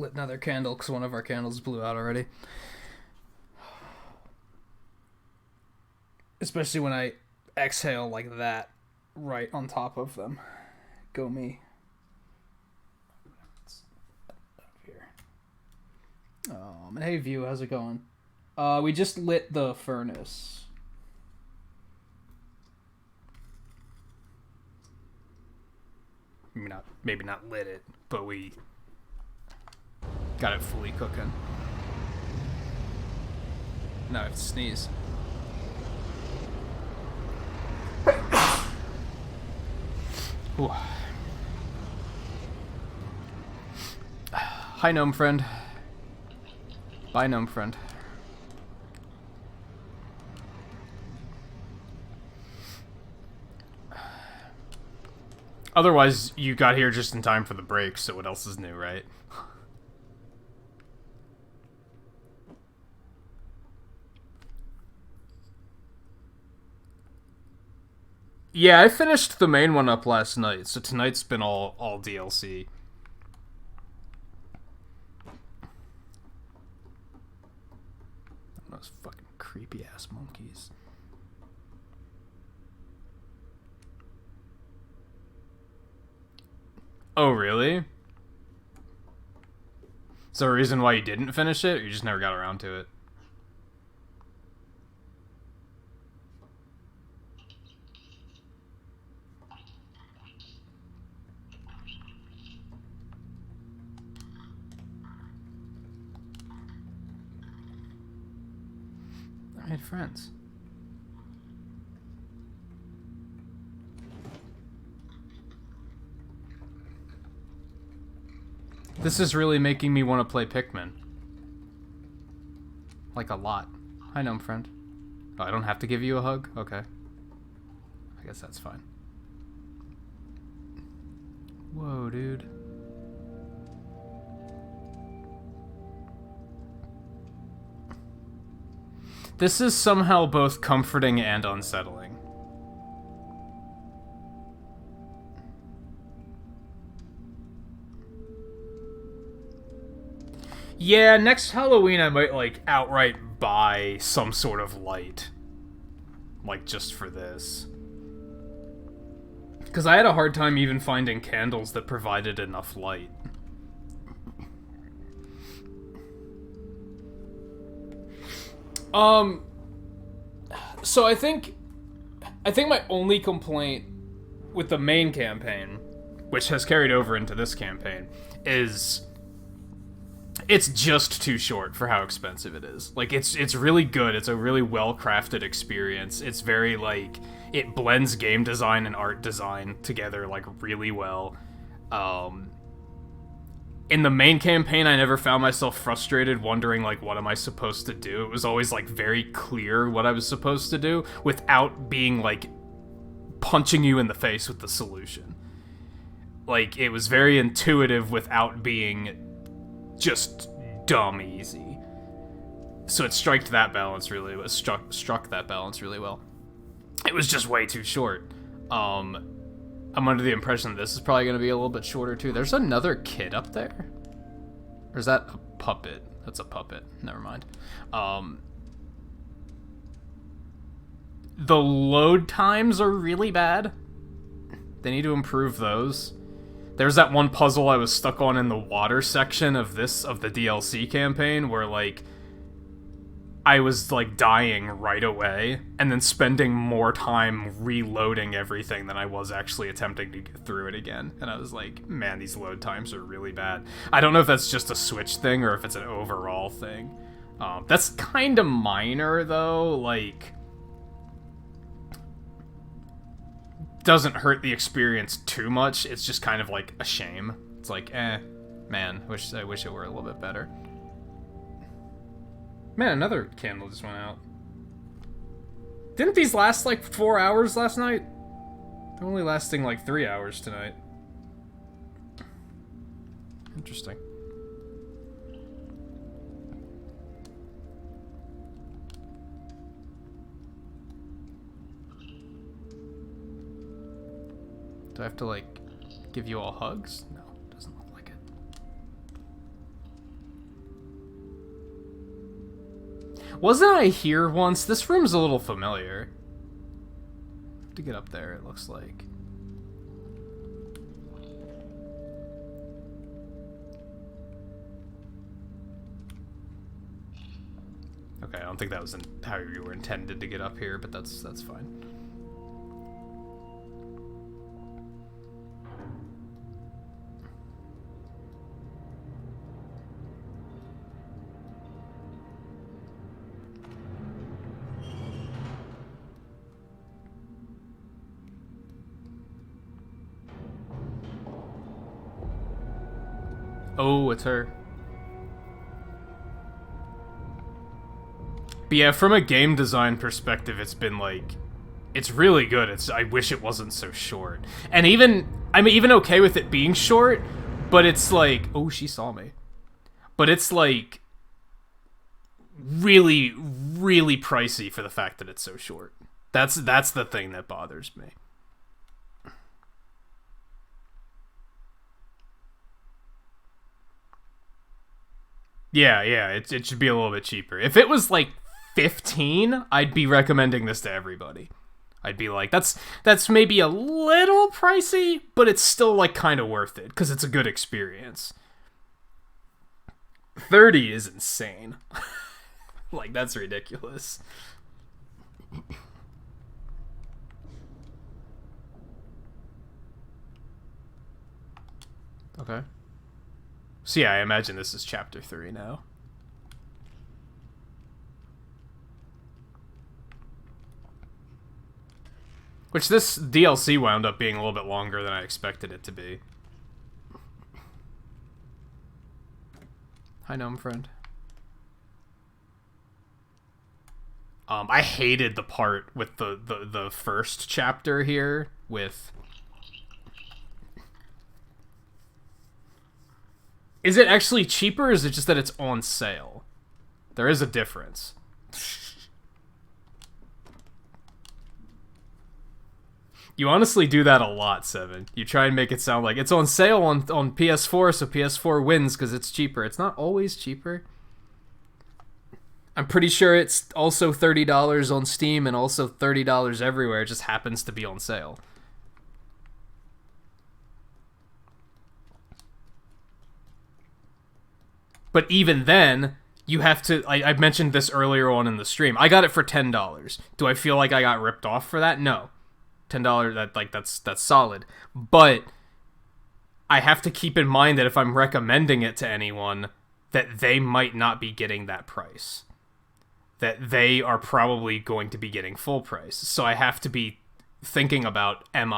lit another candle because one of our candles blew out already. Especially when I exhale like that right on top of them. Go me. Here. And hey, View, how's it going? We just lit the furnace. Maybe not lit it, but we got it fully cooking. Now I have to sneeze. Ooh. Hi, gnome friend. Bye, gnome friend. Otherwise, you got here just in time for the break, so what else is new, right? Yeah, I finished the main one up last night, so tonight's been all DLC. Those fucking creepy ass monkeys. Oh, really? Is there a reason why you didn't finish it, or you just never got around to it? I made friends. This is really making me want to play Pikmin. Like a lot. Hi, gnome friend. Oh, I don't have to give you a hug? Okay. I guess that's fine. Whoa, dude. This is somehow both comforting and unsettling. Yeah, next Halloween I might, like, outright buy some sort of light. Like, just for this. Because I had a hard time even finding candles that provided enough light. So I think my only complaint with the main campaign, which has carried over into this campaign, is it's just too short for how expensive it is. Like, it's really good. It's a really well-crafted experience. It's very, like, it blends game design and art design together, like, really well. In the main campaign, I never found myself frustrated wondering, like, what am I supposed to do? It was always, like, very clear what I was supposed to do without being, like, punching you in the face with the solution. Like, it was very intuitive without being just dumb easy. So it struck that balance really well. Struck that balance really well. It was just way too short. I'm under the impression that this is probably going to be a little bit shorter too. There's another kid up there? Or is that a puppet? That's a puppet. Never mind. The load times are really bad. They need to improve those. There's that one puzzle I was stuck on in the water section of the DLC campaign where, like, I was, like, dying right away and then spending more time reloading everything than I was actually attempting to get through it again. And I was like, man, these load times are really bad. I don't know if that's just a Switch thing or if it's an overall thing. That's kind of minor, though. Like, doesn't hurt the experience too much. It's just kind of like a shame. It's like, man, I wish it were a little bit better. Man, another candle just went out. Didn't these last like 4 hours last night? They're only lasting like 3 hours tonight. Interesting. Do I have to, like, give you all hugs? No, it doesn't look like it. Wasn't I here once? This room's a little familiar. To get up there, it looks like. Okay, I don't think that was how you were intended to get up here, but that's fine. Oh, it's her. But yeah, from a game design perspective, it's been like, it's really good. I wish it wasn't so short. And I'm even okay with it being short, but it's like, oh, she saw me. But it's like really, really pricey for the fact that it's so short. That's the thing that bothers me. Yeah, it should be a little bit cheaper. If it was like 15, I'd be recommending this to everybody. I'd be like, that's maybe a little pricey, but it's still like kind of worth it because it's a good experience. 30 is insane. Like, that's ridiculous. Okay. So yeah, I imagine this is chapter 3 now. Which this DLC wound up being a little bit longer than I expected it to be. Hi, gnome friend. I hated the part with the first chapter here with... Is it actually cheaper, or is it just that it's on sale? There is a difference. You honestly do that a lot, Seven. You try and make it sound like it's on sale on PS4, so PS4 wins because it's cheaper. It's not always cheaper. I'm pretty sure it's also $30 on Steam and also $30 everywhere. It just happens to be on sale. But even then, you have to... I mentioned this earlier on in the stream. I got it for $10. Do I feel like I got ripped off for that? No. $10, that's solid. But I have to keep in mind that if I'm recommending it to anyone, that they might not be getting that price. That they are probably going to be getting full price. So I have to be thinking about, can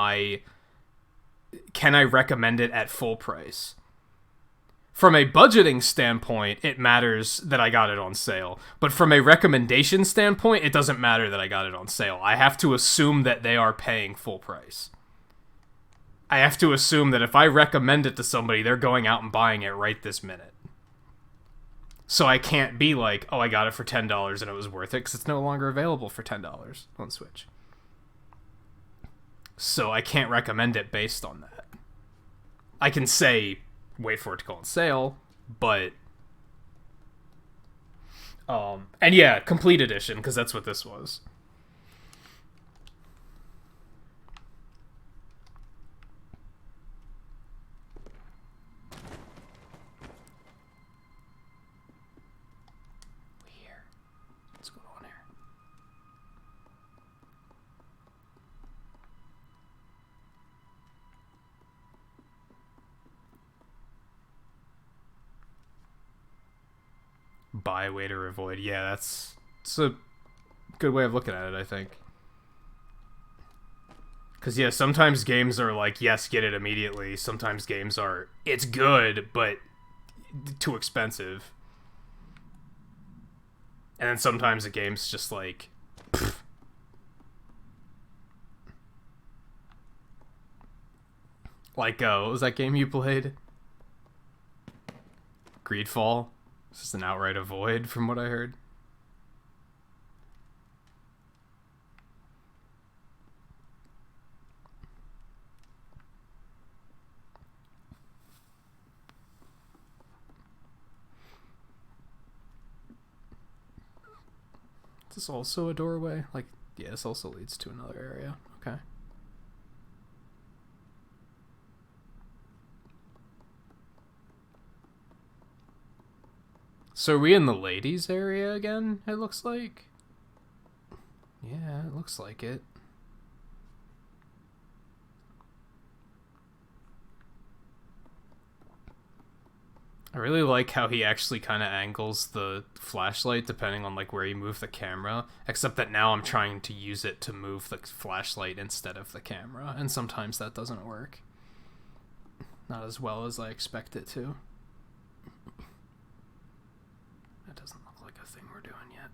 I recommend it at full price? From a budgeting standpoint, it matters that I got it on sale. But from a recommendation standpoint, it doesn't matter that I got it on sale. I have to assume that they are paying full price. I have to assume that if I recommend it to somebody, they're going out and buying it right this minute. So I can't be like, oh, I got it for $10 and it was worth it, because it's no longer available for $10 on Switch. So I can't recommend it based on that. I can say... wait for it to go on sale, but and yeah, complete edition, because that's what this was. Weird. What's going on here? Buy, wait, or avoid. Yeah, it's a good way of looking at it, I think. Because, yeah, sometimes games are like, yes, get it immediately. Sometimes games are, it's good, but too expensive. And then sometimes a game's just like, pfft. Like, what was that game you played? Greedfall? It's just an outright avoid, from what I heard. this also a doorway? Like, yeah, this also leads to another area. Okay. So are we in the ladies area again, it looks like? Yeah, it looks like it. I really like how he actually kind of angles the flashlight depending on like where you move the camera, except that now I'm trying to use it to move the flashlight instead of the camera, and sometimes that doesn't work. Not as well as I expect it to. That doesn't look like a thing we're doing yet.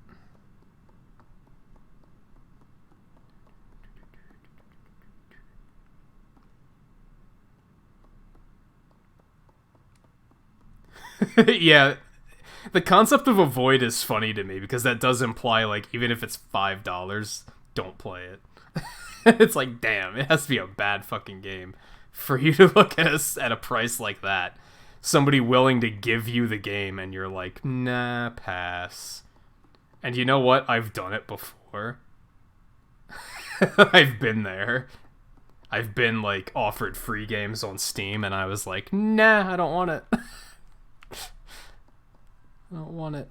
Yeah, the concept of a void is funny to me because that does imply like even if it's $5, don't play it. It's like, damn, it has to be a bad fucking game for you to look at us at a price like that. Somebody willing to give you the game and you're like, nah, pass. And you know what? I've done it before. I've been there. I've been like offered free games on Steam and I was like, nah, I don't want it. I don't want it.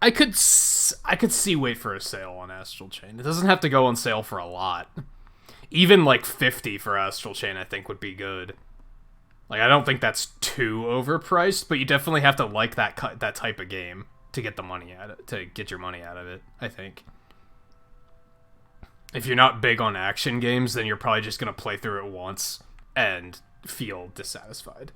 I could see wait for a sale on Astral Chain. It doesn't have to go on sale for a lot. Even like 50 for Astral Chain I think would be good. Like I don't think that's too overpriced, but you definitely have to like that type of game to get the money out of it, to get your money out of it, I think. If you're not big on action games, then you're probably just going to play through it once and feel dissatisfied.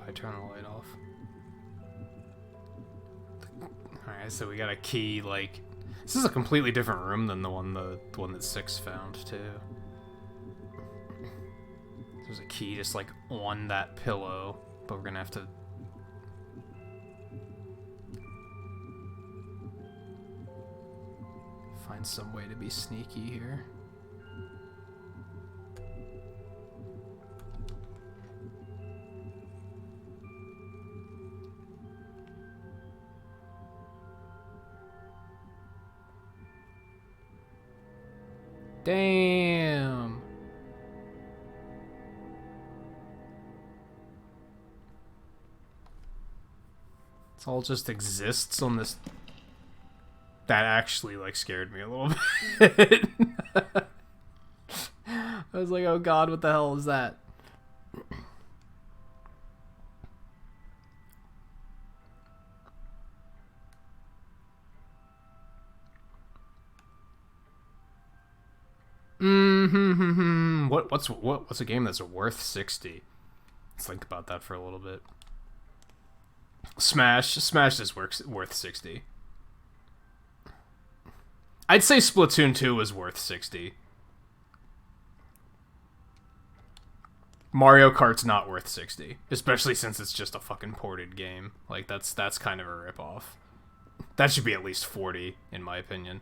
I turn the light off. Alright, so we got a key, like... This is a completely different room than the one that Six found, too. There's a key just, like, on that pillow, but we're gonna have to... find some way to be sneaky here. Damn. It all just exists on this. That actually like scared me a little bit. I was like, oh god, what the hell is that? What's a game that's worth 60? Let's think about that for a little bit. Smash is worth 60. I'd say Splatoon 2 was worth 60. Mario Kart's not worth 60, especially since it's just a fucking ported game. Like that's kind of a ripoff. That should be at least 40 in my opinion.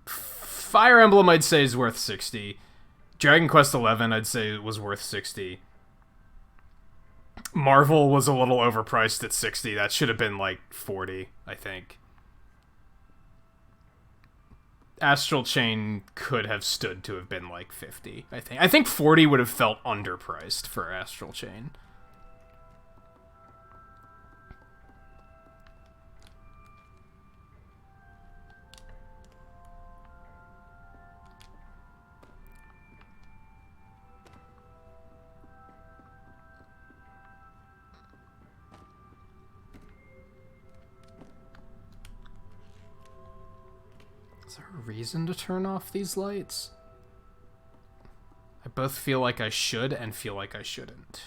Fire Emblem I'd say is worth 60. Dragon Quest XI I'd say was worth 60. Marvel was a little overpriced at 60. That should have been like 40, I think. Astral Chain could have stood to have been like 50, I think. I think 40 would have felt underpriced for Astral Chain. reason to turn off these lights? I both feel like I should and feel like I shouldn't.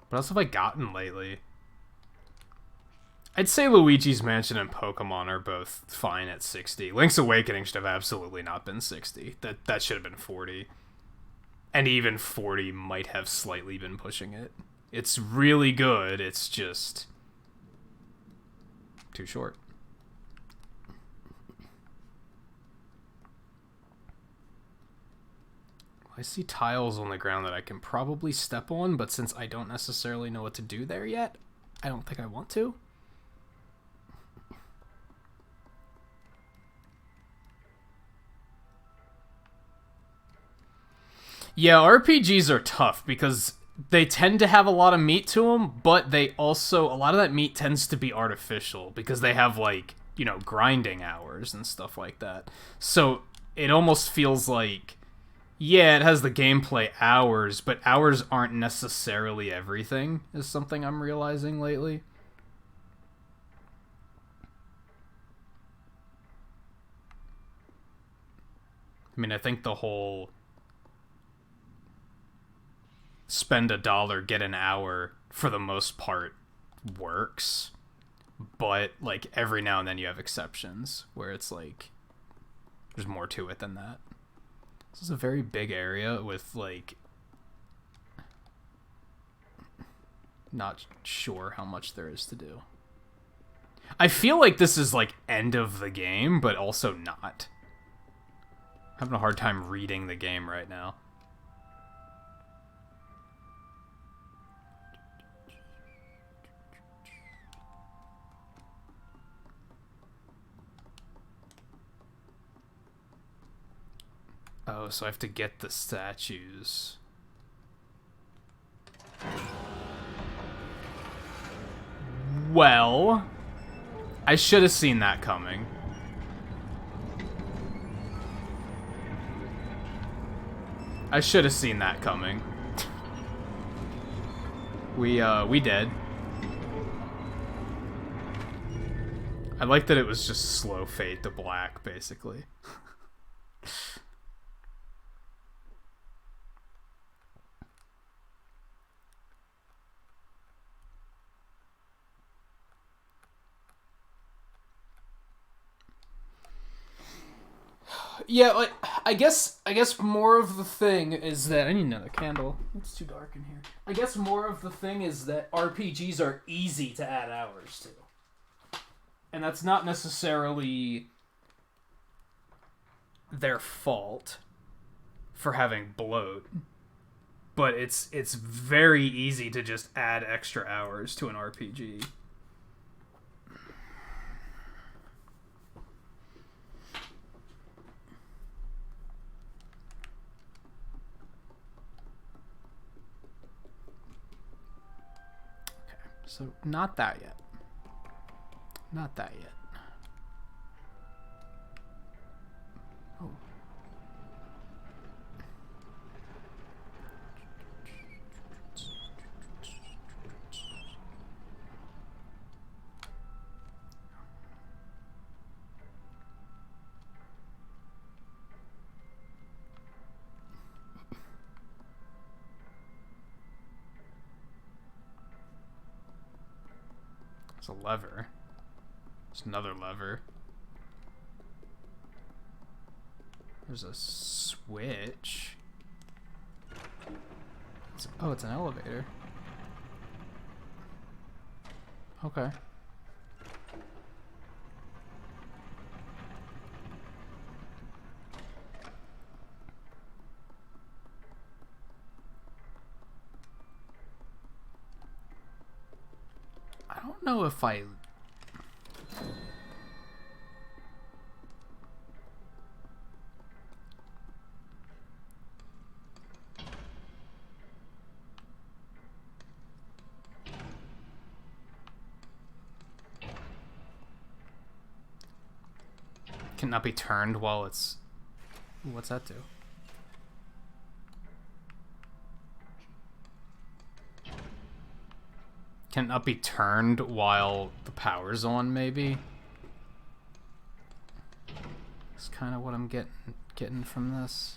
What else have I gotten lately? I'd say Luigi's Mansion and Pokemon are both fine at 60. Link's Awakening should have absolutely not been 60. That should have been 40. And even 40 might have slightly been pushing it. It's really good, it's just too short. I see tiles on the ground that I can probably step on, but since I don't necessarily know what to do there yet, I don't think I want to. Yeah, RPGs are tough because they tend to have a lot of meat to them, but they also, a lot of that meat tends to be artificial because they have, like, you know, grinding hours and stuff like that. So it almost feels like, yeah, it has the gameplay hours, but hours aren't necessarily everything, is something I'm realizing lately. I mean, I think the whole spend $1, get an hour, for the most part, works. But, like, every now and then you have exceptions, where it's like, there's more to it than that. This is a very big area with, like, not sure how much there is to do. I feel like this is, like, end of the game, but also not. I'm having a hard time reading the game right now. Oh, so I have to get the statues. Well, I should have seen that coming. I should have seen that coming. We did. I like that it was just slow fade to black, basically. Yeah, like, I guess more of the thing is that I need another candle. It's too dark in here. I guess more of the thing is that RPGs are easy to add hours to. And that's not necessarily their fault for having bloat. But it's very easy to just add extra hours to an RPG. So, not that yet. Not that yet. Oh. There's a lever. There's another lever. There's a switch. Oh, it's an elevator. Okay. I don't know if I... Cannot be turned while it's... What's that do? Can it not be turned while the power's on, maybe? It's kind of what I'm getting from this.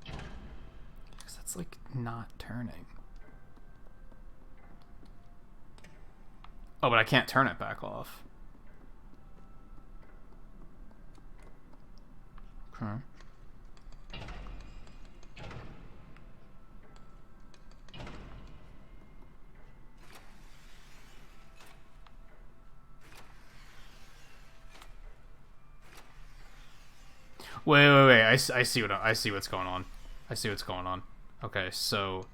Because that's like not turning. Oh, but I can't turn it back off. Okay. Wait. I see what's going on. I see what's going on. Okay, so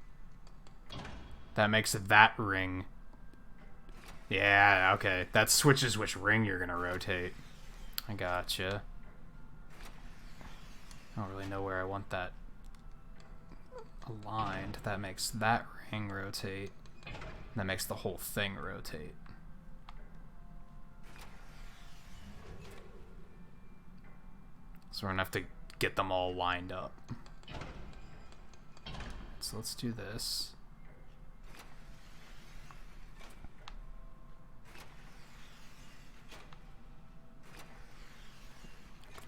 that makes that ring. Yeah, okay. That switches which ring you're gonna rotate. I gotcha. I don't really know where I want that aligned. That makes that ring rotate. That makes the whole thing rotate. So we're gonna have to get them all lined up. So let's do this.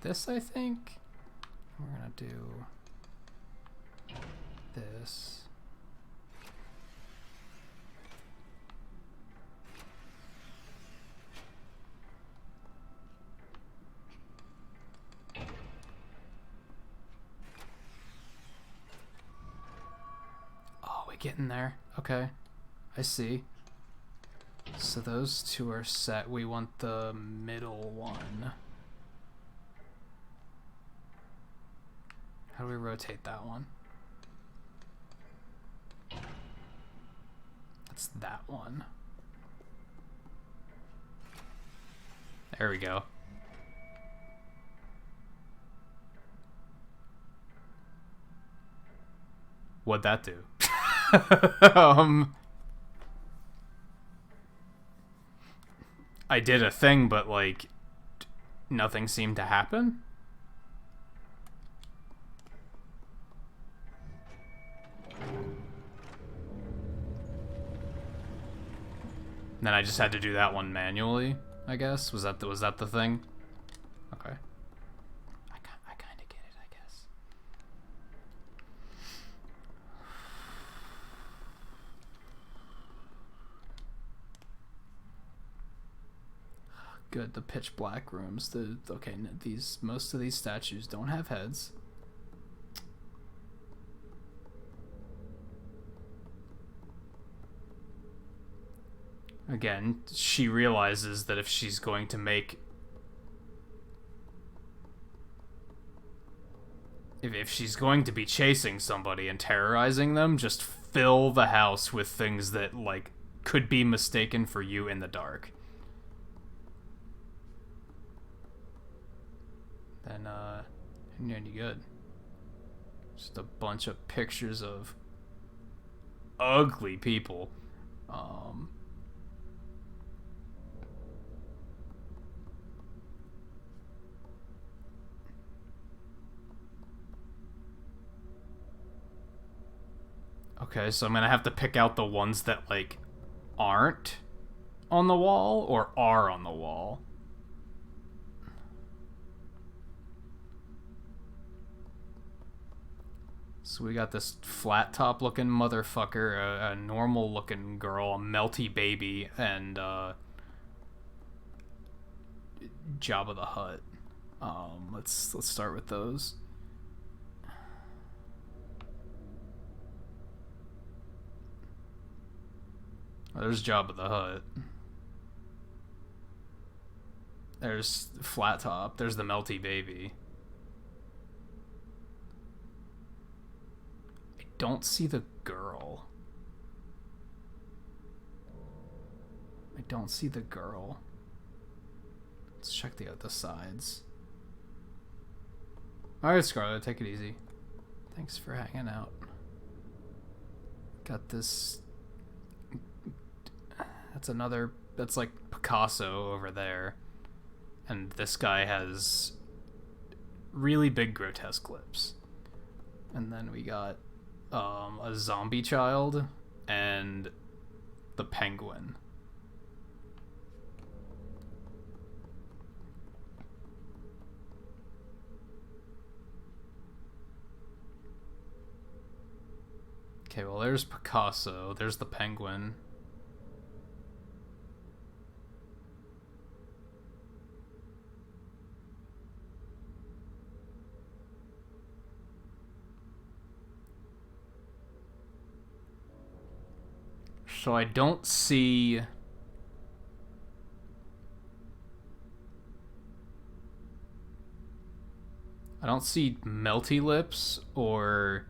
This, I think. We're gonna do this. Oh, we getting there. Okay. I see. So those two are set. We want the middle one. How do we rotate that one? That's that one. There we go. What'd that do? I did a thing, but like nothing seemed to happen. And then I just had to do that one manually, I guess. Was that the thing? Okay. I kind of get it, I guess. Good, the pitch black rooms. Okay, most of these statues don't have heads. Again, she realizes that if she's going to make... If she's going to be chasing somebody and terrorizing them, just fill the house with things that, like, could be mistaken for you in the dark. Then, you're good. Just a bunch of pictures of ugly people. Okay, so I'm gonna have to pick out the ones that, like, aren't on the wall or are on the wall. So we got this flat top looking motherfucker, a normal looking girl, a melty baby, and Jabba the Hutt. Let's start with those. There's Jabba the Hutt. There's Flat Top. There's the melty baby. I don't see the girl. I don't see the girl. Let's check the other sides. Alright, Scarlet, take it easy. Thanks for hanging out. Got this... That's like Picasso over there. And this guy has really big grotesque lips. And then we got a zombie child and the penguin. Okay, well, there's Picasso. There's the penguin. So I don't see... I don't see Melty Lips or...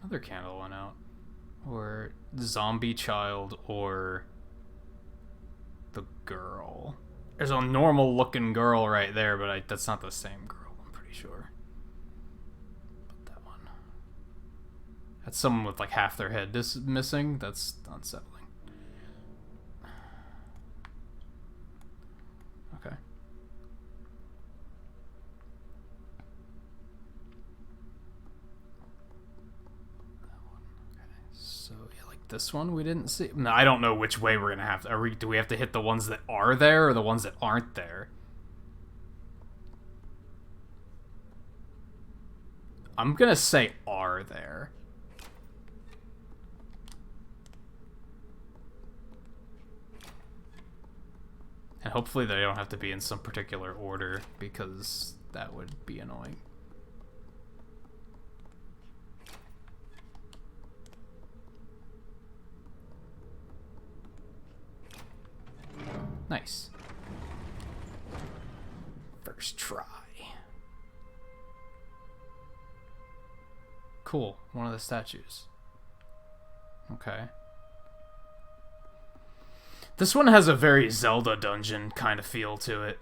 Another candle went out. Or Zombie Child or the girl. There's a normal looking girl right there, but that's not the same girl, I'm pretty sure. But that one. That's someone with like half their head missing. That's unsettling. Okay. This one we didn't see. No, I don't know which way we're gonna have to. Do we have to hit the ones that are there or the ones that aren't there? I'm gonna say are there. And hopefully they don't have to be in some particular order, because that would be annoying. Nice. First try. Cool. One of the statues. Okay. This one has a very Zelda dungeon kind of feel to it.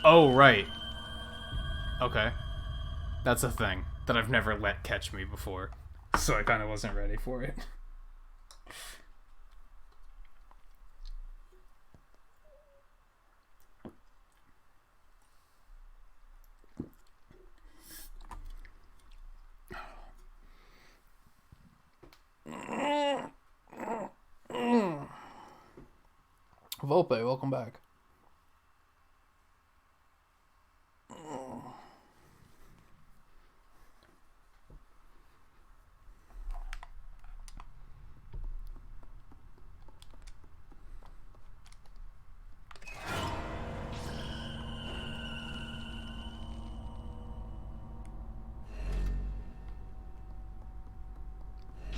Oh, right. Okay. That's a thing that I've never let catch me before. So I kind of wasn't ready for it. Volpe, welcome back.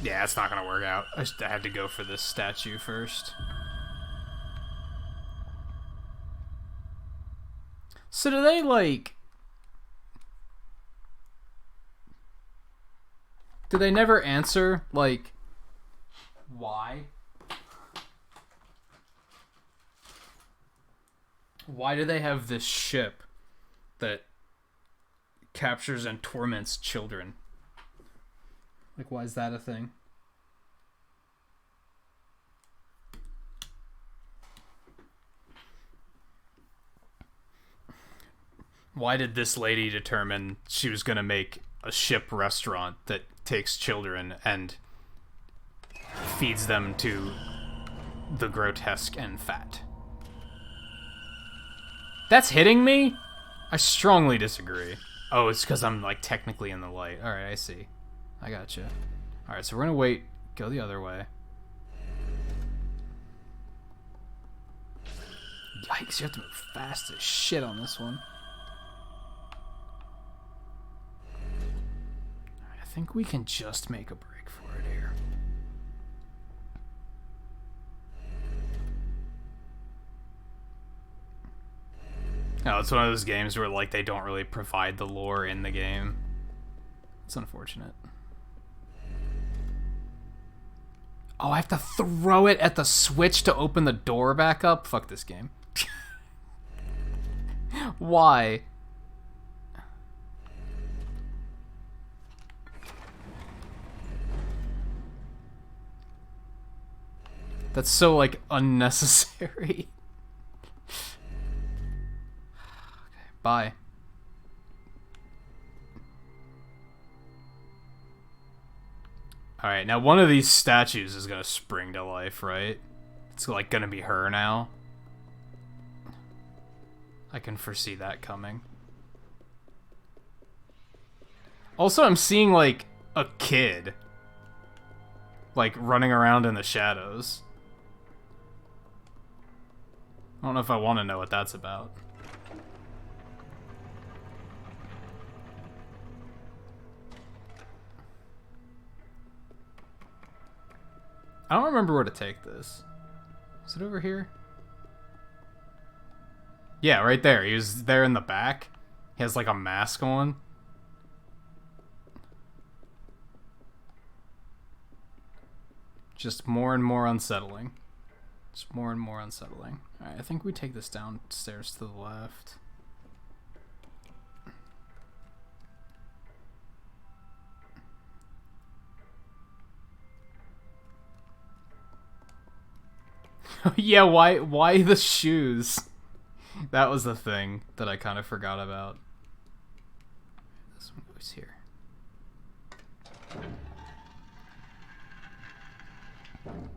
Yeah, it's not gonna work out. I had to go for this statue first. So do they, like... Do they never answer, like... Why? Why do they have this ship that captures and torments children? Like, why is that a thing? Why did this lady determine she was going to make a ship restaurant that takes children and feeds them to the grotesque and fat? That's hitting me? I strongly disagree. Oh, it's because I'm, like, technically in the light. Alright, I see. I gotcha. Alright, so we're gonna wait. Go the other way. Yikes, you have to move fast as shit on this one. Alright, I think we can just make a break for it here. No, it's one of those games where, like, they don't really provide the lore in the game. It's unfortunate. Oh, I have to throw it at the switch to open the door back up? Fuck this game. Why? That's so, like, unnecessary. Okay, bye. Alright, now one of these statues is gonna spring to life, right? It's like gonna be her now. I can foresee that coming. Also, I'm seeing, like, a kid. Like, running around in the shadows. I don't know if I want to know what that's about. I don't remember where to take this. Is it over here? Yeah, right there. He was there in the back. He has like a mask on. Just more and more unsettling. Just more and more unsettling. Alright, I think we take this downstairs to the left. Yeah, why the shoes? That was the thing that I kind of forgot about. This one goes here.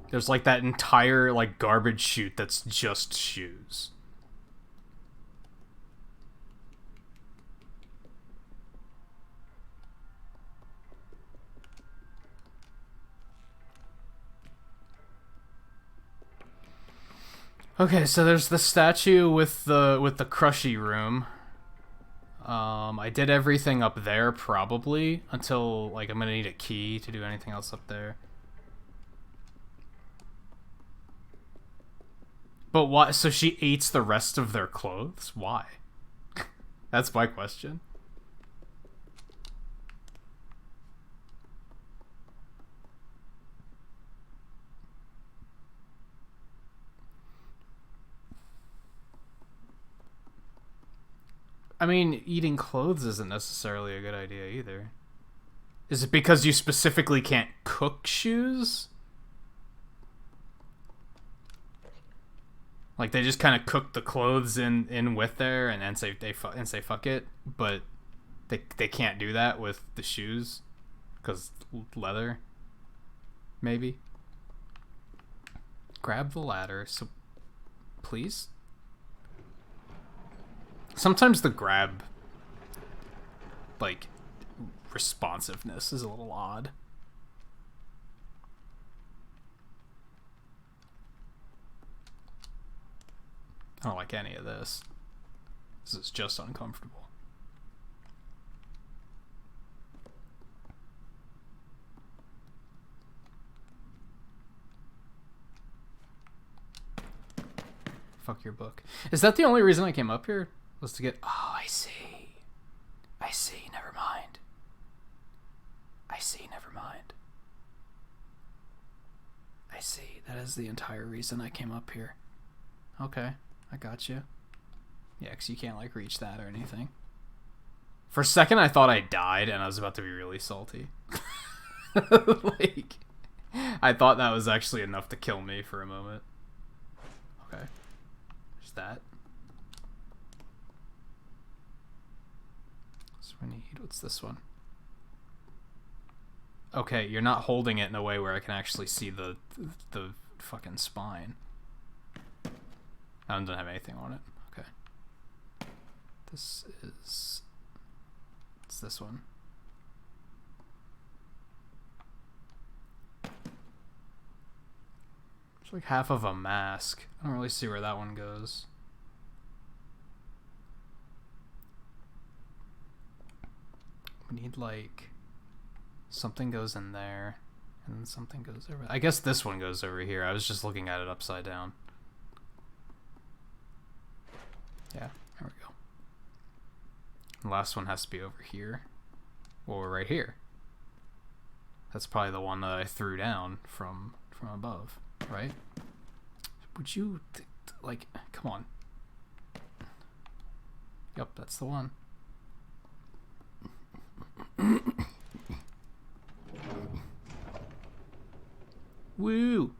There's like that entire like garbage chute that's just shoes. Okay, so there's the statue with the crushy room. I did everything up there probably until like I'm gonna need a key to do anything else up there. But why? So she eats the rest of their clothes? Why? That's my question. I mean, eating clothes isn't necessarily a good idea either. Is it because you specifically can't cook shoes? Like they just kind of cook the clothes in with there and say fuck it, but they can't do that with the shoes because leather. Maybe. Grab the ladder, so please. Sometimes the grab like responsiveness is a little odd. I don't like any of this. This is just uncomfortable. Fuck your book. Is that the only reason I came up here? Was to get... Oh, I see. I see. Never mind. I see. Never mind. I see. That is the entire reason I came up here. Okay. I got you. Yeah, because you can't, like, reach that or anything. For a second, I thought I died, and I was about to be really salty. Like, I thought that was actually enough to kill me for a moment. Okay. There's that. So we need... What's this one? Okay, you're not holding it in a way where I can actually see the fucking spine. I don't have anything on it. Okay. This is... It's this one. It's like half of a mask. I don't really see where that one goes. We need like... Something goes in there. And then something goes over... I guess this one goes over here. I was just looking at it upside down. Yeah, there we go. The last one has to be over here. Or right here. That's probably the one that I threw down from above, right? Would you, like, come on. Yep, that's the one. Woo!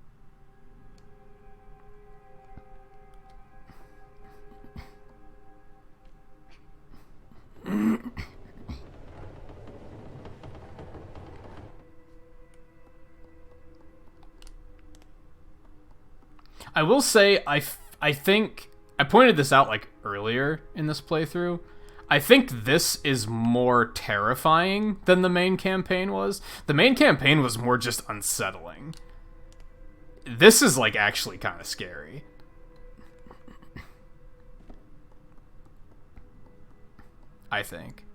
I will say, I think I pointed this out like earlier in this playthrough. I think this is more terrifying than the main campaign was. The main campaign was more just unsettling. This is like actually kind of scary. I think.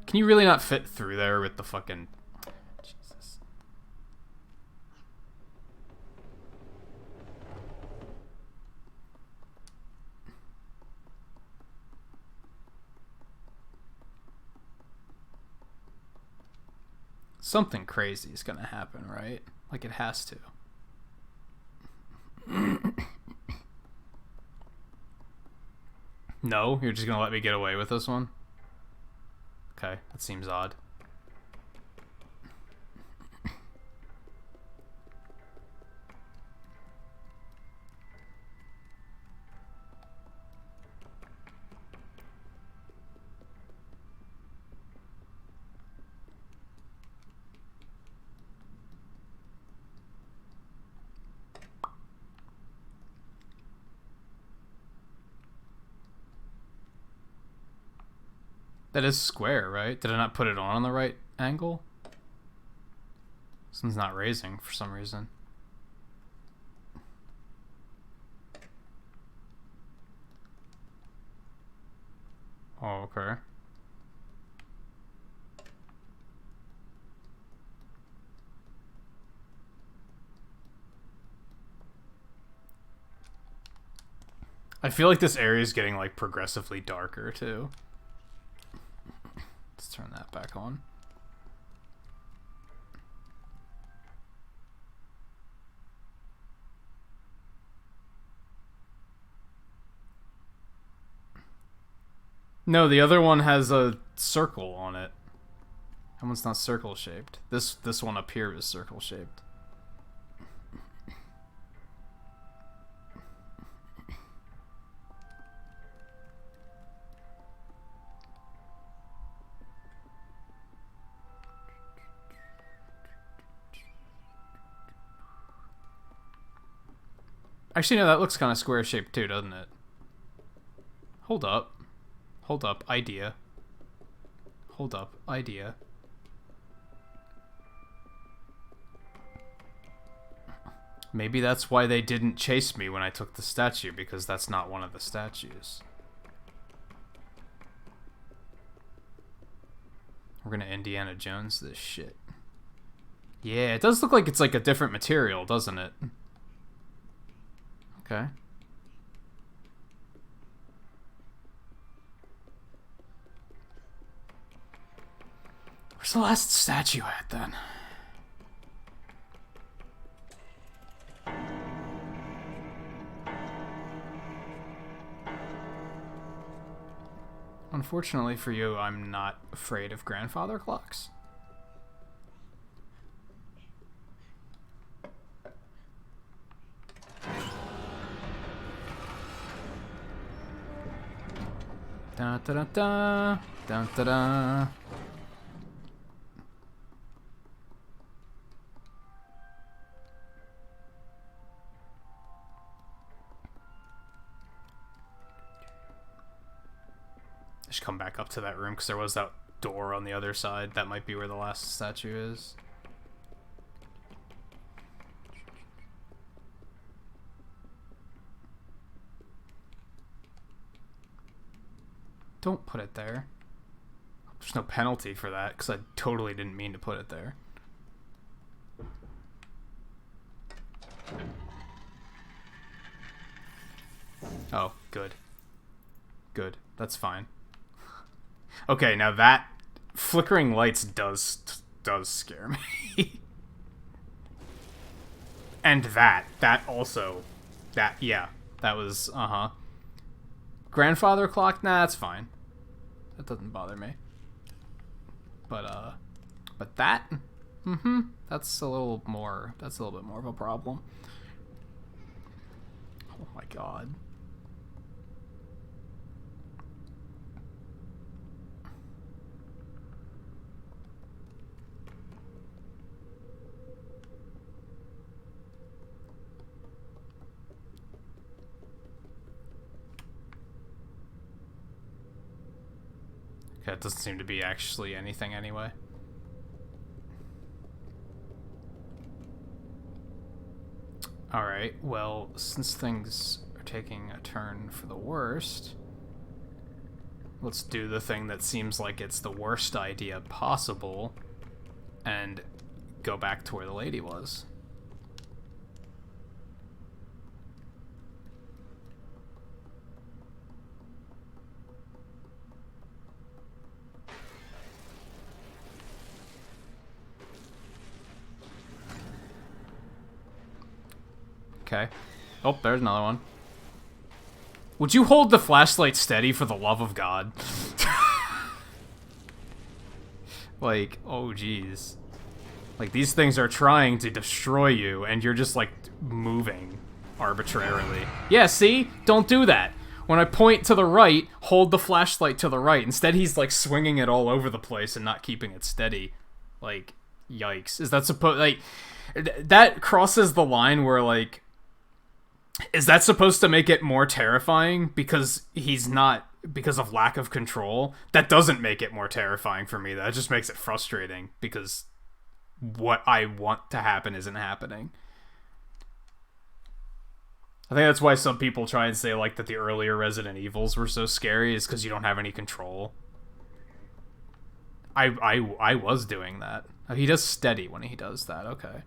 Can you really not fit through there with the fucking... Jesus. Something crazy is gonna happen, right? Like it has to. No? You're just gonna let me get away with this one? Okay, that seems odd. That is square, right? Did I not put it on the right angle? This one's not raising for some reason. Oh, okay. I feel like this area is getting like progressively darker too. Let's turn that back on. No, the other one has a circle on it. That one's not circle shaped. This one up here is circle shaped. Actually, no, that looks kind of square shaped too, doesn't it? Hold up. Hold up. Idea. Hold up. Idea. Maybe that's why they didn't chase me when I took the statue, because that's not one of the statues. We're gonna Indiana Jones this shit. Yeah, it does look like it's like a different material, doesn't it? Okay. Where's the last statue at, then? Unfortunately for you, I'm not afraid of grandfather clocks. Da da da da da da da. I should come back up to that room because there was that door on the other side. That might be where the last statue is. Don't put it there. There's no penalty for that because I totally didn't mean to put it there. Oh, good. Good. That's fine. Okay, now that flickering lights does scare me. And that also, yeah, that was, grandfather clock, nah, that's fine. That doesn't bother me. But that, that's a little bit more of a problem. Oh my god. Okay, it doesn't seem to be actually anything anyway. Alright, well, since things are taking a turn for the worst, let's do the thing that seems like it's the worst idea possible and go back to where the lady was. Okay. Oh, there's another one. Would you hold the flashlight steady for the love of God? Like, oh jeez. Like, these things are trying to destroy you, and you're just, like, moving arbitrarily. Yeah, see? Don't do that. When I point to the right, hold the flashlight to the right. Instead, he's, like, swinging it all over the place and not keeping it steady. Like, yikes. Is that supposed... Like, that crosses the line where, like... Is that supposed to make it more terrifying because he's not... because of lack of control? That doesn't make it more terrifying for me. That just makes it frustrating because what I want to happen isn't happening. I think that's why some people try and say, like, that the earlier Resident Evils were so scary is because you don't have any control. I was doing that. Oh, he does steady when he does that. Okay.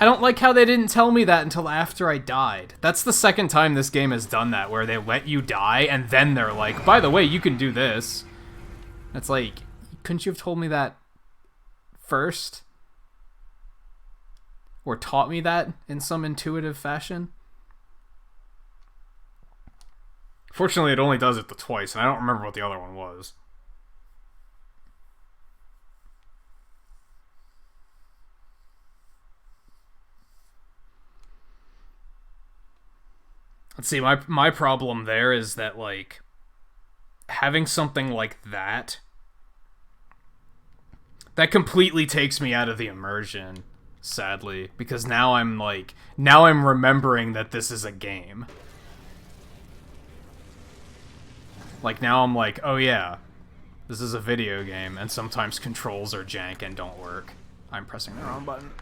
I don't like how they didn't tell me that until after I died. That's the second time this game has done that, where they let you die, and then they're like, by the way, you can do this. It's like, couldn't you have told me that first? Or taught me that in some intuitive fashion? Fortunately, it only does it twice, and I don't remember what the other one was. Let's see, my problem there is that, like, having something like that completely takes me out of the immersion, sadly, because now I'm remembering that this is a game. Like, now I'm like, oh yeah, this is a video game, and sometimes controls are jank and don't work. I'm pressing the wrong button.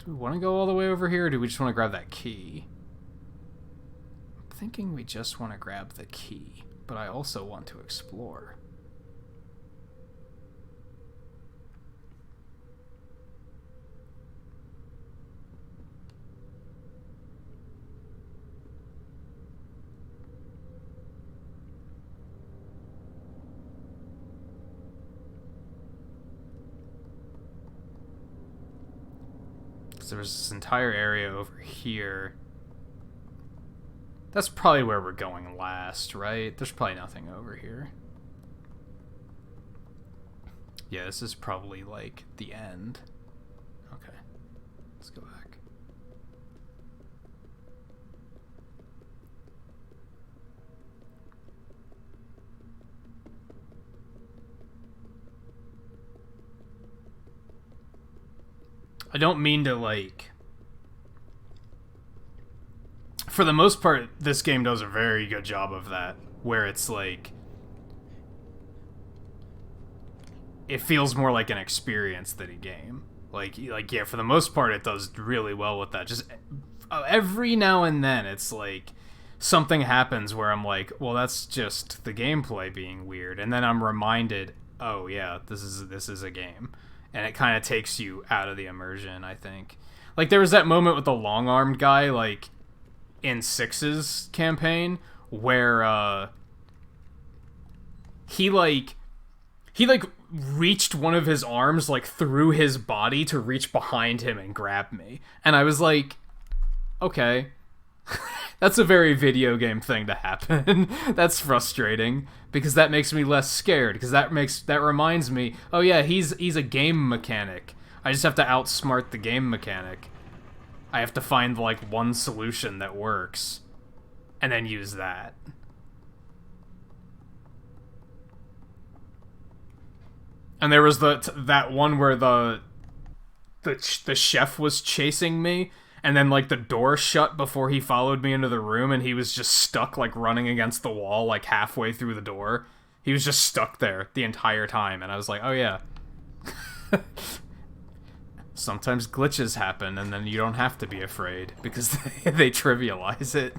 Do we want to go all the way over here, or do we just want to grab that key? I'm thinking we just want to grab the key, but I also want to explore. There's this entire area over here. That's probably where we're going last, right? There's probably nothing over here. Yeah, this is probably, like, the end. Okay. Let's go back. I don't mean to, like... For the most part, this game does a very good job of that, where it's, like... It feels more like an experience than a game. Like, yeah, for the most part, it does really well with that. Just every now and then, it's, like... Something happens where I'm like, well, that's just the gameplay being weird. And then I'm reminded, oh, yeah, this is a game. And it kind of takes you out of the immersion, I think. Like, there was that moment with the long-armed guy, like, in Six's campaign, where, he reached one of his arms, like, through his body to reach behind him and grab me. And I was like, okay. That's a very video game thing to happen. That's frustrating, because that makes me less scared, because that reminds me, oh yeah, he's a game mechanic. I just have to outsmart the game mechanic. I have to find, like, one solution that works, and then use that. And there was that one where the chef was chasing me, and then like the door shut before he followed me into the room, and he was just stuck like running against the wall like halfway through the door. He was just stuck there the entire time, and I was like, oh yeah. Sometimes glitches happen, and then you don't have to be afraid because they trivialize it.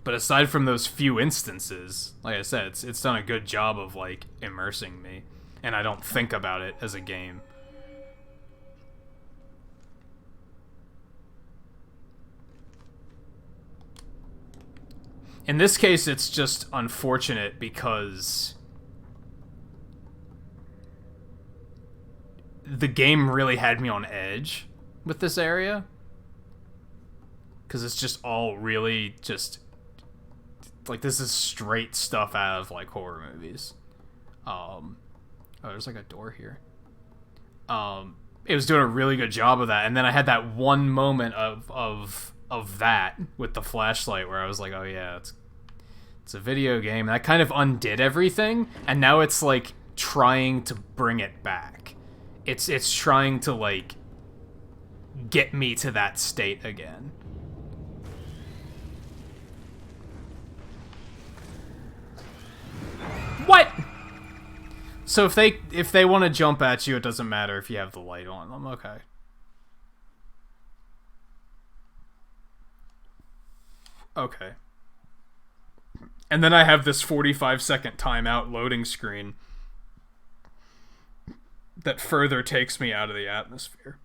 But aside from those few instances, like I said, it's done a good job of like immersing me, and I don't think about it as a game. In this case, it's just unfortunate because the game really had me on edge with this area. Because it's just all really just... like, this is straight stuff out of, like, horror movies. Oh, there's, like, a door here. It was doing a really good job of that, and then I had that one moment of that with the flashlight where I was like, oh yeah, it's a video game, and that kind of undid everything, and now it's, like, trying to bring it back. It's trying to, like, get me to that state again. What? So if they want to jump at you, it doesn't matter if you have the light on them. Okay. Okay. And then I have this 45-second timeout loading screen that further takes me out of the atmosphere.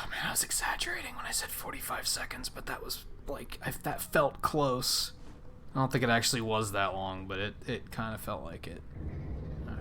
Man, I was exaggerating when I said 45 seconds, but that was, like, that felt close. I don't think it actually was that long, but it kind of felt like it. Alright.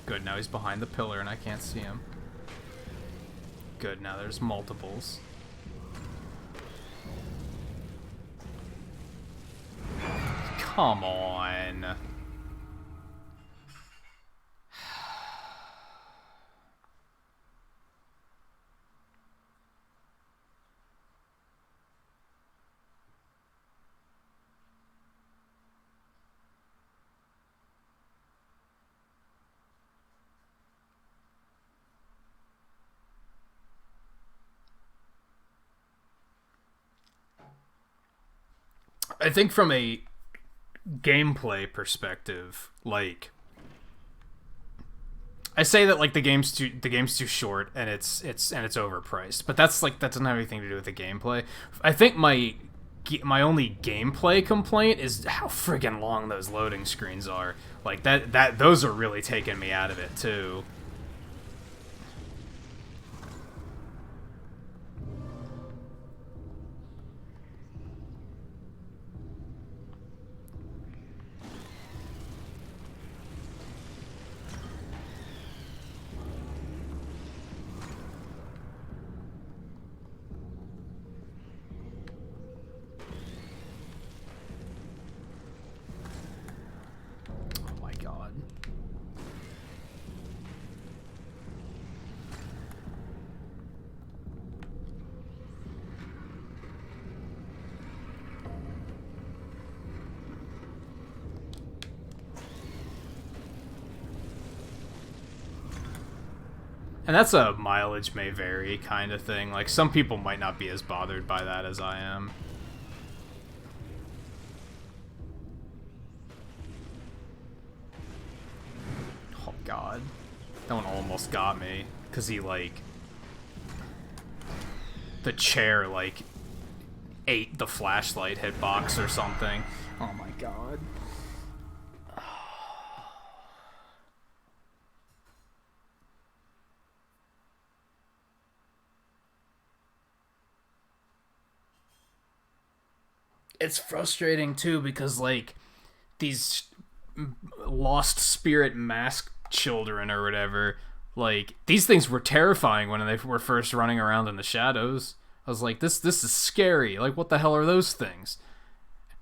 Good, now he's behind the pillar and I can't see him. Good, now there's multiples. Come on. I think from a gameplay perspective, like, I say that like the game's too short and it's overpriced, but that's like, that doesn't have anything to do with the gameplay. I think my only gameplay complaint is how friggin' long those loading screens are. Like those are really taking me out of it too. And that's a mileage may vary kind of thing. Like, some people might not be as bothered by that as I am. Oh, God. That one almost got me. Because he, like... the chair, like, ate the flashlight hitbox or something. Oh, my God. It's frustrating too because like these lost spirit mask children or whatever, like these things were terrifying when they were first running around in the shadows. I was like, this is scary. Like, what the hell are those things?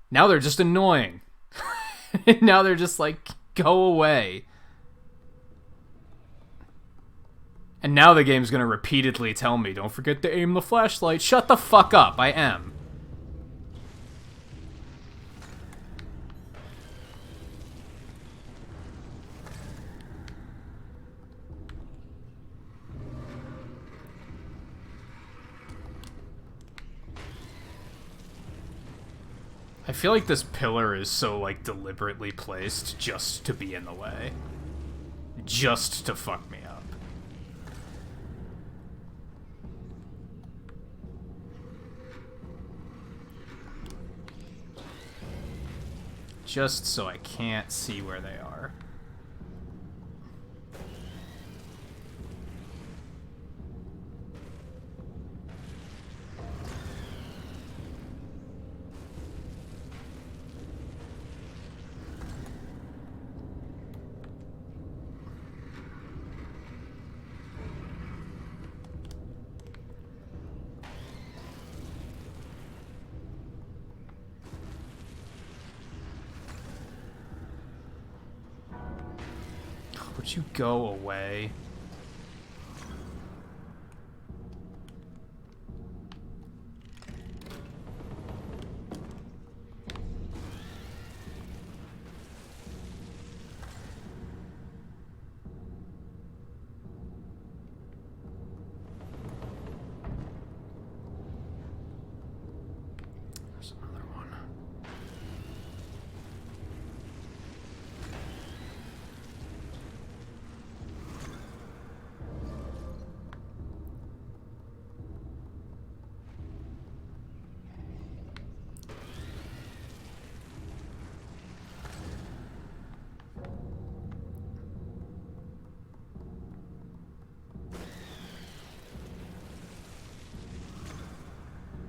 Now they're just annoying. Now they're just like, go away. And now the game's gonna repeatedly tell me, don't forget to aim the flashlight. Shut the fuck up, I am. I feel like this pillar is so, like, deliberately placed just to be in the way. Just to fuck me up. Just so I can't see where they are. Would you go away? There's another one.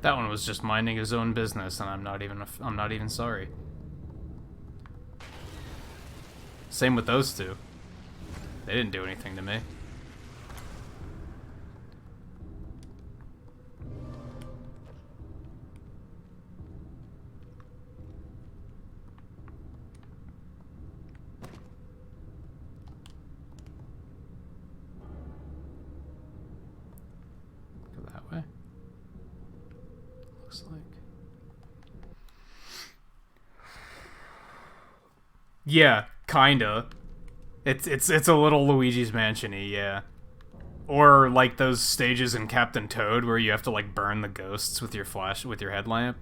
That one was just minding his own business, and I'm not even sorry. Same with those two. They didn't do anything to me. Go that way. Looks like. Yeah, kinda. It's a little Luigi's Mansion-y, yeah. Or like those stages in Captain Toad where you have to like burn the ghosts with your headlamp.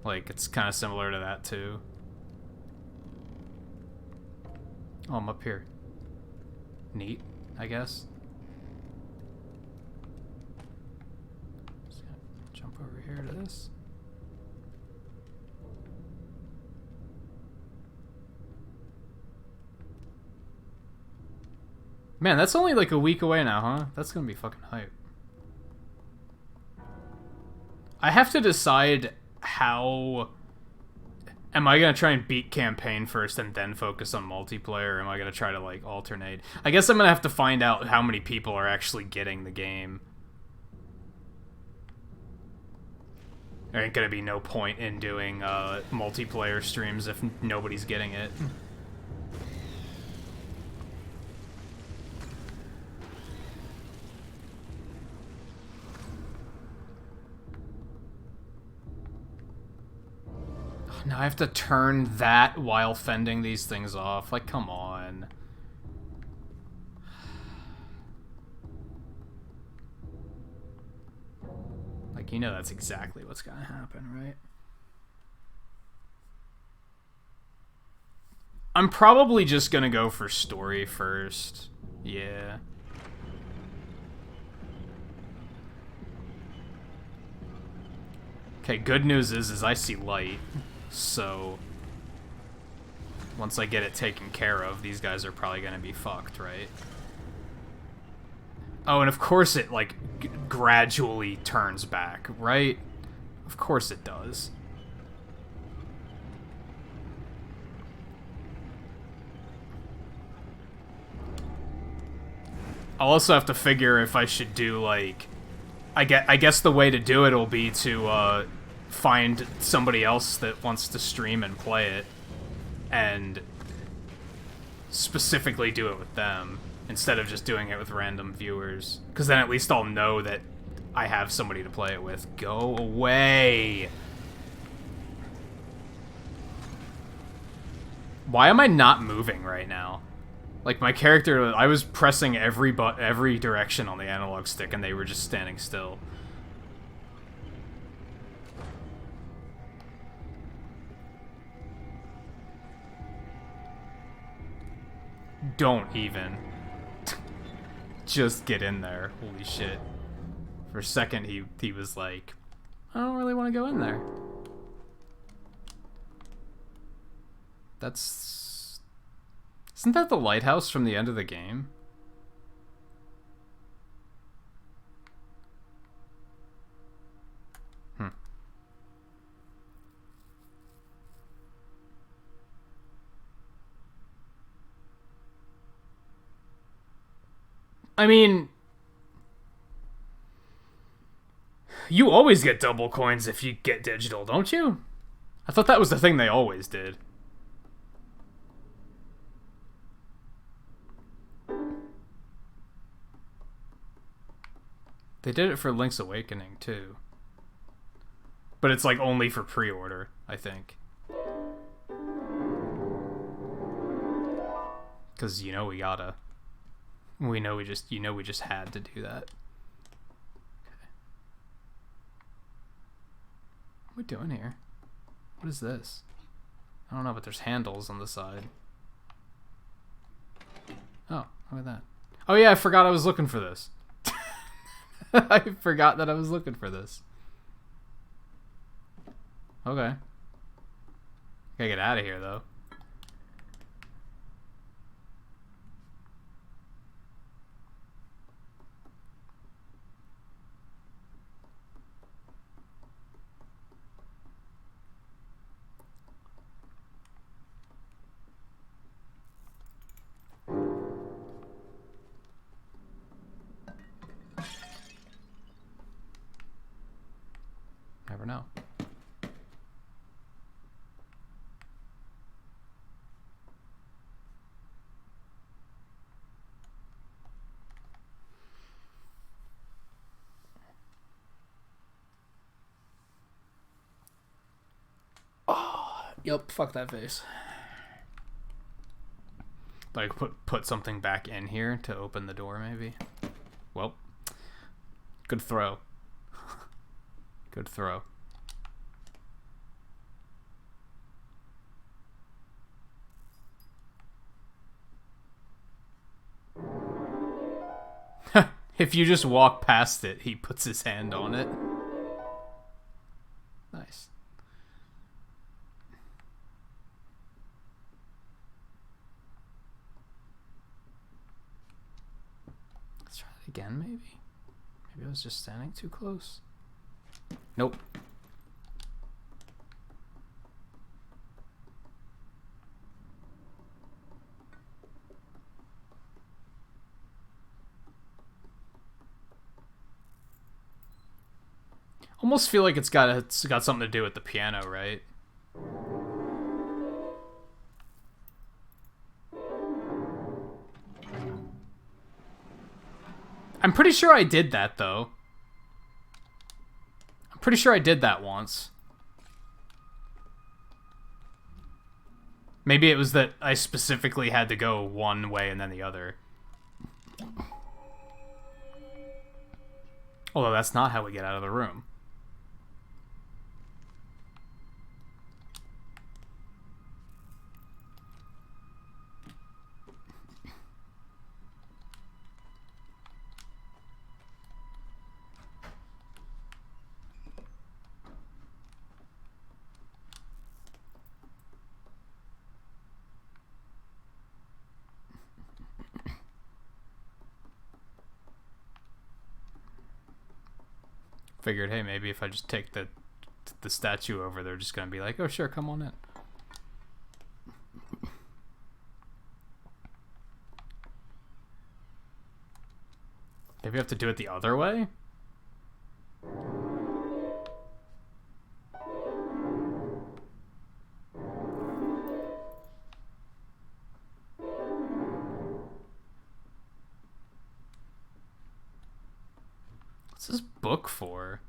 Like it's kind of similar to that too. Oh, I'm up here. Neat, I guess. Just gonna jump over here to this. Man, that's only like a week away now, huh? That's gonna be fucking hype. I have to decide how... Am I gonna try and beat campaign first and then focus on multiplayer, or am I gonna try to, like, alternate? I guess I'm gonna have to find out how many people are actually getting the game. There ain't gonna be no point in doing multiplayer streams if nobody's getting it. Now I have to turn that while fending these things off. Like, come on. Like, you know that's exactly what's gonna happen, right? I'm probably just gonna go for story first. Yeah. Okay, good news is I see light. So, once I get it taken care of, these guys are probably gonna be fucked, right? Oh, and of course it, like, gradually turns back, right? Of course it does. I'll also have to figure if I should do, like... I guess the way to do it will be to, find somebody else that wants to stream and play it, and specifically do it with them, instead of just doing it with random viewers. Because then at least I'll know that I have somebody to play it with. Go away! Why am I not moving right now? Like, my character, I was pressing every direction on the analog stick, and they were just standing still. Don't even. Just get in there. Holy shit. For a second, he was like, I don't really want to go in there. That's... Isn't that the lighthouse from the end of the game? I mean, you always get double coins if you get digital, don't you? I thought that was the thing they always did. They did it for Link's Awakening, too. But it's, like, only for pre-order, I think. Because, you know, we gotta... We just had to do that. Okay. What are we doing here? What is this? I don't know, but there's handles on the side. Oh, look at that. Oh yeah, I forgot I was looking for this. I forgot that I was looking for this. Okay. Gotta get out of here, though. Never know. Oh, yep, fuck that face. Like, put something back in here to open the door, maybe? Well, good throw. Good throw. If you just walk past it, he puts his hand on it. Nice. Let's try it again, maybe? Maybe I was just standing too close. Nope. Almost feel like it's got something to do with the piano, right? I'm pretty sure I did that, though. I'm pretty sure I did that once. Maybe it was that I specifically had to go one way and then the other. Although that's not how we get out of the room. Figured, hey, maybe if I just take the statue over, they're just gonna be like, oh sure, come on in. Maybe we have to do it the other way? What's this book for?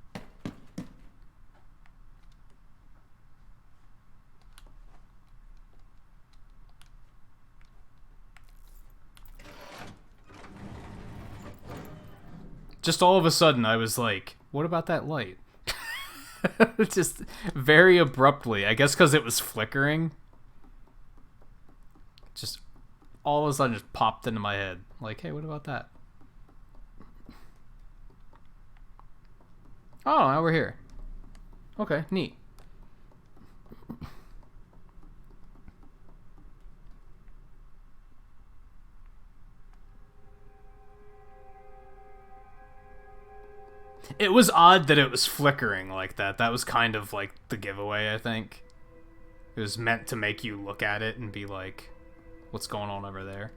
Just all of a sudden, I was like, what about that light? Just very abruptly. I guess because it was flickering. Just all of a sudden just popped into my head. Like, hey, what about that? Oh, now we're here. Okay, neat. It was odd that it was flickering like that. That was kind of like the giveaway, I think. It was meant to make you look at it and be like, what's going on over there?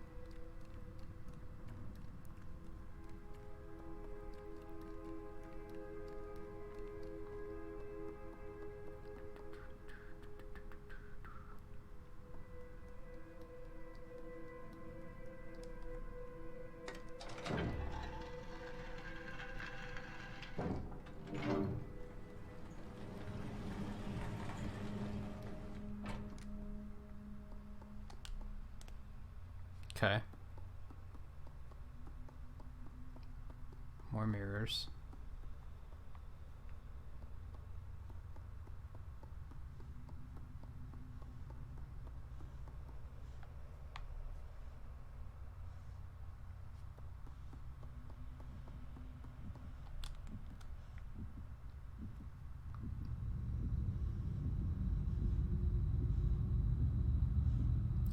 Okay. More mirrors.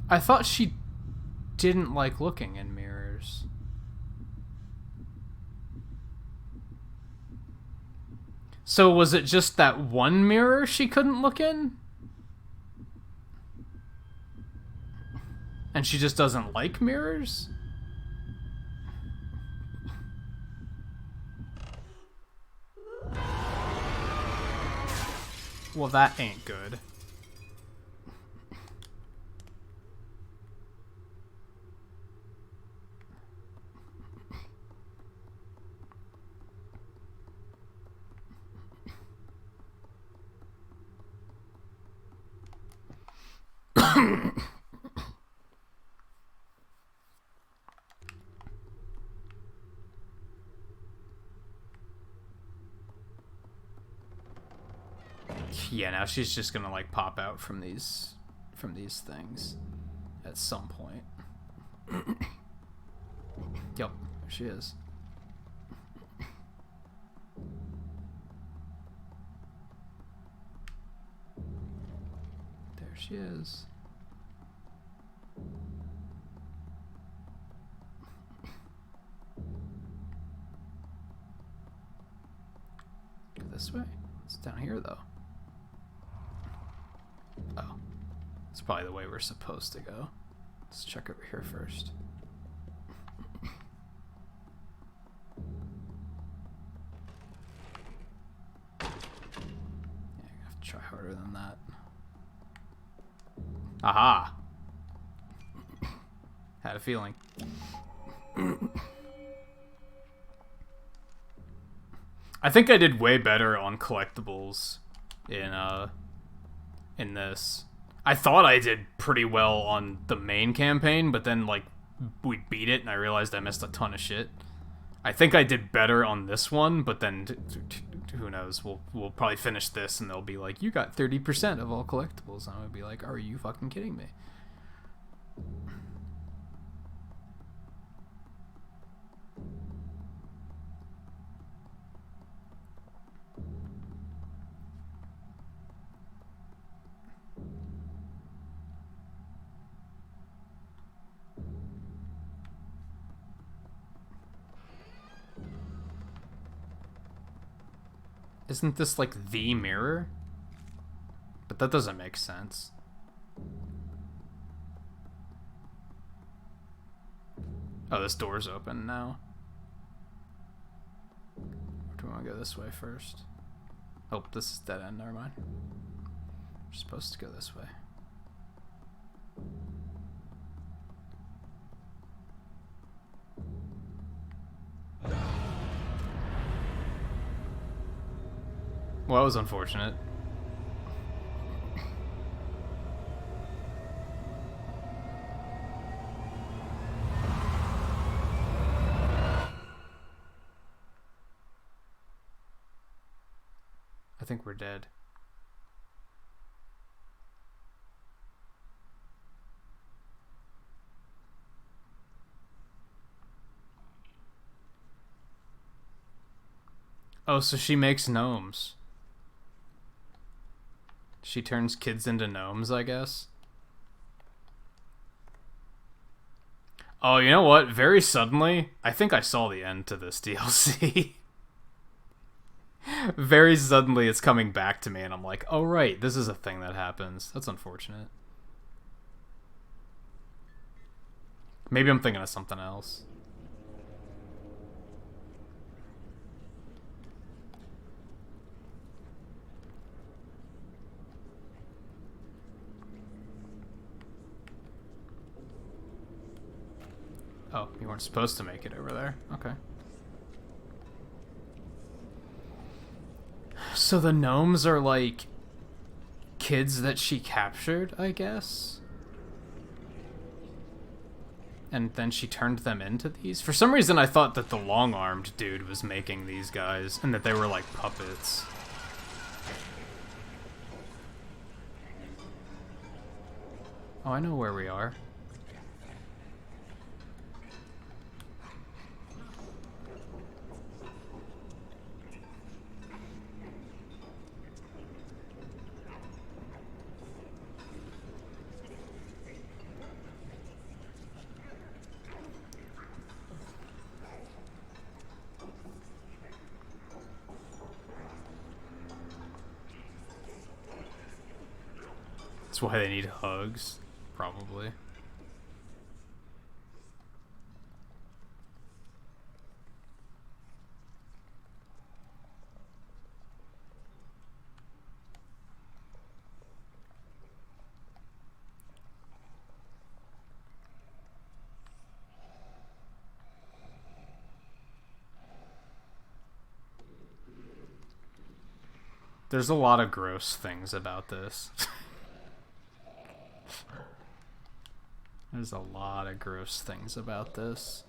I thought she didn't like looking in mirrors. So was it just that one mirror she couldn't look in? And she just doesn't like mirrors? Well, that ain't good. Yeah, now she's just gonna like pop out from these things at some point. Yep, there she is. There she is. Go this way? It's down here though. Oh. It's probably the way we're supposed to go. Let's check over here first. Yeah, I have to try harder than that. Aha! Had a feeling. I think I did way better on collectibles in this. I thought I did pretty well on the main campaign, but then like we beat it and I realized I missed a ton of shit. I think I did better on this one, but then who knows? We'll probably finish this and they'll be like, you got 30% of all collectibles, and I would be like, are you fucking kidding me? Isn't this like the mirror? But that doesn't make sense. Oh, this door's open now. we want to go this way first. Oh, this is dead end. Never mind. We're supposed to go this way. Well, that was unfortunate. I think we're dead. Oh, so she makes gnomes. She turns kids into gnomes, I guess. Oh, you know what? Very suddenly, I think I saw the end to this DLC. Very suddenly, it's coming back to me, and I'm like, oh, right, this is a thing that happens. That's unfortunate. Maybe I'm thinking of something else. Oh, you weren't supposed to make it over there. Okay. So the gnomes are like kids that she captured, I guess? And then she turned them into these? For some reason I thought that the long-armed dude was making these guys and that they were like puppets. Oh, I know where we are. That's why they need hugs, probably. There's a lot of gross things about this. There's a lot of gross things about this.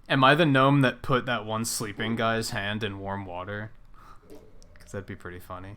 Am I the gnome that put that one sleeping guy's hand in warm water? Because that'd be pretty funny.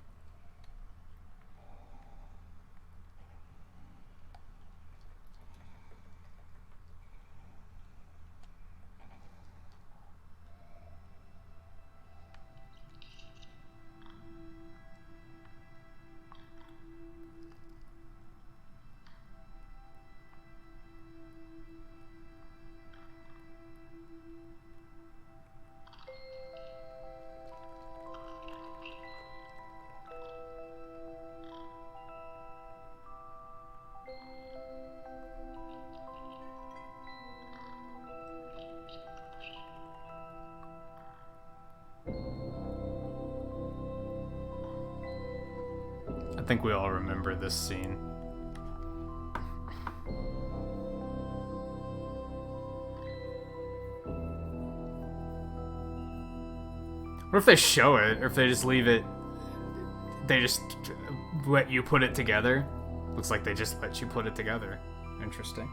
I think we all remember this scene. What if they show it, or if they just leave it, they just let you put it together? Looks like they just let you put it together. Interesting.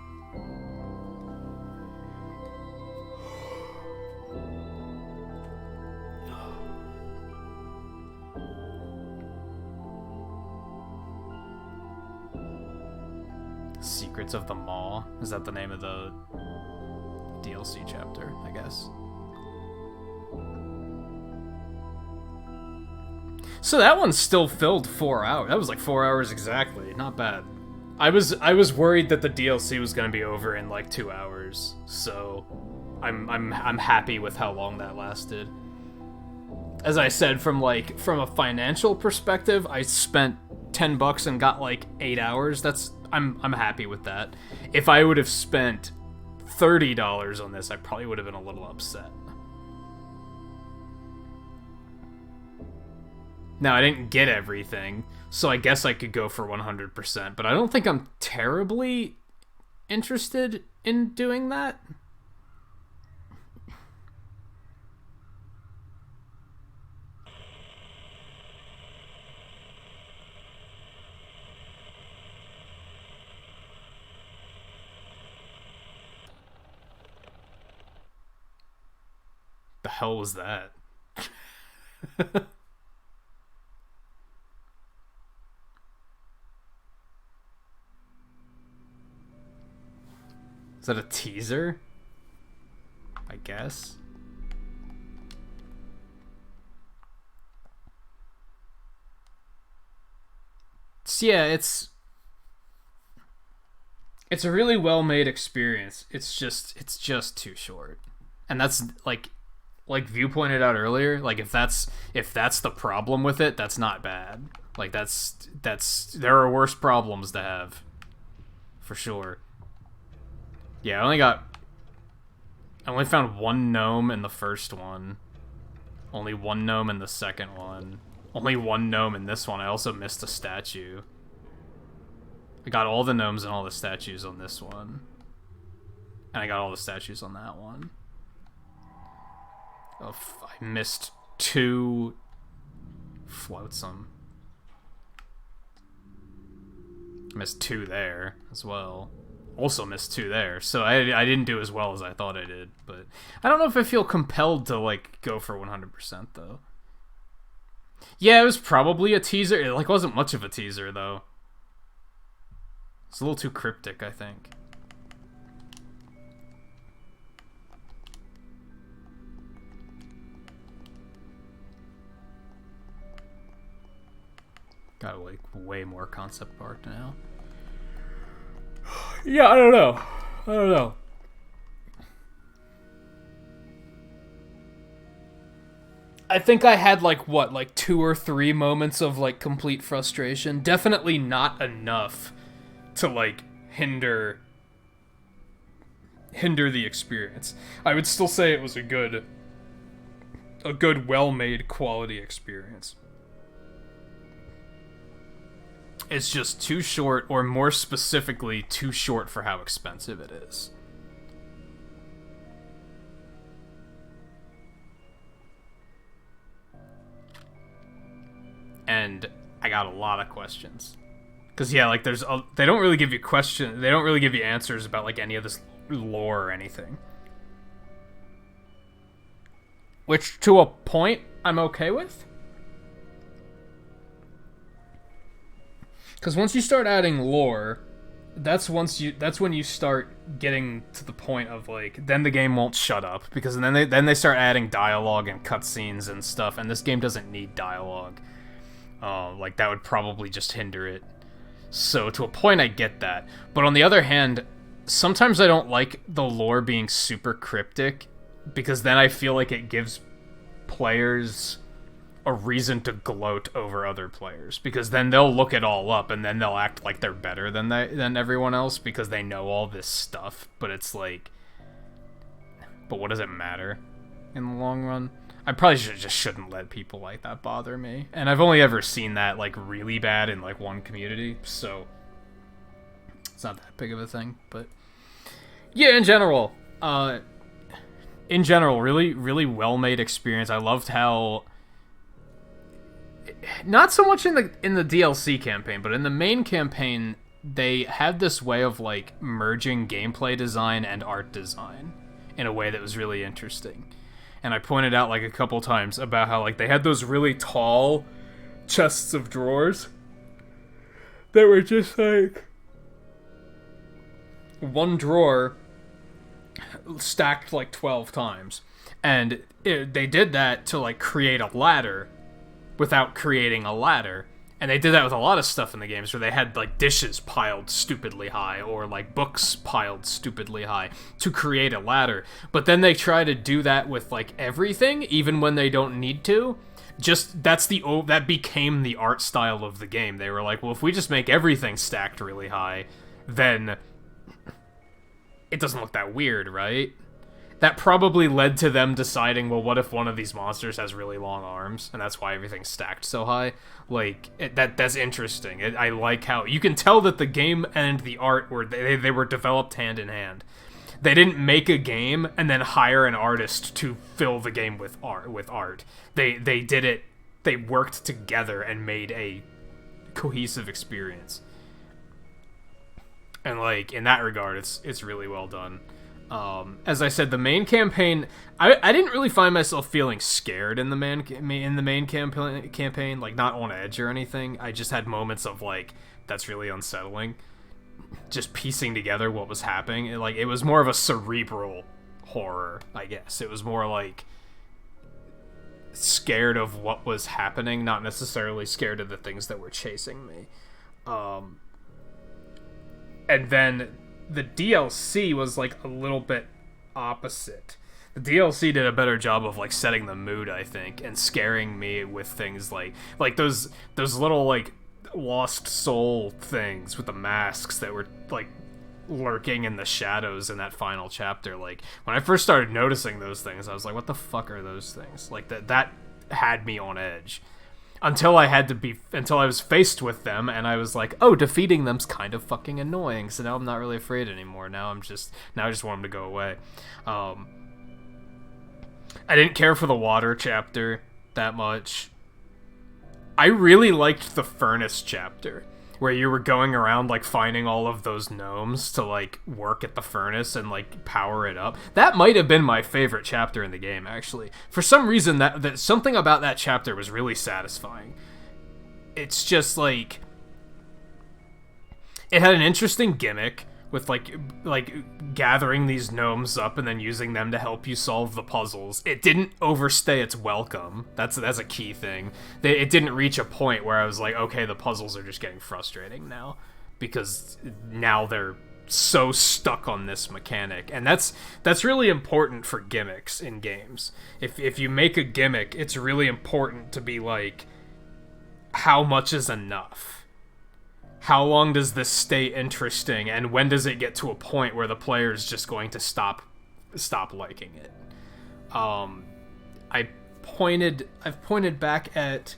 Secrets of the Maw? Is that the name of the DLC chapter, I guess? So that one still filled 4 hours. That was like 4 hours exactly. Not bad. I was worried that the DLC was gonna be over in like 2 hours. So I'm happy with how long that lasted. As I said, from a financial perspective, I spent $10 and got like 8 hours. I'm happy with that. If I would have spent $30 on this, I probably would have been a little upset. Now, I didn't get everything, so I guess I could go for 100%, but I don't think I'm terribly interested in doing that. The hell was that? Is that a teaser? I guess. So yeah, it's a really well-made experience. It's just too short. And that's like View pointed out earlier, like if that's the problem with it, that's not bad. Like that's there are worse problems to have. For sure. Yeah, I only found one gnome in the first one. Only one gnome in the second one. Only one gnome in this one. I also missed a statue. I got all the gnomes and all the statues on this one. And I got all the statues on that one. Oh, I missed 2 flotsam. Missed 2 there as well. Also missed 2 there, so I didn't do as well as I thought I did, but I don't know if I feel compelled to, like, go for 100%, though. Yeah, it was probably a teaser. It, like, wasn't much of a teaser, though. It's a little too cryptic, I think. Got, like, way more concept art now. Yeah, I don't know. I think I had, like 2 or 3 moments of, like, complete frustration. Definitely not enough to, like, hinder the experience. I would still say it was a good, well-made quality experience. It's just too short, or more specifically, too short for how expensive it is. And I got a lot of questions. Because, yeah, like, they don't really give you answers about, like, any of this lore or anything. Which, to a point, I'm okay with. Because once you start adding lore, that's when you start getting to the point of, like, then the game won't shut up, because then they start adding dialogue and cutscenes and stuff, and this game doesn't need dialogue. Like, that would probably just hinder it. So to a point, I get that. But on the other hand, sometimes I don't like the lore being super cryptic, because then I feel like it gives players a reason to gloat over other players, because then they'll look it all up and then they'll act like they're better than everyone else because they know all this stuff. But it's like, but what does it matter in the long run? I probably shouldn't let people like that bother me, and I've only ever seen that, like, really bad in, like, one community, so it's not that big of a thing. But yeah, in general, really, really well-made experience. I loved how, not so much in the DLC campaign, but in the main campaign, they had this way of, like, merging gameplay design and art design in a way that was really interesting. And I pointed out, like, a couple times about how, like, they had those really tall chests of drawers that were just, like, one drawer stacked, like, 12 times. And they did that to, like, create a ladder without creating a ladder. And they did that with a lot of stuff in the games, where they had, like, dishes piled stupidly high, or, like, books piled stupidly high to create a ladder. But then they try to do that with, like, everything, even when they don't need to. Just, that became the art style of the game. They were like, well, if we just make everything stacked really high, then it doesn't look that weird, right? That probably led to them deciding, well, what if one of these monsters has really long arms, and that's why everything's stacked so high? Like, that's interesting. I like how you can tell that the game and the art were they were developed hand in hand. They didn't make a game and then hire an artist to fill the game with art. They did it. They worked together and made a cohesive experience. And like in that regard, it's really well done. As I said, the main campaign, I didn't really find myself feeling scared in the main campaign, like not on edge or anything. I just had moments of like, that's really unsettling. Just piecing together what was happening. It was more of a cerebral horror, I guess. It was more like scared of what was happening, not necessarily scared of the things that were chasing me. And then the DLC was like a little bit opposite. The DLC did a better job of like setting the mood, I think, and scaring me with things like those little like lost soul things with the masks that were like lurking in the shadows in that final chapter. Like when I first started noticing those things, I was like, what the fuck are those things? Like that had me on edge. Until I was faced with them, and I was like, oh, defeating them's kind of fucking annoying, so now I'm not really afraid anymore. Now I just want them to go away. I didn't care for the water chapter that much. I really liked the furnace chapter, where you were going around, like, finding all of those gnomes to, like, work at the furnace and, like, power it up. That might have been my favorite chapter in the game, actually. For some reason, that something about that chapter was really satisfying. It's just, like, it had an interesting gimmick with, like gathering these gnomes up and then using them to help you solve the puzzles. It didn't overstay its welcome. That's a key thing. It didn't reach a point where I was like, okay, the puzzles are just getting frustrating now, because now they're so stuck on this mechanic. And that's really important for gimmicks in games. If you make a gimmick, it's really important to be like, how much is enough? How long does this stay interesting, and when does it get to a point where the player is just going to stop liking it? I've pointed back at,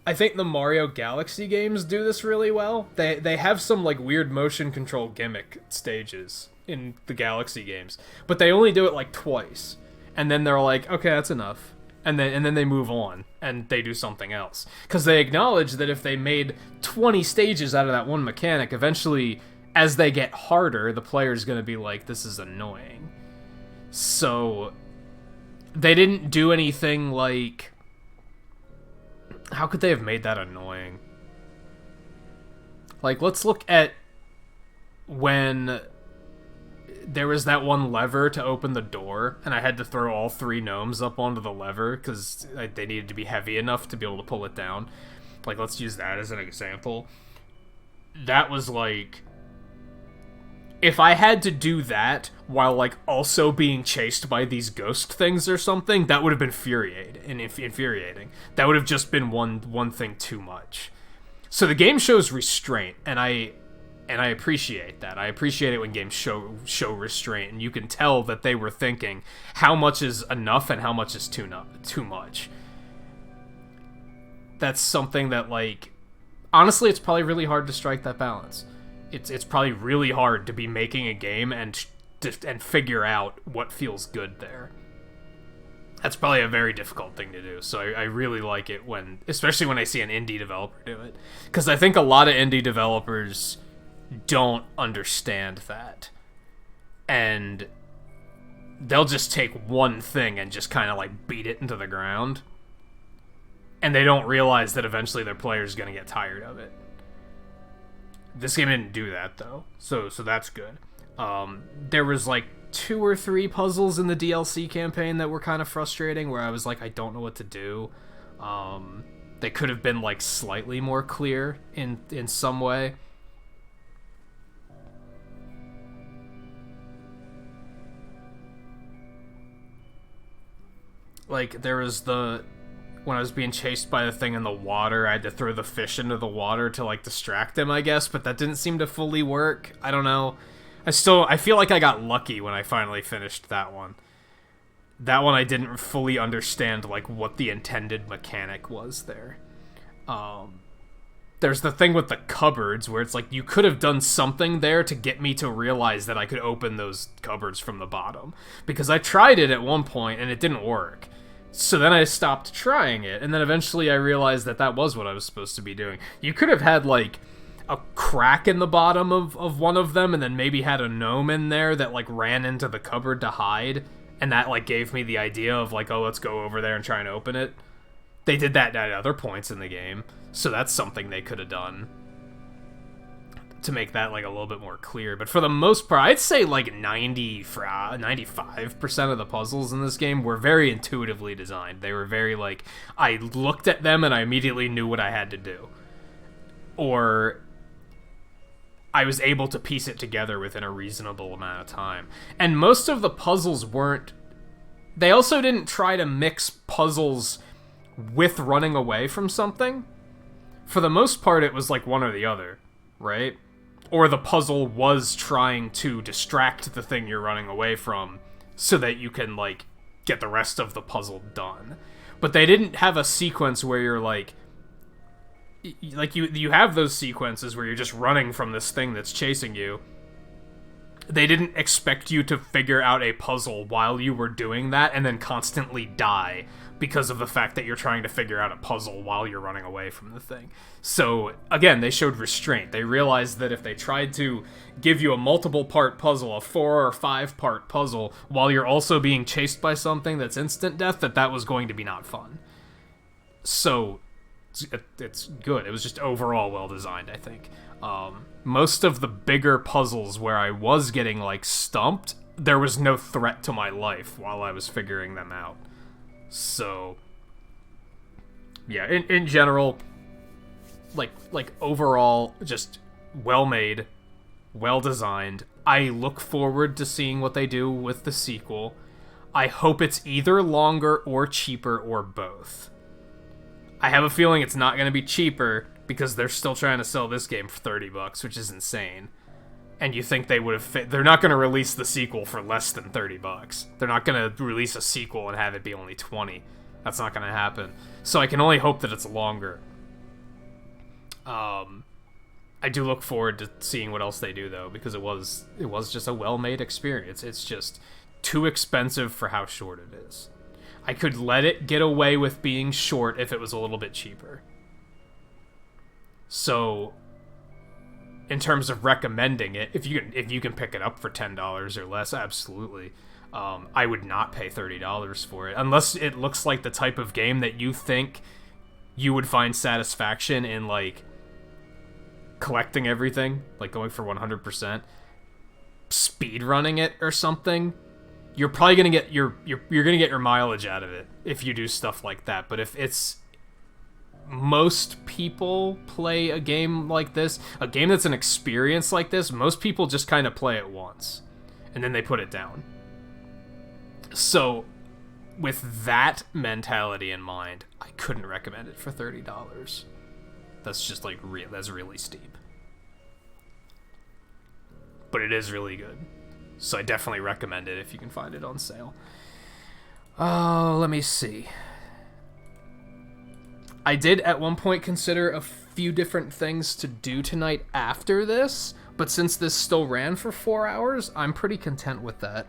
I think the Mario Galaxy games do this really well. They have some like weird motion control gimmick stages in the Galaxy games, but they only do it like twice, and then they're like, okay, that's enough. And then they move on, and they do something else. Because they acknowledge that if they made 20 stages out of that one mechanic, eventually, as they get harder, the player's going to be like, this is annoying. So, they didn't do anything like... How could they have made that annoying? Like, let's look at when there was that one lever to open the door, and I had to throw all 3 gnomes up onto the lever because they needed to be heavy enough to be able to pull it down. Like, let's use that as an example. That was like, if I had to do that while like also being chased by these ghost things or something, that would have been infuriating. That would have just been one thing too much. So the game shows restraint, and I appreciate that. I appreciate it when games show restraint, and you can tell that they were thinking how much is enough and how much is too much. That's something that, like, honestly, it's probably really hard to strike that balance. It's probably really hard to be making a game and figure out what feels good there. That's probably a very difficult thing to do, so I really like it especially when I see an indie developer do it. Because I think a lot of indie developers don't understand that, and they'll just take one thing and just kind of like beat it into the ground, and they don't realize that eventually their player's gonna get tired of it. This game didn't do that though, so that's good. There was like 2 or 3 puzzles in the DLC campaign that were kind of frustrating, where I was like, I don't know what to do. They could have been like slightly more clear in some way. Like, there was when I was being chased by the thing in the water, I had to throw the fish into the water to, like, distract him, I guess, but that didn't seem to fully work. I don't know. I feel like I got lucky when I finally finished that one. That one I didn't fully understand, like, what the intended mechanic was there. There's the thing with the cupboards where it's like you could have done something there to get me to realize that I could open those cupboards from the bottom. Because I tried it at one point and it didn't work. So then I stopped trying it, and then eventually I realized that that was what I was supposed to be doing. You could have had, like, a crack in the bottom of one of them, and then maybe had a gnome in there that, like, ran into the cupboard to hide, and that, like, gave me the idea of, like, oh, let's go over there and try and open it. They did that at other points in the game, so that's something they could have done to make that, like, a little bit more clear. But for the most part, I'd say, like, 95% of the puzzles in this game were very intuitively designed. They were very, like, I looked at them and I immediately knew what I had to do. Or I was able to piece it together within a reasonable amount of time. And most of the puzzles weren't... They also didn't try to mix puzzles with running away from something. For the most part, it was, like, one or the other, right? Or the puzzle was trying to distract the thing you're running away from so that you can, like, get the rest of the puzzle done. But they didn't have a sequence where you're, like, you have those sequences where you're just running from this thing that's chasing you. They didn't expect you to figure out a puzzle while you were doing that and then constantly die because of the fact that you're trying to figure out a puzzle while you're running away from the thing. So, again, they showed restraint. They realized that if they tried to give you a multiple-part puzzle, a 4 or 5-part puzzle, while you're also being chased by something that's instant death, that was going to be not fun. So, it's good. It was just overall well-designed, I think. Most of the bigger puzzles where I was getting, like, stumped, there was no threat to my life while I was figuring them out. So, yeah, in general, like overall, just well-made, well-designed. I look forward to seeing what they do with the sequel. I hope it's either longer or cheaper or both. I have a feeling it's not going to be cheaper because they're still trying to sell this game for $30, which is insane. And you think they would have they're not going to release the sequel for less than $30. They're not going to release a sequel and have it be only $20. That's not going to happen. So I can only hope that it's longer. I do look forward to seeing what else they do, though, because it was just a well-made experience. It's just too expensive for how short it is. I could let it get away with being short if it was a little bit cheaper. So, in terms of recommending it, if you can pick it up for $10 or less, absolutely. I would not pay $30 for it unless it looks like the type of game that you think you would find satisfaction in, like, collecting everything, like going for 100%, speedrunning it or something. You're probably gonna get you're gonna get your mileage out of it if you do stuff like that. But if it's most people play a game like this, a game that's an experience like this, most people just kind of play it once and then they put it down. So with that mentality in mind, I couldn't recommend it for $30. That's just like that's really steep. But it is really good. So I definitely recommend it if you can find it on sale. Oh, let me see. I did at one point consider a few different things to do tonight after this, but since this still ran for 4 hours, I'm pretty content with that.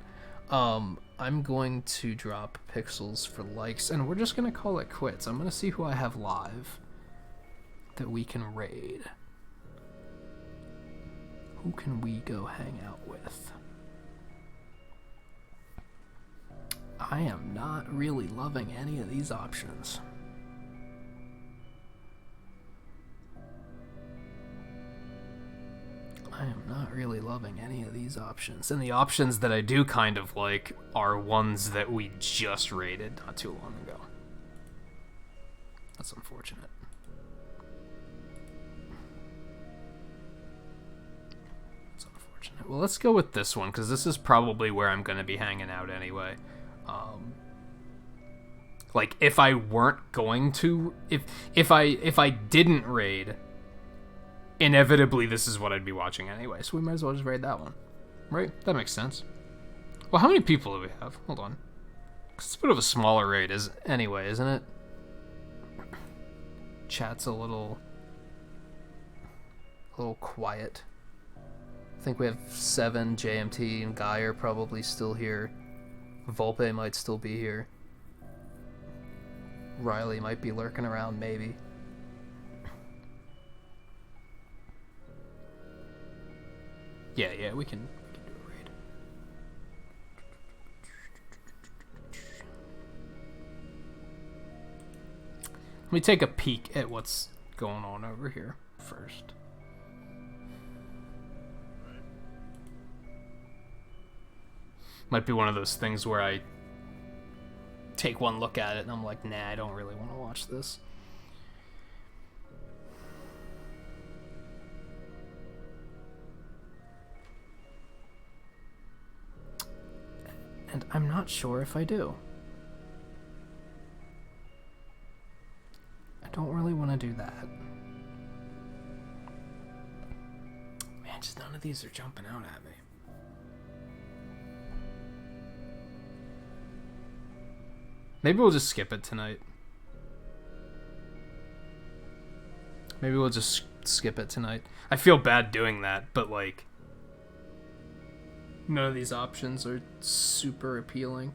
I'm going to drop pixels for likes, and we're just going to call it quits. I'm going to see who I have live that we can raid. Who can we go hang out with? I am not really loving any of these options. I am not really loving any of these options. And the options that I do kind of like are ones that we just raided not too long ago. That's unfortunate. That's unfortunate. Well, let's go with this one, because this is probably where I'm going to be hanging out anyway. Like, if I weren't going to... If I didn't raid... Inevitably, this is what I'd be watching anyway, so we might as well just raid that one. right? That makes sense. Well, how many people do we have? Hold on. It's a bit of a smaller raid anyway, isn't it? Chat's a little quiet. I think we have 7. JMT and Guy are probably still here. Volpe might still be here. Riley might be lurking around, maybe. Yeah, we can do a raid. Let me take a peek at what's going on over here first. Might be one of those things where I take one look at it and I'm like, nah, I don't really want to watch this. And I'm not sure if I do. I don't really want to do that. Man, just none of these are jumping out at me. Maybe we'll just skip it tonight. Maybe we'll just skip it tonight. I feel bad doing that, but like, none of these options are super appealing.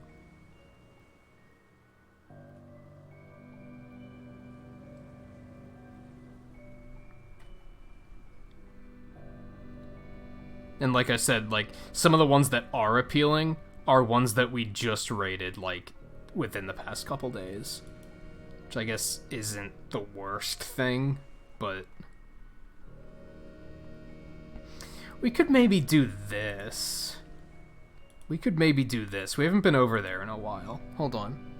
And like I said, like, some of the ones that are appealing are ones that we just rated, like, within the past couple days. Which I guess isn't the worst thing, but we could maybe do this. We haven't been over there in a while. Hold on.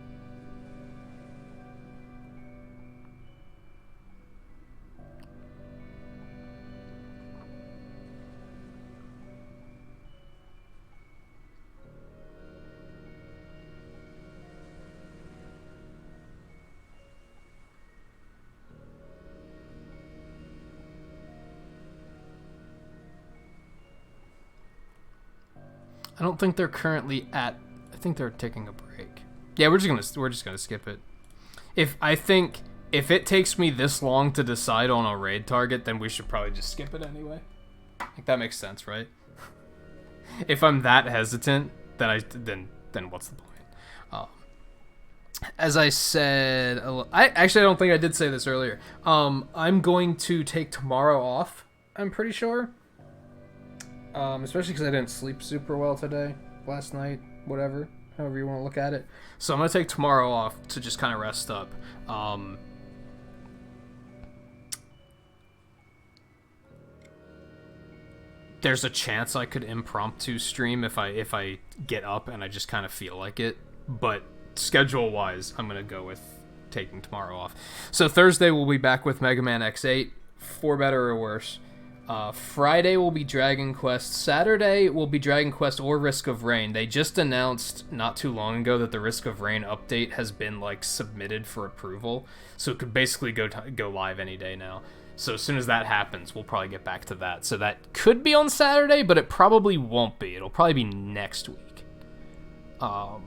I don't think they're currently at. I think they're taking a break. Yeah, we're just gonna skip it. If it takes me this long to decide on a raid target, then we should probably just skip it anyway. Like, that makes sense, right? If I'm that hesitant, then what's the point? As I said, I don't think I did say this earlier. I'm going to take tomorrow off. I'm pretty sure. Especially because I didn't sleep super well last night, whatever, however you want to look at it. So I'm going to take tomorrow off to just kind of rest up. There's a chance I could impromptu stream if I get up and I just kind of feel like it, but schedule-wise, I'm going to go with taking tomorrow off. So Thursday we'll be back with Mega Man X8, for better or worse. Friday will be Dragon Quest. Saturday will be Dragon Quest or Risk of Rain. They just announced not too long ago that the Risk of Rain update has been like submitted for approval, so it could basically go live any day now. So as soon as that happens, we'll probably get back to that. So that could be on Saturday, but it probably won't be. It'll probably be next week. I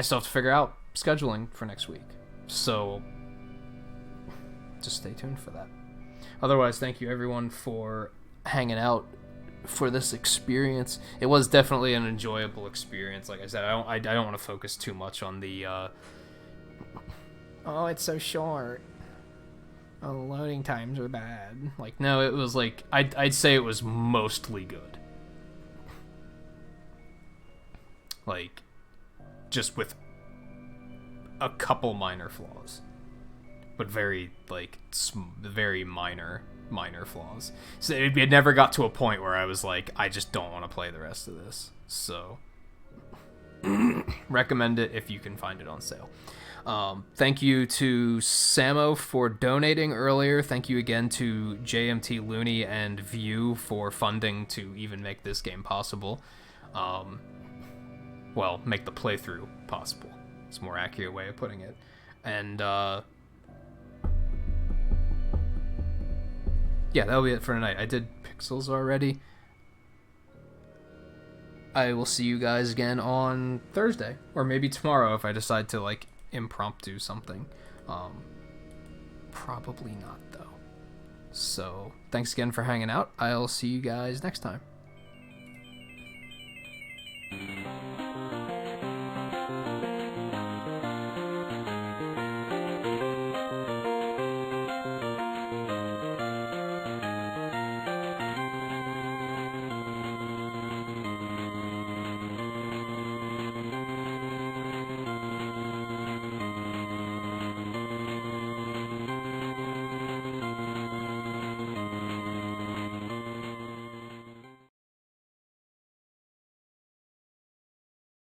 still have to figure out scheduling for next week, so just stay tuned for that. Otherwise, thank you everyone for hanging out for this experience. It was definitely an enjoyable experience. Like I said, I don't want to focus too much on the oh, it's so short. Oh, the loading times are bad. Like, no, it was like I'd say it was mostly good. Like, just with a couple minor flaws. But very, like, very minor flaws. So it never got to a point where I was like, I just don't want to play the rest of this. So, recommend it if you can find it on sale. Thank you to Samo for donating earlier. Thank you again to JMT Looney and View for funding to even make this game possible. Well, make the playthrough possible. It's a more accurate way of putting it. And, yeah, that'll be it for tonight. I did pick pixels already. I will see you guys again on Thursday, or maybe tomorrow if I decide to like impromptu something. Probably not though. So thanks again for hanging out. I'll see you guys next time.